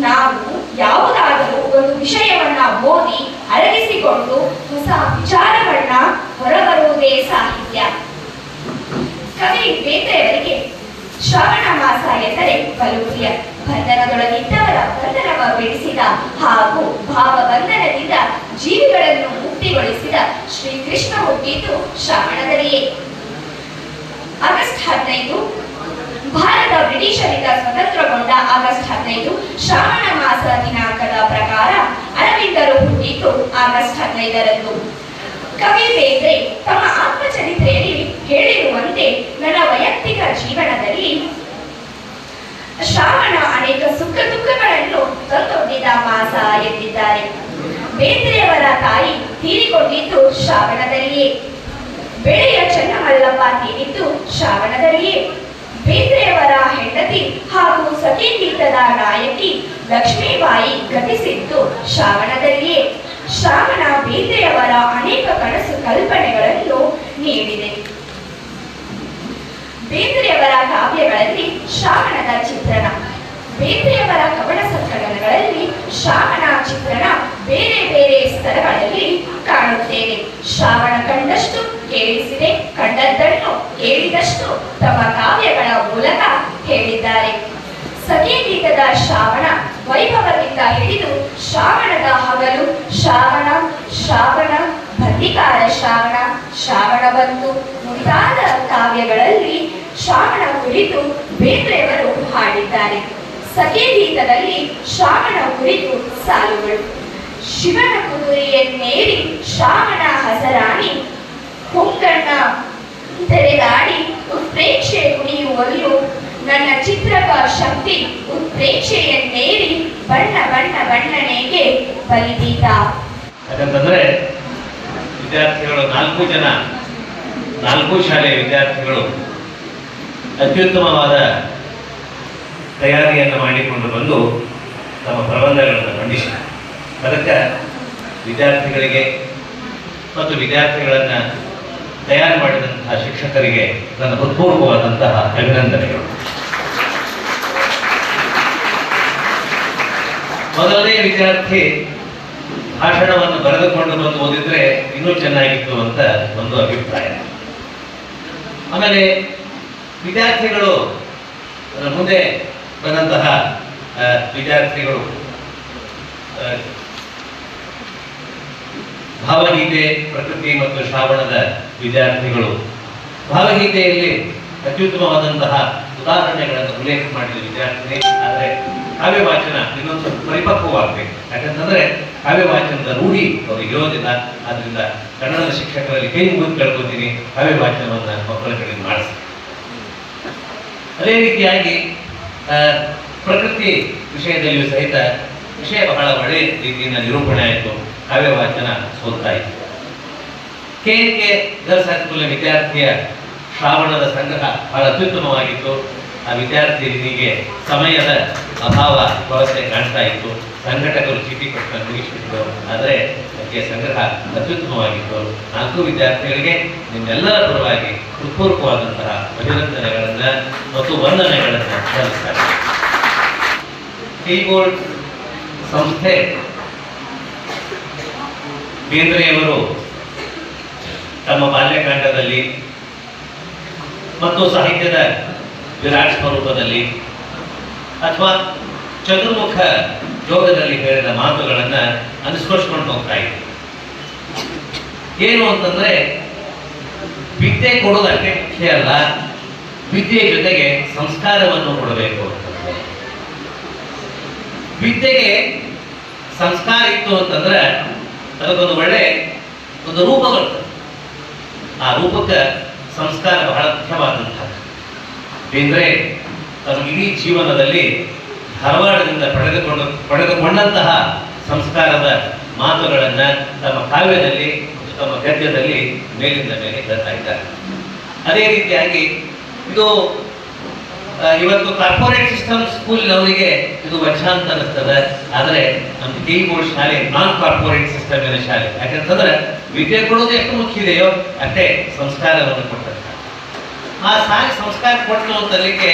ನಾವು ಯಾವುದಾದರೂ ಒಂದು ವಿಷಯವನ್ನ ಓದಿ ಅರಗಿಸಿಕೊಂಡು ಹೊಸ ವಿಚಾರಗಳನ್ನ ಹೊರಬರುವುದೇ ಸಾಹಿತ್ಯ. ಕವಿ ಬೇಂದ್ರೆಯವರಿಗೆ ಶ್ರಾವಣ ಮಾಸ ಎಂದರೆ ಬಲು ಪ್ರಿಯ. ಬಂಧನದೊಳಗಿದ್ದವರ ಬಂಧನವ ಬಿಡಿಸಿದ ಹಾಗೂ ಭಾವಬಂಧನದಿಂದ ಜೀವಿಗಳನ್ನು ಮುಕ್ತಿಗೊಳಿಸಿದ ಶ್ರೀಕೃಷ್ಣ ಹುಟ್ಟಿದ್ದು ಶ್ರಾವಣದಲ್ಲಿಯೇ. ಆಗಸ್ಟ್ 15 ಭಾರತ ಬ್ರಿಟಿಷರಿಂದ ಸ್ವತಂತ್ರಗೊಂಡ ಆಗಸ್ಟ್ 15 ಶ್ರಾವಣ ಮಾಸ ದಿನಾಂಕದ ಪ್ರಕಾರ ಅರವಿಂದರು ಹುಟ್ಟಿದ್ದು ಆಗಸ್ಟ್ 15ರಂದು. ಕವಿ ಬೇಂದ್ರೆ ತಮ್ಮ ಆತ್ಮಚರಿತ್ರೆಯಲ್ಲಿ ಹೇಳಿರುವಂತೆ, ನನ್ನ ವೈಯಕ್ತಿಕ ಜೀವನದಲ್ಲಿ ಶ್ರಾವಣ ಅನೇಕ ಸುಖ ದುಃಖಗಳನ್ನು ತಂದೊಡ್ಡಿದ ಮಾಸ ಎಂದಿದ್ದಾರೆ. ಬೇಂದ್ರೆಯವರ ತಾಯಿ ತೀರಿಕೊಂಡಿದ್ದು ಶ್ರಾವಣದಲ್ಲಿಯೇ. ಬೆಳೆಯ ಚನ್ನಮಲ್ಲಪ್ಪ ತೀರಿದ್ದು ಶ್ರಾವಣದಲ್ಲಿಯೇ. ಬೇಂದ್ರೆಯವರ ಹೆಂಡತಿ ಹಾಗೂ ಸಖೀಗೀತದ ನಾಯಕಿ ಲಕ್ಷ್ಮೀಬಾಯಿ ಗತಿಸಿದ್ದು ಶ್ರಾವಣದಲ್ಲಿಯೇ. ಶ್ರಾವಣ ಬೇಂದ್ರೆಯವರ ಅನೇಕ ಕನಸು ಕಲ್ಪನೆಗಳನ್ನು ನೀಡಿದೆ. ಬೇಂದ್ರೆಯವರ ಕಾವ್ಯಗಳಲ್ಲಿ ಶ್ರಾವಣದ ಚಿತ್ರಣ, ಬೇಂದ್ರೆಯವರ ಕವನ ಸಂಕಲನಗಳಲ್ಲಿ ಶ್ರಾವಣ ಚಿತ್ರಣ ಬೇರೆ ಬೇರೆ ಸ್ತರಗಳಲ್ಲಿ ಕಾಣುತ್ತೇವೆ. ಶ್ರಾವಣ ಕಂಡಷ್ಟು ಕೇಳಿಸಿದೆ, ಕಂಡದ್ದನ್ನು ಕೇಳಿದಷ್ಟು ತಮ್ಮ ಕಾವ್ಯಗಳ ಮೂಲಕ ಹೇಳಿದ್ದಾರೆ. ಸಖೀಗೀತದ ಶ್ರಾವಣ ವೈಭವದಿಂದ ಹಿಡಿದು ಶ್ರಾವಣದ ಹಗಲು, ಶ್ರಾವಣ, ಶ್ರಾವಣ, ಬಂದಿಕಾರ ಶ್ರಾವಣ, ಶ್ರಾವಣ ಬಂತು ಮುಂತಾದ ಕಾವ್ಯಗಳಲ್ಲಿ ಶ್ರಾವಣ ಕುರಿತು ಬೇಂದ್ರೆಯವರು ಹಾಡಿದ್ದಾರೆ. ಸಖೀಗೀತದಲ್ಲಿ ಶ್ರಾವಣ ಕುರಿತು ಸಾಲುಗಳು: ಶಿವನ ಕುದುರೆಯನ್ನೇರಿ ಶ್ರಾವಣ ಹಸರಾಣಿ, ಹೊಂಗಣ್ಣ ತೆರೆದಾಡಿ ಉತ್ಪ್ರೇಕ್ಷೆ ಕುಣಿಯುವಲ್ಲು, ನನ್ನ ಚಿತ್ರಕ ಶಕ್ತಿ ಉತ್ಪ್ರೇಕ್ಷೆಯನ್ನೇರಿ ಬಣ್ಣ ಬಣ್ಣ ಬಣ್ಣನೆಗೆ ಬಲಿದೀತ. ಯಾಕಂತಂದ್ರೆ ವಿದ್ಯಾರ್ಥಿಗಳು 4 ಶಾಲೆಯ ವಿದ್ಯಾರ್ಥಿಗಳು ಅತ್ಯುತ್ತಮವಾದ ತಯಾರಿಯನ್ನು ಮಾಡಿಕೊಂಡು ಬಂದು ತಮ್ಮ ಪ್ರಬಂಧಗಳನ್ನು ಮಂಡಿಸಿದ್ದಾರೆ. ಅದಕ್ಕೆ ವಿದ್ಯಾರ್ಥಿಗಳಿಗೆ ಮತ್ತು ವಿದ್ಯಾರ್ಥಿಗಳನ್ನು ತಯಾರು ಮಾಡಿದಂತಹ ಶಿಕ್ಷಕರಿಗೆ ನನ್ನ ಹೃತ್ಪೂರ್ವಕವಾದಂತಹ ಅಭಿನಂದನೆಗಳು. ಮೊದಲನೇ ವಿದ್ಯಾರ್ಥಿ ಭಾಷಣವನ್ನು ಬರೆದುಕೊಂಡು ಬಂದು ಓದಿದ್ರೆ ಇನ್ನೂ ಚೆನ್ನಾಗಿತ್ತು ಅಂತ ಒಂದು ಅಭಿಪ್ರಾಯ. ಆಮೇಲೆ ವಿದ್ಯಾರ್ಥಿಗಳು ಮುಂದೆ ಬಂದಂತಹ ವಿದ್ಯಾರ್ಥಿಗಳು ಭಾವಗೀತೆ, ಪ್ರಕೃತಿ ಮತ್ತು ಶ್ರಾವಣದ ವಿದ್ಯಾರ್ಥಿಗಳು ಭಾವಗೀತೆಯಲ್ಲಿ ಅತ್ಯುತ್ತಮವಾದಂತಹ ಉದಾಹರಣೆಗಳನ್ನು ಉಲ್ಲೇಖ ಮಾಡಿದ ವಿದ್ಯಾರ್ಥಿನಿ. ಆದರೆ ಕಾವ್ಯ ವಾಚನ ಇನ್ನೊಂದು ಸ್ವಲ್ಪ ಪರಿಪಕ್ವವಾಗಬೇಕು. ಯಾಕಂತಂದ್ರೆ ಕಾವ್ಯ ವಾಚನದ ರೂಢಿ ಅವ್ರಿಗೆ ಇರೋದಿಲ್ಲ. ಆದ್ರಿಂದ ಕನ್ನಡದ ಶಿಕ್ಷಕರಲ್ಲಿ ಕೈ ಮುಗಿದು ಕೇಳ್ಕೊತೀನಿ, ಕಾವ್ಯ ವಾಚನವನ್ನು ಮಕ್ಕಳ ಕಡೆಯಿಂದ ಮಾಡಿಸಿ. ಅದೇ ರೀತಿಯಾಗಿ ಪ್ರಕೃತಿ ವಿಷಯದಲ್ಲಿಯೂ ಸಹಿತ ವಿಷಯ ಬಹಳ ಒಳ್ಳೆಯ ರೀತಿಯಿಂದ ನಿರೂಪಣೆ ಆಯಿತು. ಕಾವ್ಯ ವಾಚನ ಸೋಲ್ತಾ ಇತ್ತು. KK ಗರ್ಲ್ಸ್ ಹೈಸ್ಕೂಲ್ ವಿದ್ಯಾರ್ಥಿಯ ಶ್ರಾವಣದ ಸಂಗ್ರಹ ಬಹಳ ಅತ್ಯುತ್ತಮವಾಗಿತ್ತು. ಆ ವಿದ್ಯಾರ್ಥಿನಿಗೆ ಸಮಯದ ಅಭಾವ ಕೊರತೆ ಕಾಣ್ತಾ ಇತ್ತು. ಸಂಘಟಕರು ಚೀಟಿ ಕೊಟ್ಟು ಮುಗಿಸಿದ್ರು, ಆದರೆ ಅದಕ್ಕೆ ಸಂಗ್ರಹ ಅತ್ಯುತ್ತಮವಾಗಿತ್ತು. 4 ವಿದ್ಯಾರ್ಥಿಗಳಿಗೆ ನಿಮ್ಮೆಲ್ಲರ ಪರವಾಗಿ ಹೃತ್ಪೂರ್ವಕವಾದಂತಹ ಅಭಿನಂದನೆಗಳನ್ನು ಮತ್ತು ವಂದನೆಗಳನ್ನು ಸಲ್ಲಿಸ್ತಾರೆ. ಕೀಬೋರ್ಡ್ ಸಂಸ್ಥೆ ಬೇಂದ್ರೆಯವರು ತಮ್ಮ ಬಾಲ್ಯಕಾಂಡದಲ್ಲಿ ಮತ್ತು ಸಾಹಿತ್ಯದ ವಿರಾಟ್ ಸ್ವರೂಪದಲ್ಲಿ ಅಥವಾ ಚತುರ್ಮುಖ ಯೋಗದಲ್ಲಿ ಹೇಳಿದ ಮಾತುಗಳನ್ನು ಅನುಸ್ಮರಿಸಿಕೊಂಡು ಹೋಗ್ತಾ ಇದೆ. ಏನು ಅಂತಂದ್ರೆ ವಿದ್ಯೆ ಕೊಡೋದಕ್ಕೆ ಮುಖ್ಯ ಅಲ್ಲ, ವಿದ್ಯೆ ಜೊತೆಗೆ ಸಂಸ್ಕಾರವನ್ನು ಕೊಡಬೇಕು ಅಂತಂದ್ರೆ. ವಿದ್ಯೆಗೆ ಸಂಸ್ಕಾರ ಇತ್ತು ಅಂತಂದ್ರೆ ಅದಕ್ಕೊಂದು ಒಳ್ಳೆ ಒಂದು ರೂಪ ಬರ್ತದೆ. ಆ ರೂಪಕ್ಕೆ ಸಂಸ್ಕಾರ ಬಹಳ ಮುಖ್ಯವಾದಂತಹ. ಬೇಂದ್ರೆ ತಮ್ಮ ಇಡೀ ಜೀವನದಲ್ಲಿ ಧಾರವಾಡದಿಂದ ಪಡೆದುಕೊಂಡಂತಹ ಸಂಸ್ಕಾರದ ಮಾತುಗಳನ್ನ ತಮ್ಮ ಕಾವ್ಯದಲ್ಲಿ ತಮ್ಮ ಗದ್ಯದಲ್ಲಿ ಮೇಲಿಂದ ಮೇಲೆ ಹೇಳ್ತಾ ಇದ್ದಾರೆ. ಅದೇ ರೀತಿಯಾಗಿ ಇದು ಇವತ್ತು ಕಾರ್ಪೊರೇಟ್ ಸಿಸ್ಟಮ್ ಸ್ಕೂಲ್ನವರಿಗೆ ಇದು ವಜ್ರ ಅಂತ ಅನಿಸ್ತದೆ. ಆದರೆ ನಮ್ಮ ಕೀಬೋರ್ಡ್ ಶಾಲೆ ನಾನ್ ಕಾರ್ಪೊರೇಟ್ ಸಿಸ್ಟಮಿನ ಶಾಲೆ. ಯಾಕಂತಂದ್ರೆ ವಿದ್ಯೆ ಕೊಡೋದು ಎಷ್ಟು ಮುಖ್ಯ ಇದೆಯೋ ಅಷ್ಟೇ ಸಂಸ್ಕಾರವನ್ನು ಕೊಡ್ತಾರೆ. ಆ ಶಾಲೆ ಸಂಸ್ಕಾರ ಕೊಟ್ಟು ಅಂತಲಿಕ್ಕೆ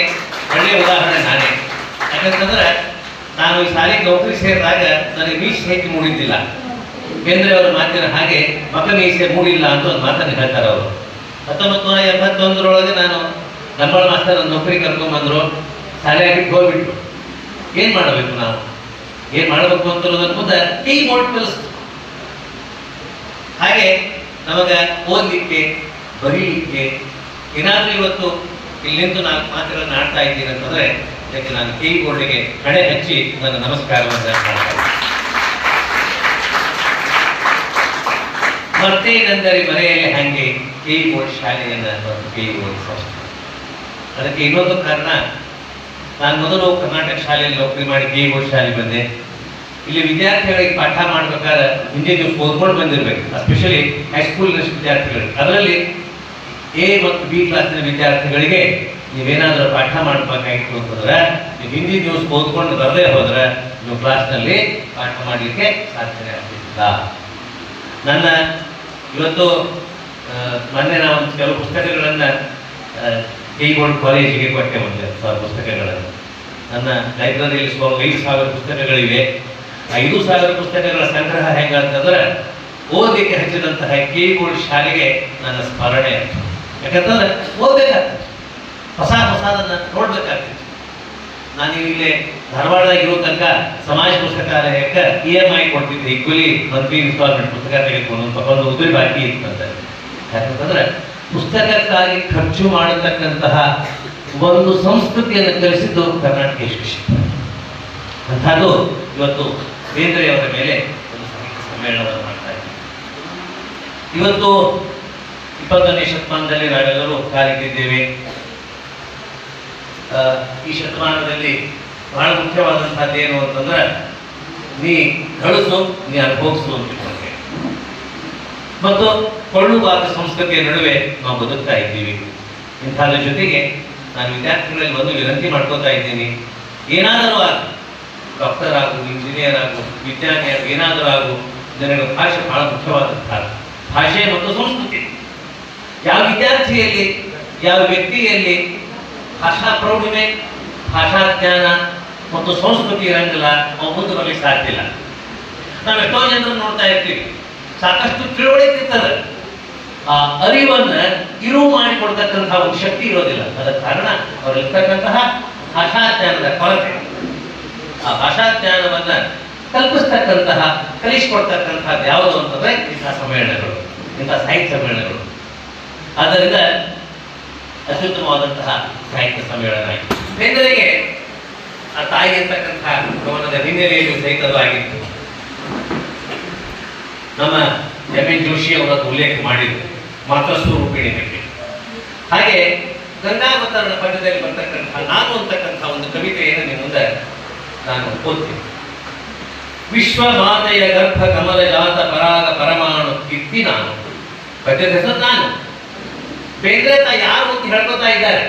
ಒಳ್ಳೆಯ ಉದಾಹರಣೆ ನಾನೇ. ಯಾಕಂತಂದ್ರೆ ನಾನು ಈ ಶಾಲೆಗೆ ನೌಕರಿ ಸೇರಿದಾಗ ನನಗೆ ಮೀಸೆ ಹೆಚ್ಚು ಮೂಡಿದ್ದಿಲ್ಲ. ಬೇಂದ್ರೆ ಅವರ ಮಾತಿನ ಹಾಗೆ ಮಗ ಮೀಸೆ ಮೂಡಿಲ್ಲ ಅಂತ ಒಂದು ಮಾತನ್ನು ಹೇಳ್ತಾರೆ ಅವರು. 1981 ನಾನು ನಮ್ಮ ಮಾಸ್ತರ್ ನೌಕರಿ ಕರ್ಕೊಂಡ್ಬಂದ್ರು, ಶಾಲೆ ಬಿಟ್ಟು ಹೋಗ್ಬಿಟ್ರು. ಏನ್ ಮಾಡಬೇಕು ನಾವು, ಏನ್ ಮಾಡಬೇಕು ಅಂತ ಮುಂದೆ ಕೀಬೋರ್ಡ್ ಕಲಿಸ್ತು. ಹಾಗೆ ನಮಗ ಓದಲಿಕ್ಕೆ ಬರೀಲಿಕ್ಕೆ ಏನಾದ್ರೂ ಇವತ್ತು ಇಲ್ಲಿ ನಿಂತು ನಾನು ಮಾತುಗಳನ್ನು ಆಡ್ತಾ ಇದ್ದೀನಿ ಅಂತಂದ್ರೆ ಇದಕ್ಕೆ ನಾನು ಕೀಬೋರ್ಡ್ಗೆ ಕಡೆ ಹಚ್ಚಿ ನನ್ನ ನಮಸ್ಕಾರವನ್ನು ಮಾಡ್ತಾ ಇದ್ದೀನಿ. ಮತ್ತೇನೆಂದರೆ ಮನೆಯಲ್ಲಿ ಹಾಗೆ ಕೀಬೋರ್ಡ್ ಶಾಲೆಯನ್ನ ಮತ್ತು ಕೀಬೋರ್ಡ್ ಸಂಸ್ಥೆ. ಅದಕ್ಕೆ ಇನ್ನೊಂದು ಕಾರಣ, ನಾನು ಮೊದಲು ಕರ್ನಾಟಕ ಶಾಲೆಯಲ್ಲಿ ನೌಕರಿ ಮಾಡಿ ಕೀಬೋರ್ಡ್ ಶಾಲೆ ಬಂದೆ. ಇಲ್ಲಿ ವಿದ್ಯಾರ್ಥಿಗಳಿಗೆ ಪಾಠ ಮಾಡ್ಬೇಕಾದ್ರೆ ಹಿಂದೆ ನೀವು ಓದ್ಕೊಂಡು ಬಂದಿರ್ಬೇಕು, ಎಸ್ಪೆಷಲಿ ಹೈಸ್ಕೂಲ್ನ ವಿದ್ಯಾರ್ಥಿಗಳಿಗೆ. ಅದರಲ್ಲಿ ಎ ಮತ್ತು ಬಿ ಕ್ಲಾಸಿನ ವಿದ್ಯಾರ್ಥಿಗಳಿಗೆ ನೀವೇನಾದ್ರೂ ಪಾಠ ಮಾಡಬೇಕಾಗಿತ್ತು ಅಂತಂದ್ರೆ ನೀವು ಹಿಂದಿ ನ್ಯೂಸ್ ಓದ್ಕೊಂಡು ಬರದೇ ಹೋದ್ರೆ ನೀವು ಕ್ಲಾಸ್ನಲ್ಲಿ ಪಾಠ ಮಾಡಲಿಕ್ಕೆ ಸಾಧ್ಯತೆ ಆಗ್ತಿಲ್ಲ. ನನ್ನ ಇವತ್ತು ಮೊನ್ನೆ ನಾವು ಕೆಲವು ಪುಸ್ತಕಗಳನ್ನು ಕೀಬೋರ್ಡ್ ಕಾಲೇಜಿಗೆ ಕೊಟ್ಟೆ, ಒಂದು 1000 ಪುಸ್ತಕಗಳನ್ನು. ನನ್ನ ಲೈಬ್ರರಿಯಲ್ಲಿ 5000 ಪುಸ್ತಕಗಳಿವೆ. 5000 ಪುಸ್ತಕಗಳ ಸಂಗ್ರಹ ಹೆಂಗಂತಂದ್ರೆ ಓದಲಿಕ್ಕೆ ಹಚ್ಚಿದಂತಹ ಕೀಬೋರ್ಡ್ ಶಾಲೆಗೆ ನನ್ನ ಸ್ಮರಣೆ ಆಯ್ತು. ಯಾಕಂತಂದ್ರೆ ಓದಬೇಕಾಗ್ತದೆ, ಹೊಸದನ್ನ ನೋಡ್ಬೇಕಾಗ್ತದೆ. ನಾನು ಇಲ್ಲಿ ಧಾರವಾಡದಾಗ ಇರೋ ತನಕ ಸಮಾಜ ಪುಸ್ತಕಾಲಯಕ್ಕೆ EMI ಕೊಡ್ತಿದ್ದೆ, ಈಕ್ವಲಿ ಮಂತ್ಲಿ ಇನ್ಸ್ಟಾಲ್ಮೆಂಟ್ ಪುಸ್ತಕ ತೆಗೆದುಕೊಂಡು ಒಂದು ಉದ್ರಿ ಬಾಕಿ ಇತ್ತಂತ. ಯಾಕಂತಂದ್ರೆ ಪುಸ್ತಕಕ್ಕಾಗಿ ಖರ್ಚು ಮಾಡತಕ್ಕಂತಹ ಒಂದು ಸಂಸ್ಕೃತಿಯನ್ನು ಕಲಿಸಿದ್ದು ಕರ್ನಾಟಕ ಎಜುಕೇಶನ್. ಅಂಥದ್ದು ಇವತ್ತು ಬೇಂದ್ರೆಯವರ ಮೇಲೆ ಒಂದು ಸಾಹಿತ್ಯ ಸಮ್ಮೇಳನವನ್ನು ಮಾಡ್ತಾ ಇದ್ದೀವಿ. ಇವತ್ತು 21ನೇ ಶತಮಾನದಲ್ಲಿ ನಾವೆಲ್ಲರೂ ಕಾಲಿಟ್ಟಿದ್ದೇವೆ. ಈ ಶತಮಾನದಲ್ಲಿ ಬಹಳ ಮುಖ್ಯವಾದಂತಹದ್ದು ಏನು ಅಂತಂದ್ರೆ ನೀ ಗಳಿಸು, ನೀ ಅನುಭವಿಸು ಅಂತ ಮತ್ತು ಕೊಳ್ಳುವಾದ ಸಂಸ್ಕೃತಿಯ ನಡುವೆ ನಾವು ಬದುಕ್ತಾ ಇದ್ದೀವಿ. ಇಂಥದ್ರ ಜೊತೆಗೆ ನಾನು ವಿದ್ಯಾರ್ಥಿಗಳಲ್ಲಿ ಒಂದು ವಿನಂತಿ ಮಾಡ್ಕೋತಾ ಇದ್ದೀನಿ, ಏನಾದರೂ ಆಗು, ಡಾಕ್ಟರ್ ಆಗು, ಇಂಜಿನಿಯರ್ ಆಗು, ವಿಜ್ಞಾನಿ ಆಗು, ಏನಾದರೂ ಆಗು, ಜನರಿಗೆ ಭಾಷೆ ಬಹಳ ಮುಖ್ಯವಾದಂತಹ ಭಾಷೆ ಮತ್ತು ಸಂಸ್ಕೃತಿ. ಯಾವ ವಿದ್ಯಾರ್ಥಿಯಲ್ಲಿ ಯಾವ ವ್ಯಕ್ತಿಯಲ್ಲಿ ಭಾಷಾ ಪ್ರೌಢಿಮೆ, ಭಾಷಾ ಜ್ಞಾನ ಮತ್ತು ಸಂಸ್ಕೃತಿ ಇರಂಗಿಲ್ಲ, ನಾವು ಮುಂದೆ ಬರಲಿಕ್ಕೆ ಸಾಧ್ಯ ಇಲ್ಲ. ನಾವು ಎಷ್ಟೋ ಜನರನ್ನು ನೋಡ್ತಾ ಇರ್ತೀವಿ, ಸಾಕಷ್ಟು ತಿಳುವಳಿಕೆ ಇರ್ತದೆ, ಆ ಅರಿವನ್ನ ಇರುವು ಮಾಡಿಕೊಡ್ತಕ್ಕಂತಹ ಒಂದು ಶಕ್ತಿ ಇರೋದಿಲ್ಲ. ಅದಕ್ಕೆ ಕಾರಣ ಅವರಿರ್ತಕ್ಕಂತಹ ಭಾಷಾ ಜ್ಞಾನದ ಕೊರತೆ. ಆ ಭಾಷಾ ಜ್ಞಾನವನ್ನ ಕಲ್ಪಿಸ್ತಕ್ಕಂತಹ, ಕಲಿಸಿಕೊಡ್ತಕ್ಕಂಥದ್ದು ಯಾವುದು ಅಂತಂದ್ರೆ ಇಂಥ ಸಮ್ಮೇಳನಗಳು, ಇಂಥ ಸಾಹಿತ್ಯ ಸಮ್ಮೇಳನಗಳು. ಆದ್ದರಿಂದ ಅತ್ಯುತ್ತಮವಾದಂತಹ ಸಾಹಿತ್ಯ ಸಮ್ಮೇಳನ ಆಯಿತು. ಬೇಂದ್ರೆಗೆ ಆ ತಾಯಿ ಅಂತಕ್ಕಂತಹ ಗಮನದ ಹಿನ್ನೆಲೆಯಲ್ಲಿ ಸಹಿತವಾಗಿತ್ತು. ನಮ್ಮ M.N. ಜೋಶಿ ಅವರದ್ದು ಉಲ್ಲೇಖ ಮಾಡಿದ್ರು ಮಾತೃಸ್ವರೂಪಿಣಿ ಬಗ್ಗೆ. ಹಾಗೆ ಗಂಗಾವತರಣ ಪದ್ಯದಲ್ಲಿ ಬರ್ತಕ್ಕಂತಹ ನಾನು ಅಂತಕ್ಕಂತಹ ಒಂದು ಕವಿತೆಯನ್ನು ನಿಮ್ಮ ಮುಂದೆ ನಾನು ಓದ್ತೀನಿ. ವಿಶ್ವ ಮಾತೆಯ ಗರ್ಭ ಕಮಲ ಜಾತ ಪರಾಗ ಪರಮಾಣು ಕೀರ್ತಿ ನಾನು. ಪದ್ಯದ ಹೆಸರು ನಾನು. ಬೇಂದ್ರೆ ಯಾರು ಅಂತ ಹೇಳ್ಕೊತಾ ಇದ್ದಾರೆ.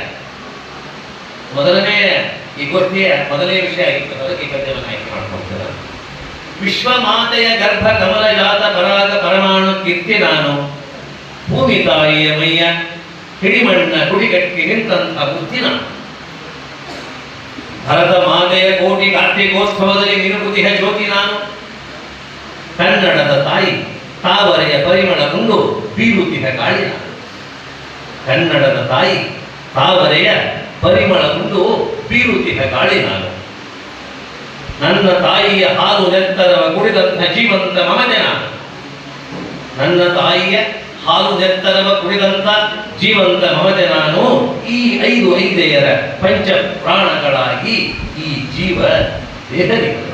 ಮೊದಲನೇ ಈ ಗೋಷ್ಠಿಯ ಮೊದಲನೇ ವಿಷಯ ಆಗಿತ್ತು, ಅದಕ್ಕೆ ಈ ಪದ್ಯವನ್ನು ಆಯ್ಕೆ ಮಾಡ್ಕೊಳ್ತಾರೆ. ವಿಶ್ವ ಮಾತೆಯ ಗರ್ಭ ಕಮಲ ಜಾತ ಪರಾಗ ಪರಮಾಣು ಕೀರ್ತಿ ನಾನು, ಭೂಮಿ ತಾಯಿಯ ಮೈಯ ಹಿಡಿಮಣ್ಣ ಕುಡಿಗಟ್ಟಿ ನಿಂತಹ ಬುದ್ಧಿ ನಾನು. ಭರತ ಮಾತೆಯ ಕೋಟಿ ಕಾರ್ತಿಕೋತ್ಸವದಲ್ಲಿ ಮಿನುಗುತಿಹ ಜ್ಯೋತಿ ನಾನು. ಕನ್ನಡದ ತಾಯಿ ತಾವರೆಯ ಪರಿಮಳ ಉಂಡು ಬೀರುತಿಹ ಗಾಳಿ ನಾನು. ಕನ್ನಡದ ತಾಯಿ ತಾವರೆಯ ಪರಿಮಳ ಉಂಡು ಬೀರುತಿಹ ಗಾಳಿ ನಾನು. ನನ್ನ ತಾಯಿಯ ಹಾಲು ನೆತ್ತರವ ಕುಡಿದಂಥ ಜೀವಂತ ಮಮತೆ ನಾನು. ನನ್ನ ತಾಯಿಯ ಹಾಲು ನೆತ್ತರವ ಕುಡಿದಂಥ ಜೀವಂತ ಮಮತೆ ನಾನು. ಈ 5 ಐದೆಯರ ಪಂಚ ಪ್ರಾಣಗಳಾಗಿ ಈ ಜೀವ ದೇಹದಿಗಳು.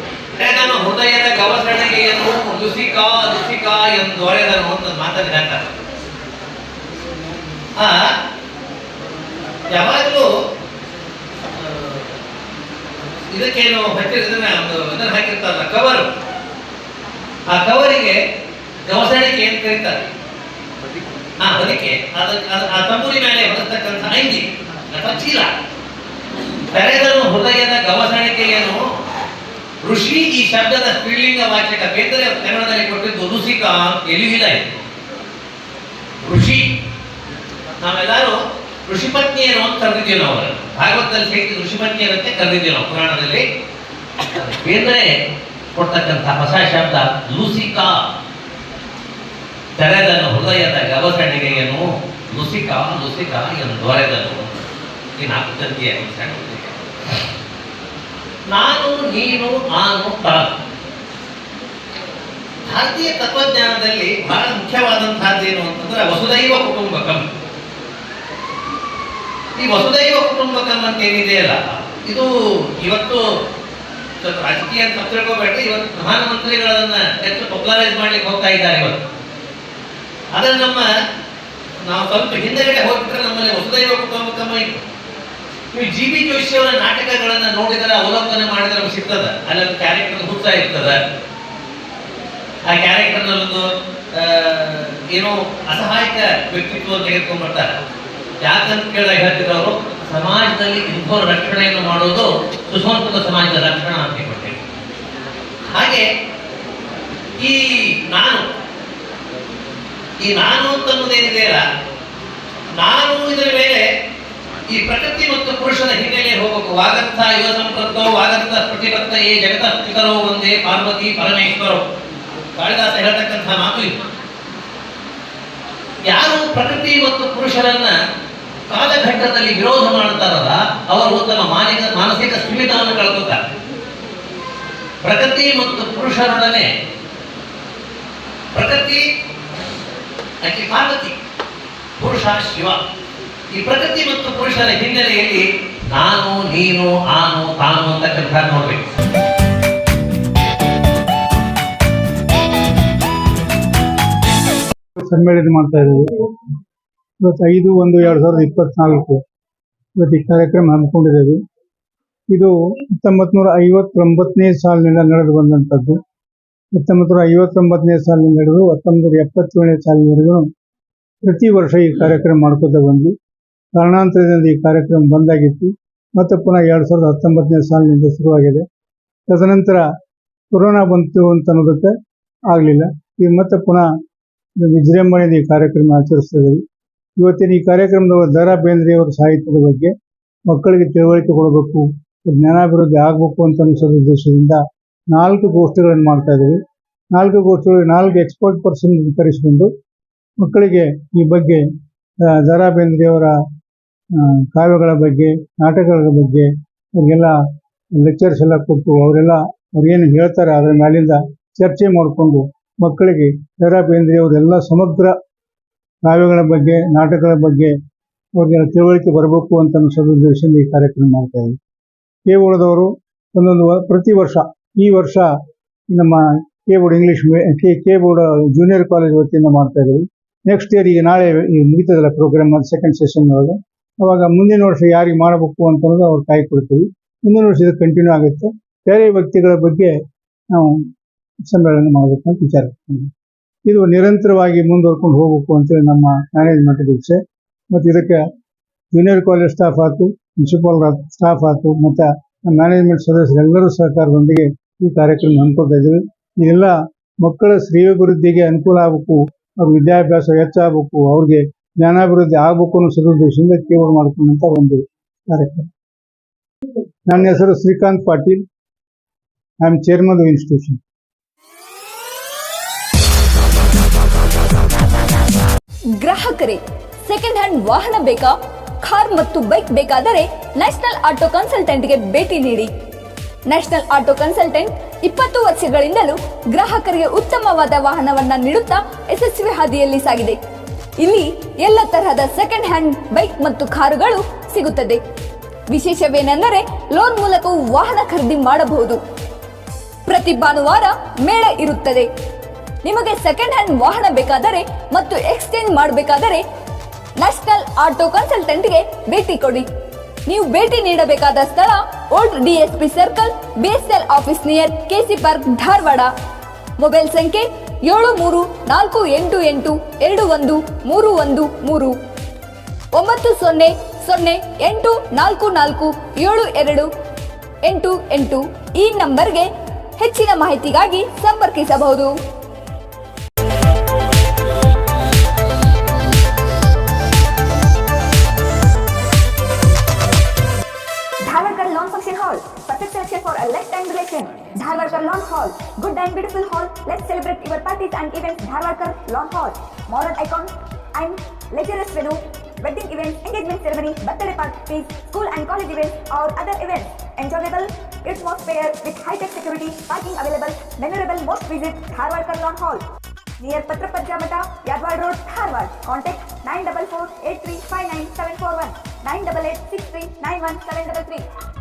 ನಾನು ಹೃದಯದ ಗವಸಣೆಯನ್ನು ಲುಸಿಕಾ ಲುಸಿಕಾ ಎಂದು ಒರೆದನು ಅಂತ ಮಾತನ್ನು ಹೇಳ್ತಾರೆ. ಯಾವಾಗಲೂ ಇದಕ್ಕೇನು ಇದನ್ನ ಹಾಕಿರ್ತಾರಲ್ಲ ಕವರ್, ಆ ಕವರಿಗೆ ಗವಸಣಿಕೆ ಅಂತ ಕರೀತಾರೆ. ಹೊದಿಕೆ, ಆ ತಂಬೂರಿ ಮೇಲೆ ಹೊರತಕ್ಕಂಥ ಅಂಗಿ ಅಥವಾ ಚೀಲ. ತೆರೆದನು ಹೃದಯದ ಗವಸಣಿಕೆಯನ್ನು ಋಷಿ ಈ ಶಬ್ದದ ಸ್ತ್ರೀಲಿಂಗ ವಾಚಕ ಬೇಂದ್ರೆ ಕನ್ನಡದಲ್ಲಿ ಕೊಟ್ಟಿದ್ದು ಲುಸಿಕಾ ಎಲಿವಿಲ. ಋಷಿ ನಾವೆಲ್ಲರೂ ಋಷಿಪತ್ನಿಯರು ಅಂತ ಕರೆದಿದ್ದೀವಿ ನಾವು. ಭಾಗವತದಲ್ಲಿ ಹೇಗೆ ಋಷಿಪತ್ನಿಯರಂತೆ ಕರೆದಿದ್ದೀವಿ ನಾವು ಪುರಾಣದಲ್ಲಿ. ಬೇಂದ್ರೆ ಕೊಡ್ತಕ್ಕಂಥ ಹೊಸ ಶಬ್ದ ಲುಸಿಕಾ. ತೆರೆದನು ಹೃದಯದ ಗವಸಣಿಗೆಯನ್ನು ಲುಸಿಕಾ ಲುಸಿಕಾ ಎಂದೊರೆದನು. ಈ 4 ತಂತಿಯ ನಾನು ನೀನು ನಾನು ತಾನು. ಭಾರತೀಯ ತತ್ವಜ್ಞಾನದಲ್ಲಿ ಬಹಳ ಮುಖ್ಯವಾದಂತಹದ್ದು ಏನು ಅಂತಂದ್ರೆ ವಸುದೈವ ಕುಟುಂಬಕಂ. ಈ ವಸುದೈವ ಕುಟುಂಬಕಂ ಅಂತ ಏನಿದೆಯಲ್ಲ, ಇದು ಇವತ್ತು ರಾಜಕೀಯ ಅಂತ ತಿಳ್ಕೋಬೇಡ್ರಿ. ಇವತ್ತು ಪ್ರಧಾನಮಂತ್ರಿಗಳನ್ನ ಹೆಚ್ಚು ಪಾಪ್ಯುಲರೈಸ್ ಮಾಡ್ಲಿಕ್ಕೆ ಹೋಗ್ತಾ ಇದ್ದಾರೆ ಇವತ್ತು. ಆದ್ರೆ ನಾವು ಸ್ವಲ್ಪ ಹಿಂದೆಗಡೆ ಹೋಗ್ಬಿಟ್ರೆ ನಮ್ಮಲ್ಲಿ ವಸುದೈವ ಕುಟುಂಬಕಂ ಇತ್ತು. ನೀವು ಜಿ.ಬಿ. ಜೋಶಿ ಅವರ ನಾಟಕಗಳನ್ನ ನೋಡಿದರೆ, ಅವಲೋಕನ ಮಾಡಿದ್ರೆ ನಮ್ಗೆ ಸಿಗ್ತದ. ಅಲ್ಲೊಂದು ಕ್ಯಾರೆಕ್ಟರ್ ಹುಚ್ಚ ಇರ್ತದ. ಆ ಕ್ಯಾರೆಕ್ಟರ್ ನಲ್ಲೊಂದು ಏನೋ ಅಸಹಾಯಕ ವ್ಯಕ್ತಿತ್ವ ತೆಗೆದುಕೊಂಡ್ಬರ್ತಾರೆ. ಯಾಕಂತ ಕೇಳಿದಾಗ ಹೇಳ್ತಿದ್ರು ಅವರು, ಸಮಾಜದಲ್ಲಿ ಇಂಥವ್ರ ರಕ್ಷಣೆಯನ್ನು ಮಾಡೋದು ಸುಸಂಸ್ಕೃತ ಸಮಾಜದ ರಕ್ಷಣಾ ಅಂತ ಕೊಟ್ಟೆ. ಹಾಗೆ ಈ ನಾನು ಅಂತನ್ನುವುದೇನಿದೆಯಲ್ಲ, ನಾನು ಇದರ ಮೇಲೆ ಈ ಪ್ರಕೃತಿ ಮತ್ತು ಪುರುಷನ ಹಿನ್ನೆಲೆ ಹೋಗಬೇಕು. ವಾಗರ್ಥ ಯುವ ಸಂಪತ್ತೋ ವಾಗರ್ಥ ಪ್ರತಿಪತ್ತ ಏ ಜಗತ ಪಿತರೋ ಒಂದೇ ಪಾರ್ವತಿ ಪರಮೇಶ್ವರೋ. ಕಾಳಿದಾಸ ಹೇಳ್ತಕ್ಕಂಥ ಮಾತು ಇದು. ಯಾರು ಪ್ರಕೃತಿ ಮತ್ತು ಪುರುಷರನ್ನ ಕಾಲಘಟ್ಟದಲ್ಲಿ ವಿರೋಧ ಮಾಡ್ತಾರಲ್ಲ, ಅವರು ತಮ್ಮ ಮಾನಸಿಕ ಸ್ಥಿಮಿತವನ್ನು ಕಳ್ಕೊತಾರೆ. ಪ್ರಕೃತಿ ಮತ್ತು ಪುರುಷರೊಡನೆ, ಪ್ರಕೃತಿ ಆಕೆ ಪಾರ್ವತಿ, ಪುರುಷ ಶಿವ. ಈ ಪ್ರಕೃತಿ ಮತ್ತು ಪುರುಷರ ಹಿನ್ನೆಲೆಯಲ್ಲಿ ನಾನು ನೀನು ಆನು ತಾನು ಅಂತಕ್ಕಂಥ ನೋಡ್ಬೇಕು. ಸಮ್ಮೇಳನ ಮಾಡ್ತಾ ಇದ್ದೀವಿ. ಇವತ್ತು 5/1/2024 ಇವತ್ತು ಈ ಕಾರ್ಯಕ್ರಮ ಹಮ್ಮಿಕೊಂಡಿದ್ದೇವೆ. ಇದು 1959ನೇ ಸಾಲಿನಿಂದ ನಡೆದು ಬಂದಂಥದ್ದು. 1959ನೇ ಸಾಲಿನಿಂದ ನಡೆದು 1977ನೇ ಸಾಲಿನವರೆಗೂ ಪ್ರತಿ ವರ್ಷ ಈ ಕಾರ್ಯಕ್ರಮ ಮಾಡ್ಕೋತಾ ಬಂದ್ವಿ. ಕಾರಣಾಂತರದಿಂದ ಈ ಕಾರ್ಯಕ್ರಮ ಬಂದಾಗಿತ್ತು. ಮತ್ತೆ ಪುನಃ 2019ನೇ ಸಾಲಿನಿಂದ ಶುರುವಾಗಿದೆ. ತದನಂತರ ಕೊರೋನಾ ಬಂತು ಅಂತ ಅನ್ನೋದಕ್ಕೆ ಆಗಲಿಲ್ಲ. ಈಗ ಮತ್ತೆ ಪುನಃ ವಿಜೃಂಭಣೆಯಿಂದ ಈ ಕಾರ್ಯಕ್ರಮ ಆಚರಿಸ್ತಾ ಇದ್ದೀವಿ. ಇವತ್ತಿನ ಈ ಕಾರ್ಯಕ್ರಮದ ದ.ರಾ. ಬೇಂದ್ರೆಯವರ ಸಾಹಿತ್ಯದ ಬಗ್ಗೆ ಮಕ್ಕಳಿಗೆ ತಿಳುವಳಿಕೆ ಕೊಡಬೇಕು, ಜ್ಞಾನಾಭಿವೃದ್ಧಿ ಆಗಬೇಕು ಅಂತ ಅನಿಸೋದ ಉದ್ದೇಶದಿಂದ 4 ಗೋಷ್ಠಿಗಳನ್ನು ಮಾಡ್ತಾ ಇದ್ದೀವಿ. 4 ಗೋಷ್ಠಿಗಳು 4 ಎಕ್ಸ್ಪರ್ಟ್ ಪರ್ಸನ್ ಕರೆಸಿಕೊಂಡು ಮಕ್ಕಳಿಗೆ ಈ ಬಗ್ಗೆ ದ.ರಾ. ಬೇಂದ್ರೆಯವರ ಕಾವ್ಯಗಳ ಬಗ್ಗೆ, ನಾಟಕಗಳ ಬಗ್ಗೆ ಅವ್ರಿಗೆಲ್ಲ ಲೆಕ್ಚರ್ಸ್ ಎಲ್ಲ ಕೊಟ್ಟು ಅವರೆಲ್ಲ ಅವ್ರೇನು ಹೇಳ್ತಾರೆ ಅದರ ಮೇಲಿಂದ ಚರ್ಚೆ ಮಾಡಿಕೊಂಡು ಮಕ್ಕಳಿಗೆ ದ.ರಾ. ಬೇಂದ್ರೆಯವರೆಲ್ಲ ಸಮಗ್ರ ಕಾವ್ಯಗಳ ಬಗ್ಗೆ, ನಾಟಕಗಳ ಬಗ್ಗೆ ಅವ್ರಿಗೆಲ್ಲ ತಿಳುವಳಿಕೆ ಬರಬೇಕು ಅಂತ ಅನಿಸೋದು ಉದ್ದೇಶದಿಂದ ಈ ಕಾರ್ಯಕ್ರಮ ಮಾಡ್ತಾ ಇದ್ದೀವಿ. ಕೆ.ಬೋರ್ಡದವರು ಪ್ರತಿ ವರ್ಷ, ಈ ವರ್ಷ ನಮ್ಮ ಕೆ.ಬೋರ್ಡ್ ಇಂಗ್ಲೀಷ್ ಕೆ.ಬೋರ್ಡ್ ಜೂನಿಯರ್ ಕಾಲೇಜ್ ವತಿಯಿಂದ ಮಾಡ್ತಾ ಇದ್ದೀವಿ. ನೆಕ್ಸ್ಟ್ ಇಯರ್ ಈಗ ನಾಳೆ ಮುಗಿತದಲ್ಲ ಪ್ರೋಗ್ರಾಮ್, ಅದು ಸೆಕೆಂಡ್ ಸೆಷನ್ ಒಳಗೆ. ಅವಾಗ ಮುಂದಿನ ವರ್ಷ ಯಾರಿಗೆ ಮಾಡಬೇಕು ಅಂತನ್ನೋದು ಅವ್ರು ಕಾಯಿ ಕೊಡ್ತೀವಿ. ಮುಂದಿನ ವರ್ಷ ಇದು ಕಂಟಿನ್ಯೂ ಆಗುತ್ತೆ. ಬೇರೆ ವ್ಯಕ್ತಿಗಳ ಬಗ್ಗೆ ನಾವು ಸಮ್ಮೇಳನ ಮಾಡಬೇಕು ಅಂತ ವಿಚಾರ. ಇದು ನಿರಂತರವಾಗಿ ಮುಂದುವರ್ಕೊಂಡು ಹೋಗಬೇಕು ಅಂತೇಳಿ ನಮ್ಮ ಮ್ಯಾನೇಜ್ಮೆಂಟ್ ಇಚ್ಛೆ. ಮತ್ತು ಇದಕ್ಕೆ ಜೂನಿಯರ್ ಕಾಲೇಜ್ ಸ್ಟಾಫ್ ಆಯ್ತು, ಪ್ರಿನ್ಸಿಪಾಲ್ ಸ್ಟಾಫ್ ಆಯ್ತು, ಮತ್ತು ಮ್ಯಾನೇಜ್ಮೆಂಟ್ ಸದಸ್ಯರೆಲ್ಲರೂ ಸಹಕಾರದೊಂದಿಗೆ ಈ ಕಾರ್ಯಕ್ರಮ ಹಮ್ಮಿಕೊಳ್ತಾ ಇದ್ದೀವಿ. ಇದೆಲ್ಲ ಮಕ್ಕಳ ಶ್ರೇಯೋಭಿವೃದ್ಧಿಗೆ ಅನುಕೂಲ ಆಗಬೇಕು, ಅವ್ರ ವಿದ್ಯಾಭ್ಯಾಸ ಹೆಚ್ಚಾಗಬೇಕು, ಅವ್ರಿಗೆ ಜ್ಞಾನಾಭಿವೃದ್ಧಿ ಆಗಬೇಕು ಅನ್ನೋ ಸದುದ್ದೇಶದಿಂದ ಕೇವಲ ಮಾಡಿಕೊಂಡಂಥ ಒಂದು ಕಾರ್ಯಕ್ರಮ. ನನ್ನ ಹೆಸರು Srikanth Patil. I am chairman of institution. ಗ್ರಾಹಕರೇ, ಸೆಕೆಂಡ್ ಹ್ಯಾಂಡ್ ವಾಹನ ಬೇಕಾ? ಕಾರ್ ಮತ್ತು ಬೈಕ್ ಬೇಕಾದರೆ ನ್ಯಾಷನಲ್ ಆಟೋ ಕನ್ಸಲ್ಟೆಂಟ್ಗೆ ಭೇಟಿ ನೀಡಿ. ನ್ಯಾಷನಲ್ ಆಟೋ ಕನ್ಸಲ್ಟೆಂಟ್ 20 ವರ್ಷಗಳಿಂದಲೂ ಗ್ರಾಹಕರಿಗೆ ಉತ್ತಮವಾದ ವಾಹನವನ್ನ ನೀಡುತ್ತಾ ಯಶಸ್ವಿ ಹಾದಿಯಲ್ಲಿ ಸಾಗಿದೆ. ಇಲ್ಲಿ ಎಲ್ಲ ತರಹದ ಸೆಕೆಂಡ್ ಹ್ಯಾಂಡ್ ಬೈಕ್ ಮತ್ತು ಕಾರುಗಳು ಸಿಗುತ್ತದೆ. ವಿಶೇಷವೇನೆಂದರೆ ಲೋನ್ ಮೂಲಕವೂ ವಾಹನ ಖರೀದಿ ಮಾಡಬಹುದು. ಪ್ರತಿ ಭಾನುವಾರ ಮೇಳ ಇರುತ್ತದೆ. ನಿಮಗೆ ಸೆಕೆಂಡ್ ಹ್ಯಾಂಡ್ ವಾಹನ ಬೇಕಾದರೆ ಮತ್ತು ಎಕ್ಸ್ಚೇಂಜ್ ಮಾಡಬೇಕಾದರೆ ನ್ಯಾಷನಲ್ ಆಟೋ ಕನ್ಸಲ್ಟೆಂಟ್ಗೆ ಭೇಟಿ ಕೊಡಿ. ನೀವು ಭೇಟಿ ನೀಡಬೇಕಾದ ಸ್ಥಳ old DSP circle, BSL office near KC park, Dharwad. Mobile ಸಂಖ್ಯೆ 7348821313 9008447288. ಈ ನಂಬರ್ಗೆ ಹೆಚ್ಚಿನ ಮಾಹಿತಿಗಾಗಿ ಸಂಪರ್ಕಿಸಬಹುದು. Dharwarkar Lawn Function Hall, perfect selection for a lifetime relation. Dharwarkar Lawn Hall, good and beautiful hall. Let's celebrate your parties and events. Dharwarkar Lawn Hall, modern icon and luxurious venue, wedding events, engagement ceremony, birthday parties, school and college events or other events. Enjoyable atmosphere with high-tech security, parking available, memorable. Most visit Dharwarkar Lawn Hall near Patrapajja Mata, Yadwad Road, Dharwad. Contact 944-8359-741, 988-6391-733.